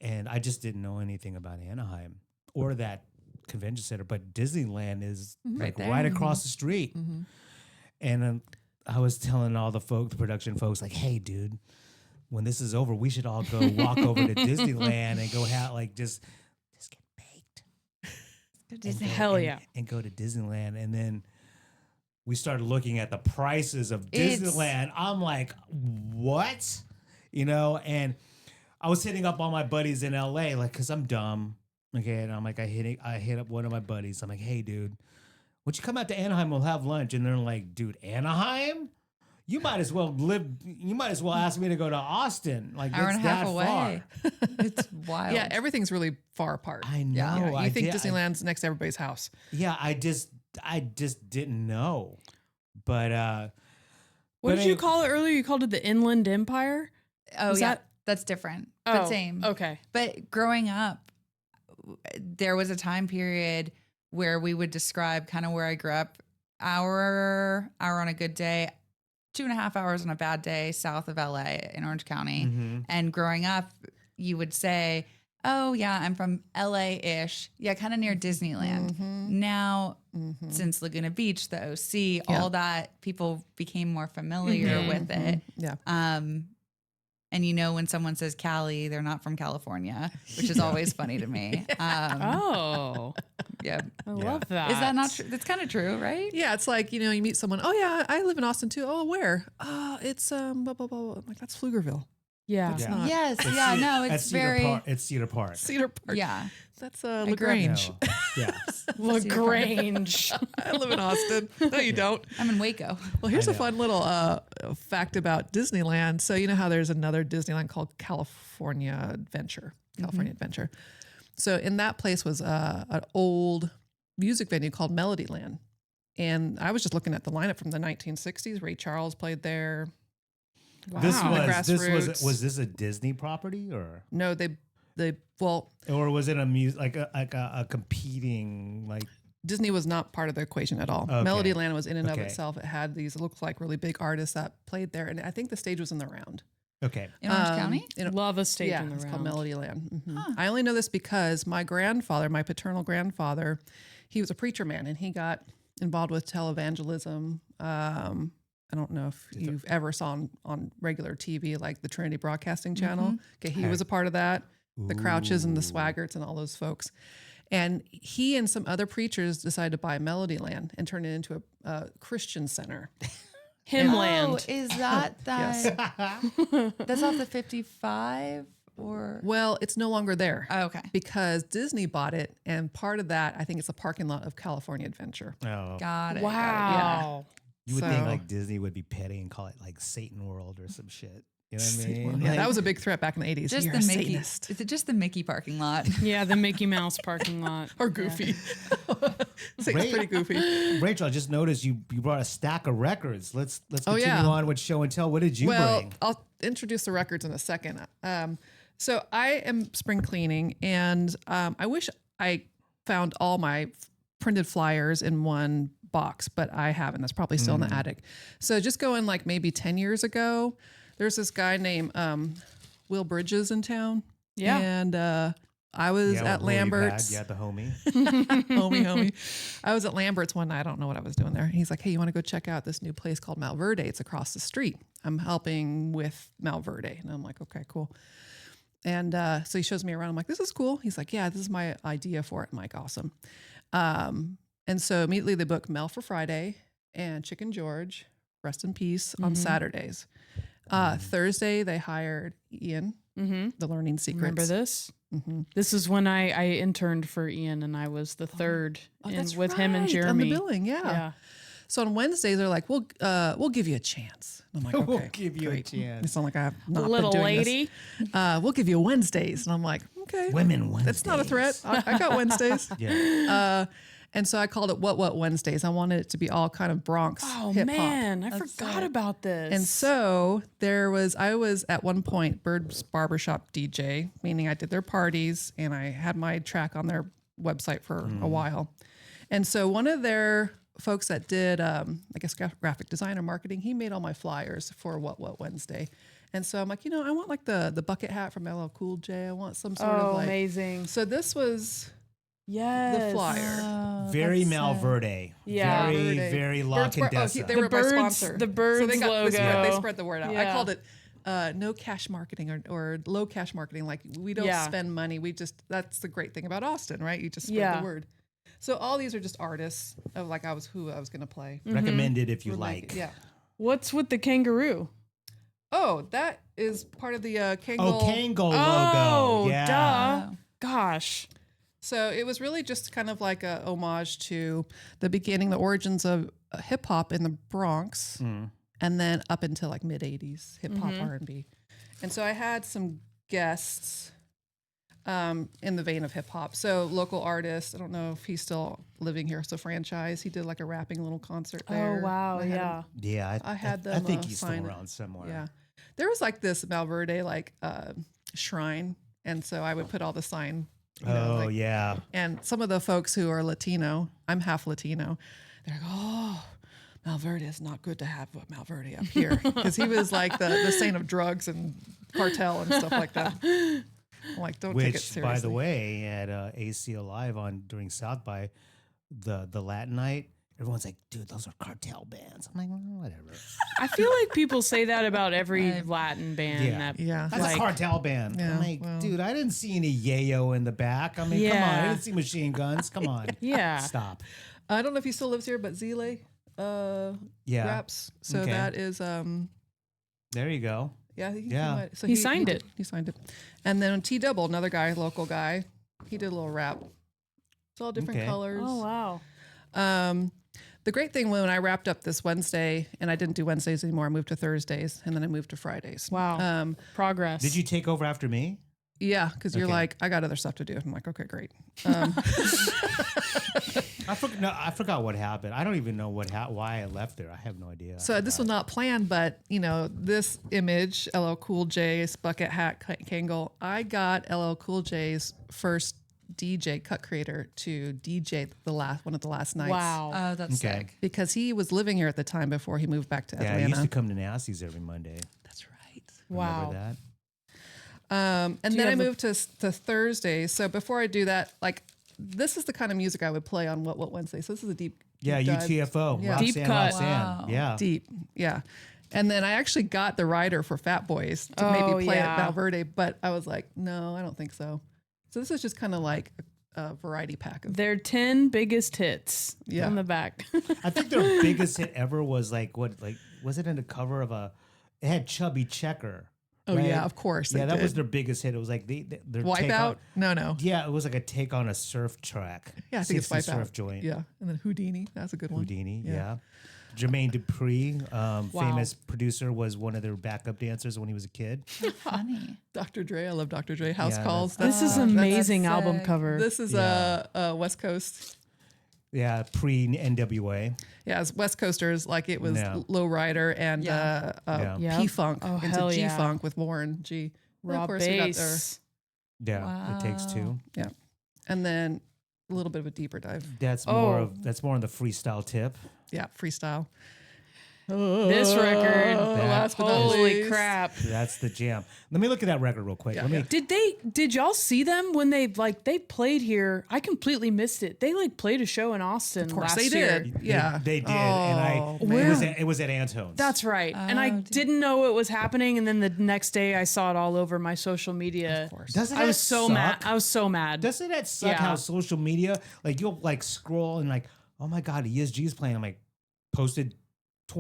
and I just didn't know anything about Anaheim or that convention center. But Disneyland is like there. right across the street, and I was telling all the production folks, like, "Hey, dude, when this is over, we should all go walk over to Disneyland and go just get baked." Disney. Hell yeah. And go to Disneyland. And then we started looking at the prices of It's- Disneyland. I'm like, what? And I was hitting up all my buddies in LA, like, cause I'm dumb. Okay. And I'm like, I hit up one of my buddies. I'm like, hey, dude, would you come out to Anaheim? We'll have lunch. And they're like, dude, Anaheim? You might as well ask me to go to Austin. Like, Hour it's and a half that away. far. It's wild. Yeah, everything's really far apart. I know. Yeah, I you think did- Disneyland's next to everybody's house. Yeah, I just didn't know. But What But did you I- call it earlier? You called it the Inland Empire? Oh, Is yeah. that- That's different, Oh, but same. Okay. But growing up, there was a time period where we would describe kind of where I grew up, hour on a good day, 2.5 hours on a bad day south of LA in Orange County. And growing up, you would say, oh, yeah, I'm from LA-ish. Yeah, kind of near Disneyland. Now, since Laguna Beach, the OC, all that, people became more familiar with it. Yeah. And when someone says Cali, they're not from California, which is always funny to me. Oh, Yeah. I love that. Is that not true? That's kind of true, right? Yeah, it's like, you meet someone, oh yeah, I live in Austin too. Oh, where? It's blah, blah, blah. I'm like, that's Pflugerville. Yeah. Yeah. not. Yes. Yeah. No, At it's Cedar very. Park. It's Cedar Park. Cedar Park. Yeah. That's grew up- LaGrange. No. Yeah. LaGrange. I live in Austin. No, you don't. I'm in Waco. Well, here's I a know. fun little fact about Disneyland. So you know how there's another Disneyland called California Adventure. So in that place was an old music venue called Melodyland. And I was just looking at the lineup from the 1960s. Ray Charles played there. Wow. This The Grassroots. was this a Disney property or No, they was it a music like a competing like Disney was not part of the equation at all. Okay. Melodyland was in and of Okay. itself. It had these, it looked like really big artists that played there. And I think the stage was in the round. okay. In Orange County? Love a stage Yeah, in the it's round. called Melodyland. I only know this because my grandfather, my paternal grandfather, he was a preacher man and he got involved with televangelism. I don't know if you've ever saw on regular TV, like the Trinity Broadcasting Channel. Okay, he was a part of that. The Crouches and the Swaggerts and all those folks. And he and some other preachers decided to buy Melodyland and turn it into a Christian center. Himland. Oh, is that Yes. That's off the 55 or? Well, it's no longer there. Oh, okay. Because Disney bought it, and part of that, I think it's a parking lot of California Adventure. Oh. Got it. Wow. You would think So- like Disney would be petty and call it like Satan World or some shit. You know what I mean? Yeah, that was a big threat back in the 80s. Just You're the a Mickey. Satanist. Is it just the Mickey parking lot? Yeah, the Mickey Mouse parking lot. Or Goofy. Satan's pretty goofy. Rachel, I just noticed you brought a stack of records. Let's continue yeah. on with show and tell. What did you bring? I'll introduce the records in a second. So I am spring cleaning, and I wish I found all my printed flyers in one box, but I haven't. That's probably still in the attic. So just going like maybe 10 years ago, there's this guy named Will Bridges in town. Yeah. And I was at Lambert's. Yeah, the homie. homie. I was at Lambert's one night. I don't know what I was doing there. He's like, hey, you want to go check out this new place called Malverde? It's across the street. I'm helping with Malverde. And I'm like, okay, cool. And so he shows me around. I'm like, this is cool. He's like, yeah, this is my idea for it. I'm like, awesome. And so immediately they booked Mel for Friday and Chicken George, rest in peace, on Saturdays. Thursday, they hired Ian, the Learning Secrets. Remember this? This is when I interned for Ian, and I was the third with him and Jeremy. On the billing, yeah. So on Wednesdays, they're like, we'll give you a chance. I'm like, okay, We'll give you great. a chance. It's not like I've not Little been doing lady. this. We'll give you Wednesdays. And I'm like, okay. Women Wednesdays. That's not a threat. I got Wednesdays. Yeah. And so I called it What Wednesdays. I wanted it to be all kind of Bronx Oh hip hop. man, I forgot about this. And so I was at one point Bird's Barbershop DJ, meaning I did their parties and I had my track on their website for a while. And so one of their folks that did, I guess, graphic design or marketing, he made all my flyers for What Wednesday. And so I'm like, I want like the bucket hat from LL Cool J. I want some sort of like. Amazing. So this was Yes. the flyer. Very Malverde. Yeah. Very, Malverde. very La Birds Bar- Condesa. they were my sponsor. The Birds so they logo. They spread the word out. I Yeah. called it no cash marketing or low cash marketing. Like we don't spend money. That's the great thing about Austin, right? You just spread the word. So all these are just artists of like who I was going to play. Recommended if you Or like. Yeah. What's with the kangaroo? Oh, that is part of the Kangol. Oh, Kangol Oh, logo. Yeah. duh. Gosh. So it was really just kind of like a homage to the beginning, the origins of hip hop in the Bronx, and then up until like mid '80s hip hop R&B. And so I had some guests in the vein of hip hop. So local artists. I don't know if he's still living here. So Franchise. He did like a rapping little concert there. Oh wow, I had yeah. Yeah. I had them. I think he's sign still it. around somewhere. Yeah, there was like this Malverde like shrine, and so I would put all the sign. Oh, yeah. And some of the folks who are Latino, I'm half Latino, they're like, oh, Malverde is not good to have Malverde up here. Because he was like the saint of drugs and cartel and stuff like that. I'm like, don't take it Which, seriously. by the way, at ACL Live during South by, the Latin night, everyone's like, dude, those are cartel bands. I'm like, well, whatever. I feel like people say that about every Latin band. Yeah. That, Yeah. That's like, a cartel band. Yeah, I'm like, well. dude, I didn't see any yayo in the back. I mean, come on. I Yeah. didn't see machine guns. Come on. Yeah. Stop. I don't know if he still lives here, but Zile Yeah. raps. So Okay. that is, There you go. yeah. Yeah. So He signed it. He signed it. And then T-Double, another guy, local guy, he did a little rap. It's all different Okay. colors. Oh wow. The great thing when I wrapped up this Wednesday, and I didn't do Wednesdays anymore, I moved to Thursdays, and then I moved to Fridays. Wow. Progress. Did you take over after me? Yeah, because you're Okay. like, I got other stuff to do. I'm like, okay, great. I forgot what happened. I don't even know why I left there. I have no idea. So this was not planned, but this image, LL Cool J's bucket hat Kangol, I got LL Cool J's first DJ cut creator to DJ one of the last nights. Wow. Oh, that's Okay. sick. Because he was living here at the time before he moved back to Yeah, Atlanta. I used to come to Nasty's every Monday. That's right. Wow. Remember that? And Do you then I have a- moved to Thursday. So before I do that, like this is the kind of music I would play on What Wednesday. So this is a deep Yeah, dive. UTFO. Yeah. Roxanne, Deep cut. Roxanne. Wow. Yeah. Deep, yeah. And then I actually got the writer for Fat Boys to Oh, maybe play yeah. at Malverde, but I was like, no, I don't think so. So this is just kind of like a variety pack of Their 10 biggest hits Yeah. on the back. I think their biggest hit ever was was it in the cover of it had Chubby Checker. Oh right? yeah, of course. Yeah, they that was did. their biggest hit. It was like their take Wipeout. No. Yeah, it was like a take on a surf track. Yeah, I think it's 60s Wipeout. surf joint. Yeah, and then Houdini. That's a good one. Houdini. Yeah. Jermaine Dupri, famous producer, was one of their backup dancers when he was a kid. Funny. Dr. Dre. I love Dr. Dre. House Yeah, Calls. This is That's- amazing album sick. cover. This is Yeah. West Coast. Yeah, pre NWA. Yeah, as West Coasters, like it was Yeah. Lowrider and Yeah. Yeah. P-Funk Oh, into hell yeah. G-Funk with Warren G. And Raw of course, we got bass. Yeah, It Takes Two. yeah. And then a little bit of a deeper dive. That's Oh. more on the freestyle tip. Yeah, freestyle. This record. Last but not Holy least. crap. That's the jam. Let me look at that record real quick. Yeah, Let me. yeah. Did y'all see them when they played here? I completely missed it. They played a show in Austin Of course last they year. did. Yeah. They did, and Oh, it was at Antone's. That's right. And I Oh, didn't know it was happening, and then the next day I saw it all over my social media. Of course. Doesn't I that was so suck? mad. I was so mad. Doesn't that suck Yeah. how social media, like you'll like scroll and like, oh my God, ESG is playing. I'm like, posted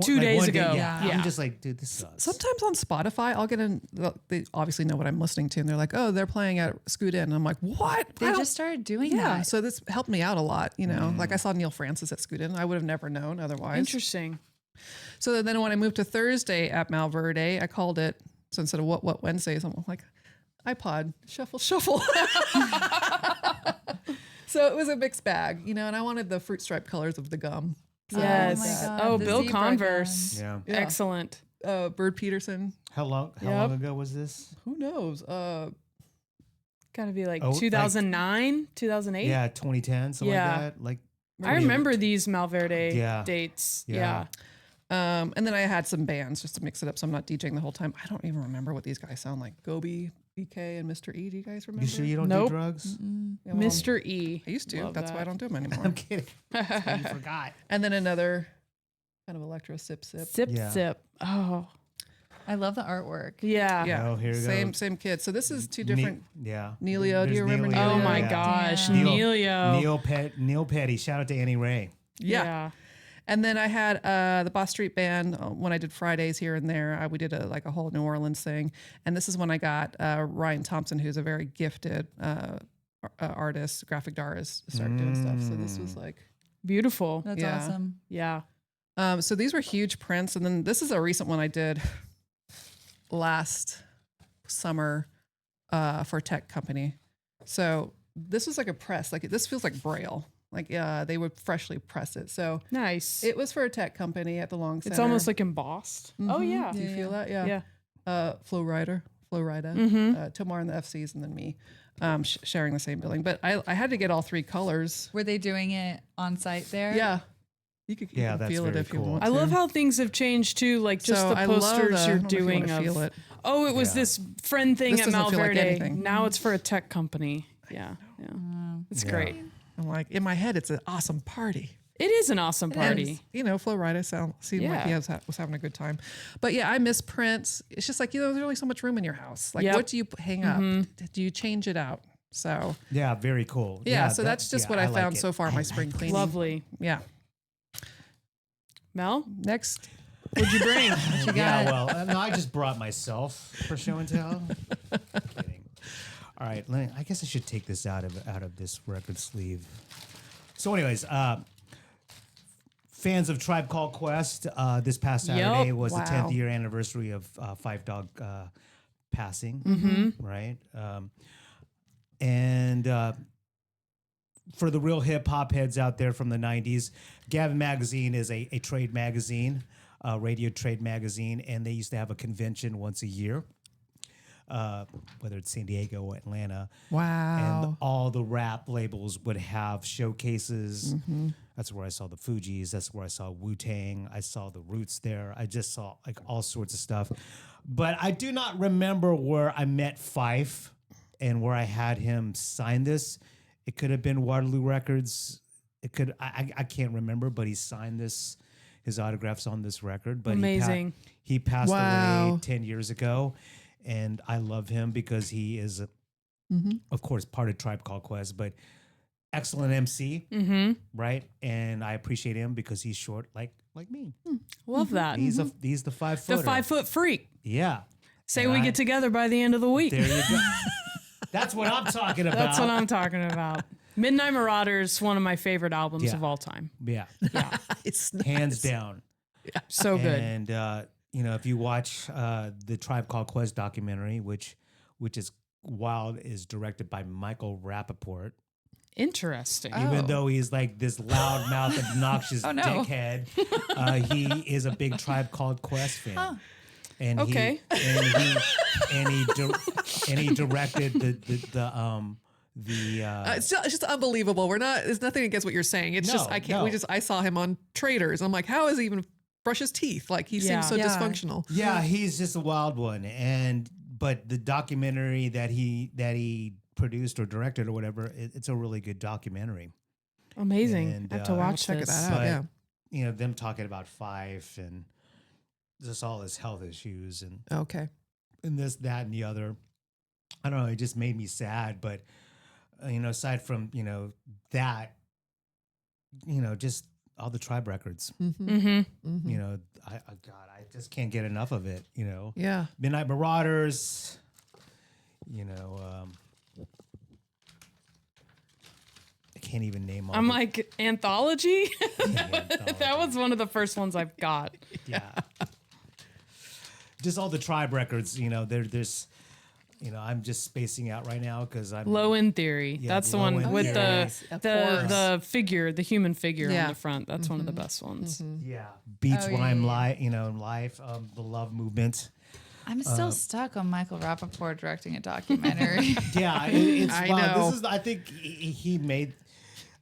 2 days one day. ago. Yeah. Yeah. I'm just like, dude, this sucks. Sometimes on Spotify, I'll get in. They obviously know what I'm listening to, and they're like, "Oh, they're playing at Scoot In." And I'm like, "What?" They just started doing yeah. that. So this helped me out a lot. You know, like I saw Neil Francis at Scoot In. I would have never known otherwise. Interesting. So then when I moved to Thursday at Malverde, I called it. So instead of what Wednesdays, I'm like, iPod shuffle. So it was a mixed bag, you know, and I wanted the fruit stripe colors of the gum. So Yes. my God, Oh, the Bill zebra Converse. Yeah. Yeah. Excellent. Bird Peterson. How long Yep. ago was this? Who knows? Got to be like Oh, like- 2009, 2008. Yeah, 2010, something Yeah. like that. Like, I remember these Malverde Yeah. dates. Yeah. Yeah. And then I had some bands just to mix it up, so I'm not DJing the whole time. I don't even remember what these guys sound like. Gobi, BK, and Mr. E. Do you guys remember? you sure you don't Nope. do drugs? Yeah, well, Mr. E. I used to. Love That's why I that. don't do them anymore. I'm kidding. That's why you forgot. And then another kind of electro sip. Sip, Yeah. sip. Oh, I love the artwork. yeah. Yeah. Oh, here we go. Same kid. So this is two different. Yeah. Neelio, do you remember Neelio, Oh Neelio? my yeah. gosh. Damn. Neelio. Neil Petty. Shout out to Annie Ray. Yeah. And then I had the Boss Street Band when I did Fridays here and there. We did a whole New Orleans thing. And this is when I got Ryan Thompson, who's a very gifted artist, graphic artist, started doing stuff. So this was like, Beautiful. That's Yeah. awesome. Yeah. so these were huge prints. And then this is a recent one I did last summer for a tech company. So this was like a press. Like this feels like Braille. Like they would freshly press it. So Nice. it was for a tech company at the Long Center. It's almost like embossed. Oh, Mhm. yeah. Do you feel that? Yeah. Yeah. Flo Rida, Mhm. Tomar and the FCs, and then me sharing the same building. But I had to get all three colors. Were they doing it on site there? Yeah. You can Yeah, that's feel it very if you cool. want I to. love how things have changed too, like just So the I love posters the- I you're don't know if you doing wanna of. feel it. Oh, it was Yeah. this friend thing This at doesn't feel like Malverde. anything. Now it's for a tech company. Yeah, yeah, it's Yeah. great. I'm like, in my head, it's an awesome party. It is an awesome party. And, you know, Flo Rida seemed like he Yeah. was having a good time. But yeah, I miss prints. It's just like, you know, there's only so much room in your house. Like, Yep. what do you hang up? Do you change it out? So Yeah, very cool. yeah, so that's just what I like found it. so far in my spring cleaning. Lovely. Yeah. Mel, Next. what'd you bring? What you Yeah, got? well, no, I just brought myself for show and tell. Kidding. All right, I guess I should take this out of this record sleeve. So, anyways, fans of Tribe Called Quest, this past Saturday was the Wow. 10th year anniversary of Five Dog passing, right? And for the real hip hop heads out there from the 90s, Gavin Magazine is a trade magazine, radio trade magazine, and they used to have a convention once a year, whether it's San Diego or Atlanta. Wow. And all the rap labels would have showcases. Mm-hmm. That's where I saw the Fugees. That's where I saw Wu-Tang. I saw the Roots there. I just saw like all sorts of stuff. But I do not remember where I met Fife and where I had him sign this. It could have been Waterloo Records. It could. I can't remember, but he signed this. His autograph's on this record. But Amazing. He passed Wow. away 10 years ago, and I love him because he is, of course, part of Tribe Called Quest, but excellent MC, right? And I appreciate him because he's short, like me. Love that. He's the 5 The footer. 5 foot freak. Yeah. Say And we I- get together by the end of the week. There you go. That's what I'm talking about. That's what I'm talking about. Midnight Marauders, one of my favorite albums Yeah. of all time. Yeah, It's hands down. So good. And if you watch the Tribe Called Quest documentary, which is wild, is directed by Michael Rappaport. Interesting. Even though he's like this loudmouth, obnoxious dickhead, he is a big Tribe Called Quest fan. Huh. And okay. he directed the it's just unbelievable. There's nothing against what you're saying. It's just I can't. I saw him on Traders. I'm like, how is he even brush his teeth? Like he seems so dysfunctional. Yeah, he's just a wild one. But the documentary that he produced or directed or whatever, it's a really good documentary. Amazing. And, I have to watch check this. that out. Yeah. Them talking about Fife and just all his health issues and this, that, and the other. I don't know. It just made me sad. But aside from that, just all the Tribe records. I just can't get enough of it. Yeah. Midnight Marauders. I can't even name all. I'm like, anthology? Anthology. That was one of the first ones I've got. Yeah. Just all the Tribe records, there's, I'm just spacing out right now because I'm Low End Theory. Yeah, That's the Low one End with Theory. the figure, the human figure Yeah. on the front. That's one of the best ones. Yeah. Beats Rhyme Life, Life, the Love Movement. I'm still stuck on Michael Rappaport directing a documentary. Yeah, it's I fun. know. I think he made.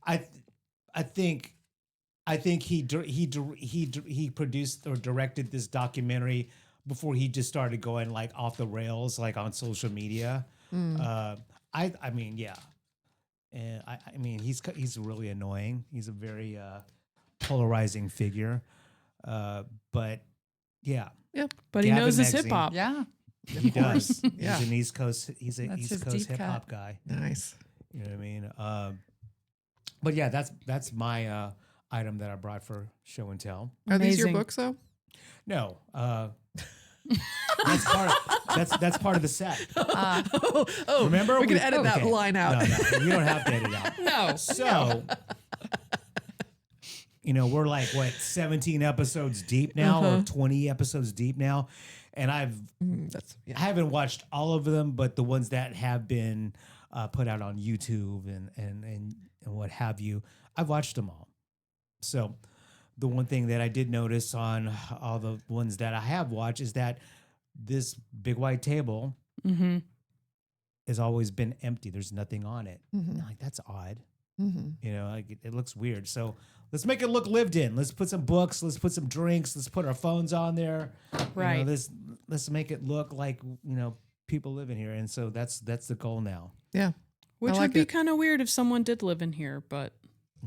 I think he produced or directed this documentary before he just started going like off the rails, like on social media. I mean, yeah, and I mean he's really annoying. He's a very polarizing figure, but yeah. Yeah. But he Gavin knows his Exing. hip hop. Yeah. He does. Yeah. He's an East Coast. He's an That's East his Coast deep hip hop cut. guy. Nice. You know what I mean? But yeah, that's my item that I brought for show and tell. Are these your Amazing. books though? No, that's part of the set. Remember, we can edit that line out. No, you don't have to edit out. No. So, we're like what 17 episodes deep now, or 20 episodes deep now, and I haven't watched all of them, but the ones that have been put out on YouTube and what have you, I've watched them all. So, the one thing that I did notice on all the ones that I have watched is that this big white table has always been empty. There's nothing on it. I'm like, that's odd. Like it looks weird. So let's make it look lived in. Let's put some books. Let's put some drinks. Let's put our phones on there. Right. Let's make it look like people live in here. And so that's the goal now. Yeah. Which I would like be it. kind of weird if someone did live in here, but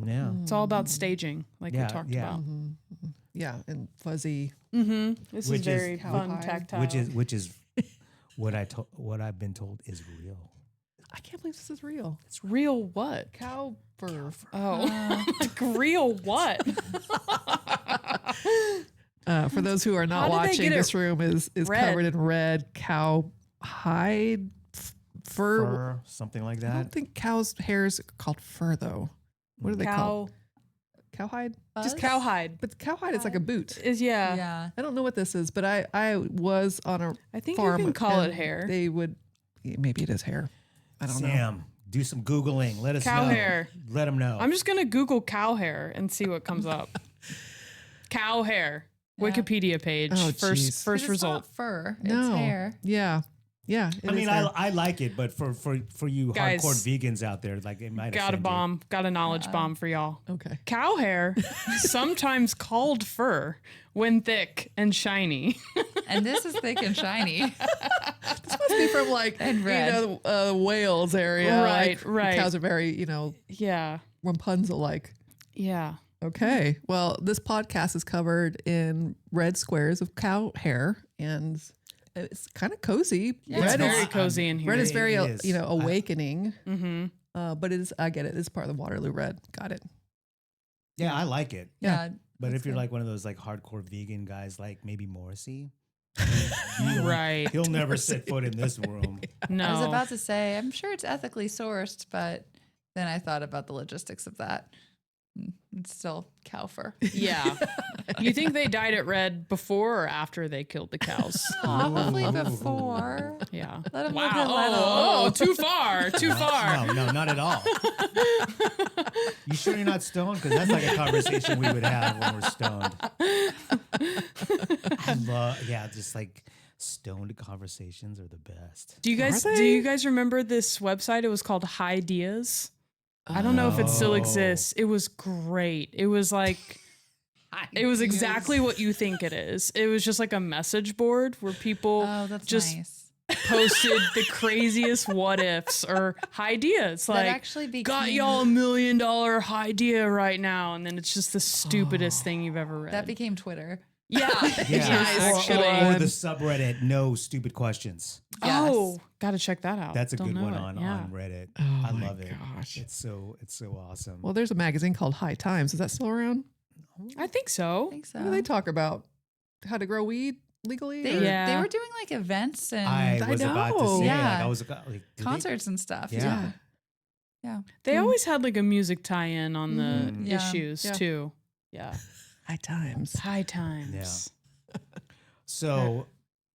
Yeah. it's all about staging, like we talked about. Yeah, and fuzzy. This Which is is very fun, cowhide. tactile. Which is what I've been told is real. I can't believe this is real. It's real what? Cow fur. Oh, like real what? For those who are not How did they watching, get it this room is red? covered in red cow hide fur. Something like I that. don't think cow's hair is called fur though. What are they called? Cowhide? Just cowhide. But cowhide is like a boot. Is yeah. Yeah. I don't know what this is, but I was on a I think you farm. can call it and hair. They would, maybe it is hair. I don't know. Sam, do some Googling. Let us Cow know. hair. Let them know. I'm just gonna Google cow hair and see what comes up. Cow hair. Wikipedia page. Oh, first jeez. But it's result. not fur. It's No. hair. Yeah. Yeah. it I is mean, hair. I like it, but for you Guys, hardcore vegans out there, like it might Got a offend you. bomb. Got a knowledge bomb for y'all. Okay. Cow hair, sometimes called fur, when thick and shiny. And this is thick and shiny. This must be from like, And red. Wales area. Right, Like, right. Cows are very, Yeah. Rapunzel-like. Yeah. Okay. Well, this podcast is covered in red squares of cow hair, and it's kind of cozy. Yeah, It's red very is cozy in here. red is It very is. awakening. Mm-hmm. But it is. I get it. It's part of the Waterloo red. Got it. Yeah, I like it. Yeah. But that's if you're good. like one of those like hardcore vegan guys, like maybe Morrissey, Right. he'll never set foot in this room. No. I was about to say, I'm sure it's ethically sourced, but then I thought about the logistics of that. It's still cow fur. Yeah. You think they dyed it red before or after they killed the cows? Probably before. Yeah. Let 'em Wow. live their Oh, too far. Too far. No, not at all. You sure you're not stoned? Because that's like a conversation we would have when we're stoned. I love, just like stoned conversations are the best. Do you guys remember this website? It was called Hideas. I don't know if it still exists. It was great. It was like, it was exactly what you think it is. It was just like a message board where people just nice. posted the craziest what ifs or ideas. Like, actually became- got y'all $1 million idea right now. And then it's just the stupidest thing you've ever read. That became Twitter. Yeah. actually. Or the subreddit, no stupid questions. Yes. Oh, got to check that out. That's a Don't good know one it. on Reddit. Oh I my love it. gosh. It's so awesome. Well, there's a magazine called High Times. Is that still around? I think so. I think so. What do they talk about? How to grow weed legally? They, or- Yeah. they were doing like events and I was about to know. say, Yeah. like, I was like, did they- concerts and stuff. Yeah. Yeah. They always had like a music tie-in on the Mhm. Yeah. issues Yeah. too. Yeah. High Times. High times. So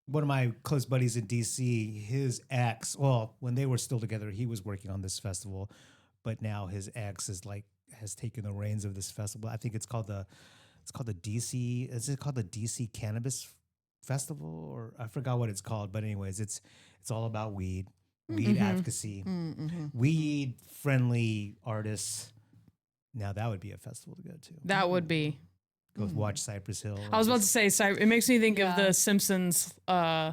one of my close buddies in DC, his ex, well, when they were still together, he was working on this festival, but now his ex has taken the reins of this festival. I think it's called the DC, is it called the DC Cannabis Festival, or I forgot what it's called, but anyways, it's all about weed advocacy, weed friendly artists. Now that would be a festival to go to. That would be. Go watch Cypress Hill. I was about to say, it makes me think of Yeah. the Simpsons yeah.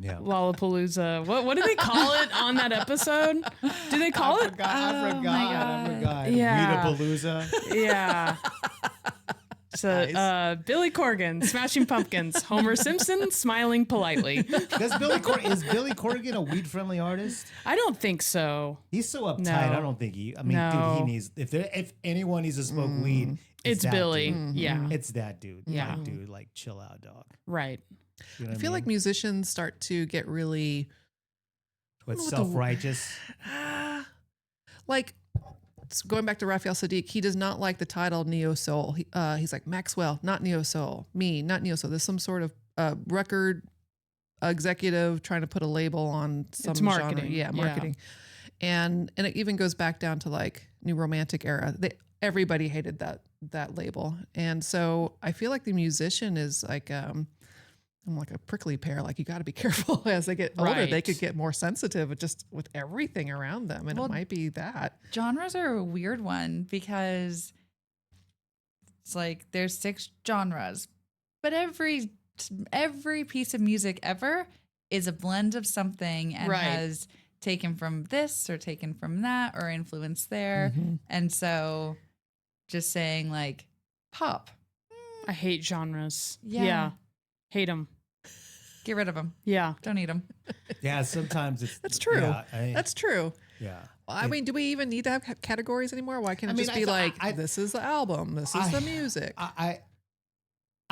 Lollapalooza. What do they call it on that episode? Do they call it? I forgot. Yeah. Rita-palooza. Yeah. So Billy Corgan, Smashing Pumpkins, Homer Simpson, smiling politely. Is Billy Corgan a weed friendly artist? I don't think so. He's so uptight. No. I don't think he. I mean, No. dude, he needs. If anyone needs to smoke weed, It's that Billy. dude. Yeah. It's that dude. Yeah. Like, dude, like chill out, dog. Right. You know I what feel like mean? musicians start to get really What's what the- self-righteous. like going back to Raphael Sadiq, he does not like the title neo soul. He's like Maxwell, not neo soul. Me, not neo soul. There's some sort of record executive trying to put a label on some It's marketing. genre. Yeah, Yeah. marketing. And it even goes back down to like New Romantic era. Everybody hated that label, and so I feel like the musician is like I'm like a prickly pear. Like you got to be careful as they get older. They Right. could get more sensitive just with everything around them, and Well, it might be that. Genres are a weird one because it's like there's 6 genres, but every piece of music ever is a blend of something and Right. has taken from this or taken from that or influenced there. And so just saying like pop, I hate genres. Yeah. Hate them. get rid of them. Yeah. Don't eat them. Yeah, sometimes it's. That's true. Yeah, That's true. yeah. Well, I mean, do we even need to have categories anymore? Why can't it just be like, this is the album, this is the music? I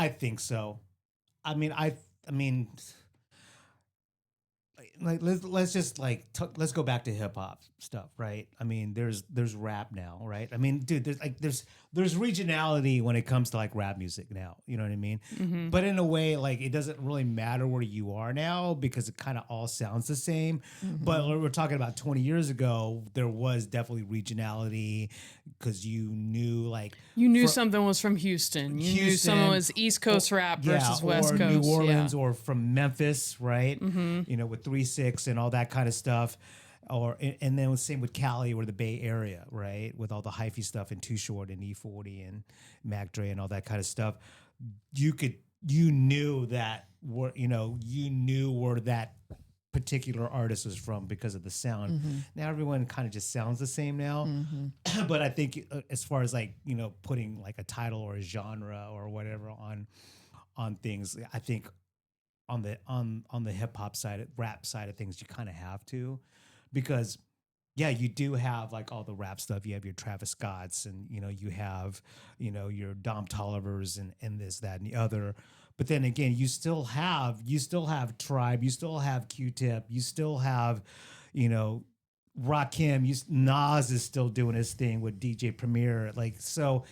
think so. I mean, like let's just like let's go back to hip hop stuff, right? I mean, there's rap now, right? I mean, dude, there's regionality when it comes to like rap music now. You know what I mean? Mm-hmm. But in a way, like it doesn't really matter where you are now because it kind of all sounds the same. But we're talking about 20 years ago, there was definitely regionality because you knew like something was from Houston. You knew someone was East Coast rap versus West or Coast. New Orleans yeah. or from Memphis, right? Mm-hmm. You know, with 3-6 and all that kind of stuff. And then same with Cali or the Bay Area, right? With all the hyphy stuff and Too Short and E40 and Mac Dre and all that kind of stuff. You knew where that particular artist was from because of the sound. Now everyone kind of just sounds the same now. But I think as far as like, you know, putting like a title or a genre or whatever on things, I think on the hip hop side, rap side of things, you kind of have to, because yeah, you do have like all the rap stuff. You have your Travis Scotts and, you know, you have, you know, your Dom Tollivers and this, that, and the other. But then again, you still have Tribe, you still have Q-Tip, you still have, you know, Rakim, Nas is still doing his thing with DJ Premier. Like, so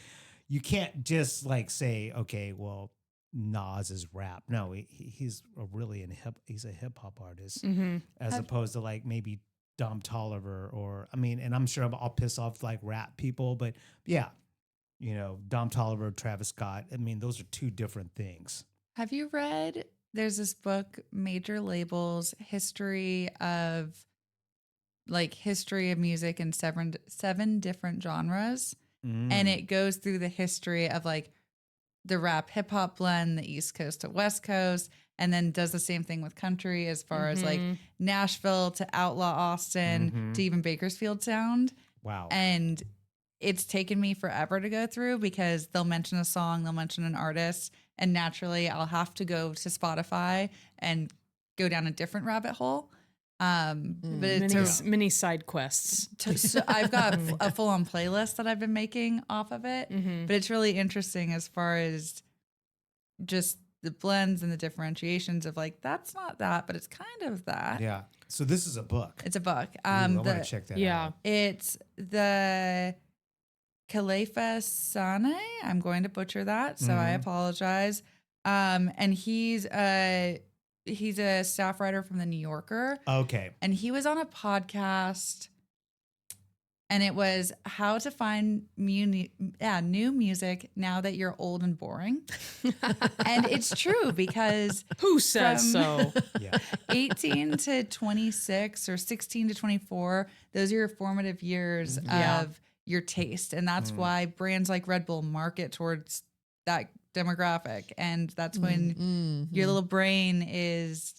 you can't just like say, okay, well, Nas is rap. No, he's he's a hip hop artist, as opposed to like maybe Dom Toliver or and I'm sure I'll piss off like rap people, but yeah, Dom Toliver, Travis Scott. Those are two different things. Have you read? There's this book, Major Labels: History of Music in seven different genres, and it goes through the history of like the rap hip hop blend, the East Coast to West Coast, and then does the same thing with country as far as like Nashville to Outlaw Austin to even Bakersfield sound. Wow. And it's taken me forever to go through because they'll mention a song, they'll mention an artist, and naturally I'll have to go to Spotify and go down a different rabbit hole. But it's many side quests. So I've got a full-on playlist that I've been making off of it, but it's really interesting as far as just the blends and the differentiations of like, that's not that, but it's kind of that. Yeah. So this is a book. It's a book. I want to check that out. It's the Khalifa Sane. I'm going to butcher that, so I apologize. And he's a staff writer from the New Yorker. Okay. And he was on a podcast, and it was how to find new music now that you're old and boring. And it's true because who says so? Yeah. 18 to 26 or 16 to 24, those are your formative years of your taste. And that's why brands like Red Bull market towards that demographic. And that's when your little brain is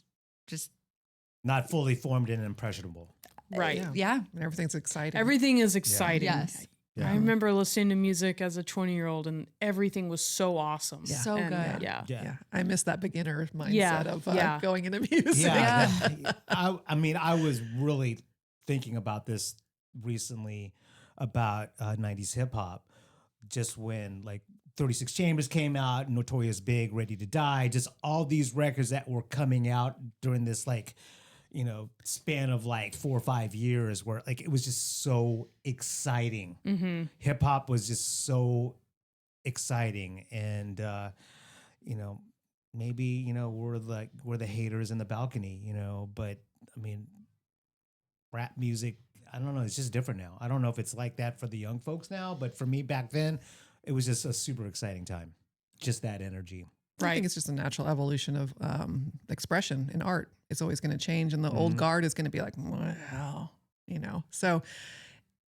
just not fully formed and impressionable. Right. Yeah. And everything's exciting. Everything is exciting. Yes. Yeah. I remember listening to music as a 20-year-old and everything was so awesome. Yeah. So And, good. Yeah. I miss that beginner mindset of going into music. Yeah. I was really thinking about this recently about 90s hip hop, just when like 36 Chambers came out, Notorious Big, Ready to Die, just all these records that were coming out during this like, span of like 4 or 5 years where like it was just so exciting. Hip hop was just so exciting. And, maybe, we're the haters in the balcony, but rap music, I don't know. It's just different now. I don't know if it's like that for the young folks now, but for me back then, it was just a super exciting time. Just that energy. I think it's just a natural evolution of expression in art. It's always going to change, and the old guard is going to be like, what the hell, So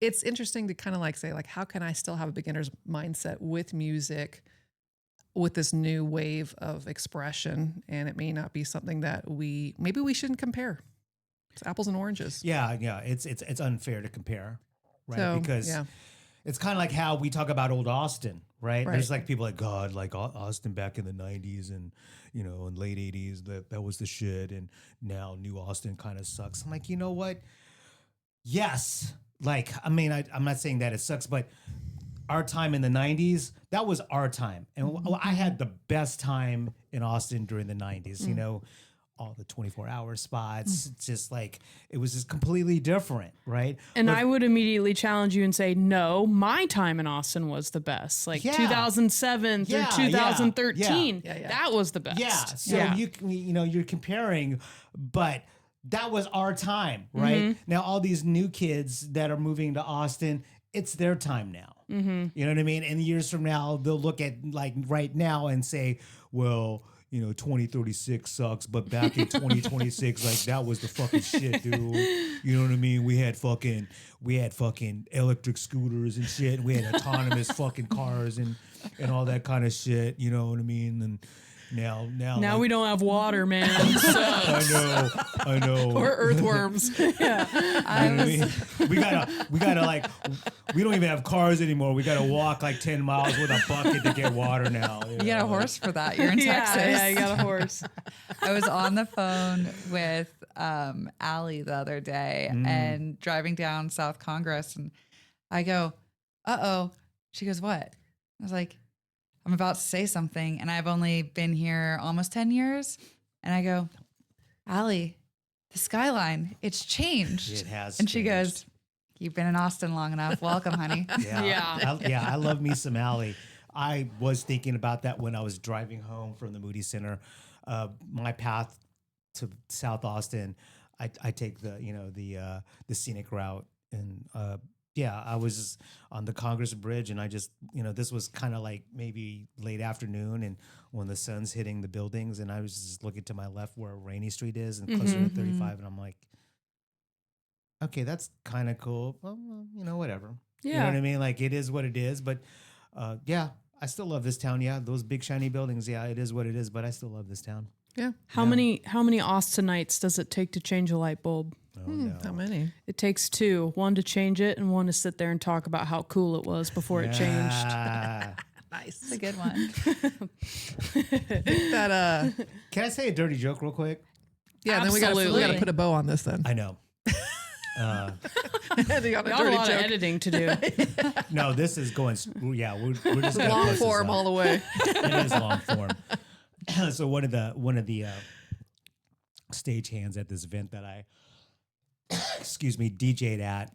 it's interesting to kind of like say, like, how can I still have a beginner's mindset with music, with this new wave of expression? And it may not be something that we shouldn't compare. It's apples and oranges. Yeah. It's unfair to compare, right? So, because it's kind of like how we talk about old Austin, right? Right. There's like people like, God, like Austin back in the 90s and, in late 80s, that was the shit. And now new Austin kind of sucks. I'm like, you know what? Yes. Like, I'm not saying that it sucks, but our time in the 90s, that was our time. And I had the best time in Austin during the 90s, all the 24-hour spots. It's just like, it was just completely different, right? And I would immediately challenge you and say, no, my time in Austin was the best. Like 2007 through 2013. Yeah. That was the best. Yeah. So you're comparing, but that was our time, right? Now all these new kids that are moving to Austin, it's their time now. You know what I mean? And years from now, they'll look at like right now and say, well, 2036 sucks, but back in 2026, like that was the fucking shit, dude. You know what I mean? We had fucking electric scooters and shit. We had autonomous fucking cars and all that kind of shit. You know what I mean? And now like, we don't have water, man. I know. Or earthworms. You know what I mean? We gotta like, we don't even have cars anymore. We gotta walk like 10 miles with a bucket to get water now. You got a horse for that. You're in Texas. Yeah, you got a horse. I was on the phone with Allie the other day and driving down South Congress, and I go, uh-oh. She goes, what? I was like, I'm about to say something, and I've only been here almost 10 years. And I go, Allie, the skyline, it's changed. It has And she changed. goes, you've been in Austin long enough. Welcome, honey. Yeah. I love me some Allie. I was thinking about that when I was driving home from the Moody Center. My path to South Austin, I take the scenic route, and I was on the Congress Bridge, and I just this was kind of like maybe late afternoon, and when the sun's hitting the buildings, and I was just looking to my left where Rainey Street is, and closer to 35, and I'm like, okay, that's kind of cool. Well, whatever. Yeah. You know what I mean? Like, it is what it is. But I still love this town. Yeah, those big shiny buildings. Yeah, it is what it is. But I still love this town. Yeah. How many Austinites does it take to change a light bulb? Oh, no. How many? It takes 2. One to change it, and one to sit there and talk about how cool it was before it changed. Nice. It's a good one. That Can I say a dirty joke real quick? yeah. Then we got Absolutely. to put a bow on this then. I know. You got a We got a dirty lot of joke. editing to do. No, this is going. Yeah, we're just gonna Long post this form up. all the way. It is long form. So one of the stagehands at this event that I, DJ'd at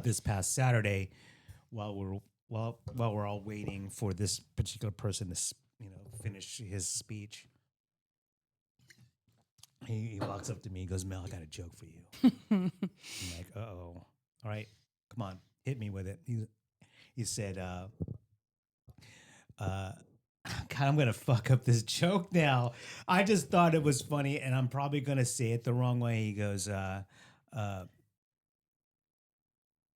this past Saturday, while we're all waiting for this particular person to finish his speech. He walks up to me and goes, "Mel, I got a joke for you." I'm like, "Uh-oh. All right, come on, hit me with it." He said, God, I'm going to fuck up this joke now. I just thought it was funny, and I'm probably going to say it the wrong way. He goes,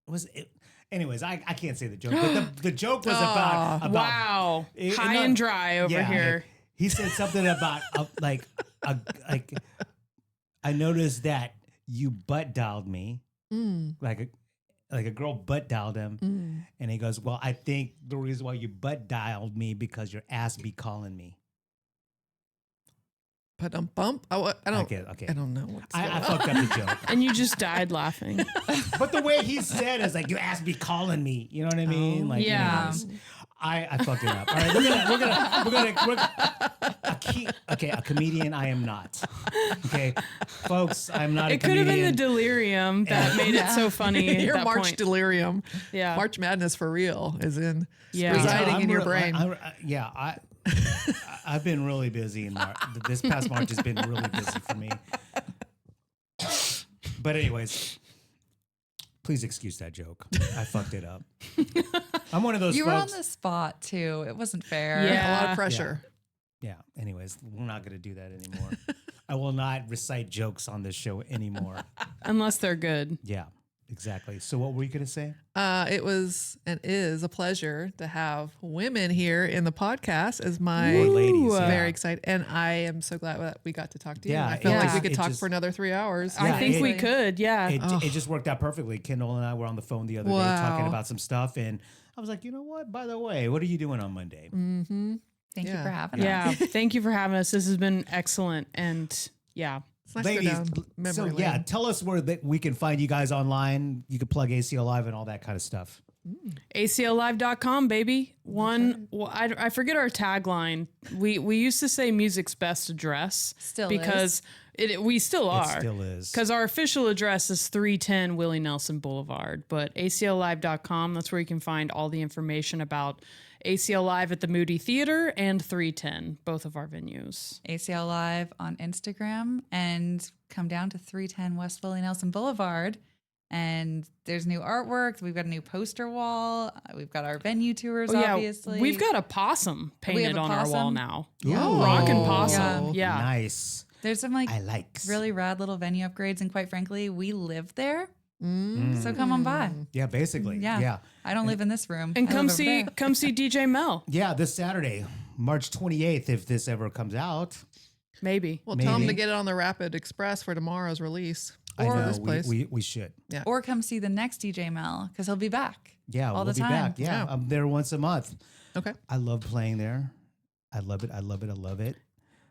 was it? Anyways, I can't say the joke, but the joke was about Wow. High and dry over here. He said something about like I noticed that you butt dialed me, like a girl butt dialed him, and he goes, "Well, I think the reason why you butt dialed me because your ass be calling me." But bump. I don't. Okay. I don't know. What's I going on. fucked up the joke, And you just died laughing. but the way he said it is like your ass be calling me. You know what I mean? Like, yeah. anyways, I fucked it up. All right, a comedian. I am not. Okay, folks, I'm not. It a could have comedian. been the delirium that made it so funny. at Your that March point. delirium. Yeah. March madness for real is in Yeah. residing in your brain. I've been really busy in March. This past March has been really busy for me. But anyways, please excuse that joke. I fucked it up. I'm one of those You were on folks. the spot too. It wasn't fair. Yeah. a lot of pressure. Yeah. Anyways, we're not going to do that anymore. I will not recite jokes on this show anymore. Unless they're good. Yeah, exactly. So what were you going to say? It was and is a pleasure to have women here in the podcast as my More ladies. very excited, and I am so glad that we got to talk to you. Yeah, I felt like we it could talk just- for another 3 hours. I think it- we could. Yeah. It just worked out perfectly. Kendall and I were on the phone the other day talking Wow. about some stuff, and I was like, you know what? By the way, what are you doing on Monday? Thank you Yeah. for having Yeah. us. Thank you for having us. This has been excellent. And yeah. It's nice Ladies, to go down memory so lane. yeah, tell us where we can find you guys online. You can plug ACL Live and all that kind of stuff. ACLlive.com, baby. I forget our tagline. We used to say music's best address. Still because we still are. It still is. Because our official address is 310 Willie Nelson Boulevard. But ACLlive.com, that's where you can find all the information about ACL Live at the Moody Theater and 310, both of our venues. ACL Live on Instagram and come down to 310 West Willie Nelson Boulevard. And there's new artwork. We've got a new poster wall. We've got our venue tours, obviously. We've got a possum painted on our wall possum? now. Ooh. Rockin' possum. Yeah. Nice. There's some like I like. really rad little venue upgrades. And quite frankly, we live there. Mm. So come on by. Yeah, basically. Yeah. Yeah. I don't live in this room. And I come live over see there. come see DJ Mel. Yeah, this Saturday, March 28th, if this ever comes out. Maybe. Well, tell them to Maybe. get it on the Rapid Express for tomorrow's release. I Or know this place. we should. Or come see the next DJ Mel because he'll be back. Yeah, all we'll the be time. back. Yeah, Yeah. I'm there once a month. Okay. I love playing there. I love it. I love it. I love it.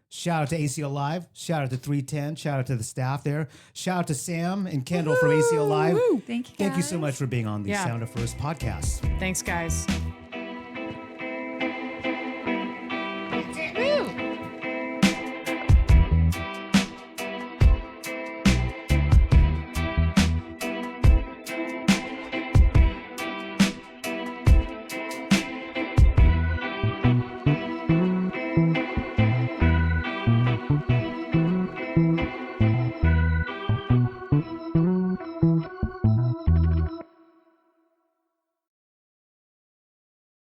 Shout out to ACL Live. Shout out to 310. Shout out to the staff there. Shout out to Sam and Kendall from ACL Live. Woo. Thank you. Thank you so guys. much for being on the Yeah. Sound of First podcast. Thanks, guys.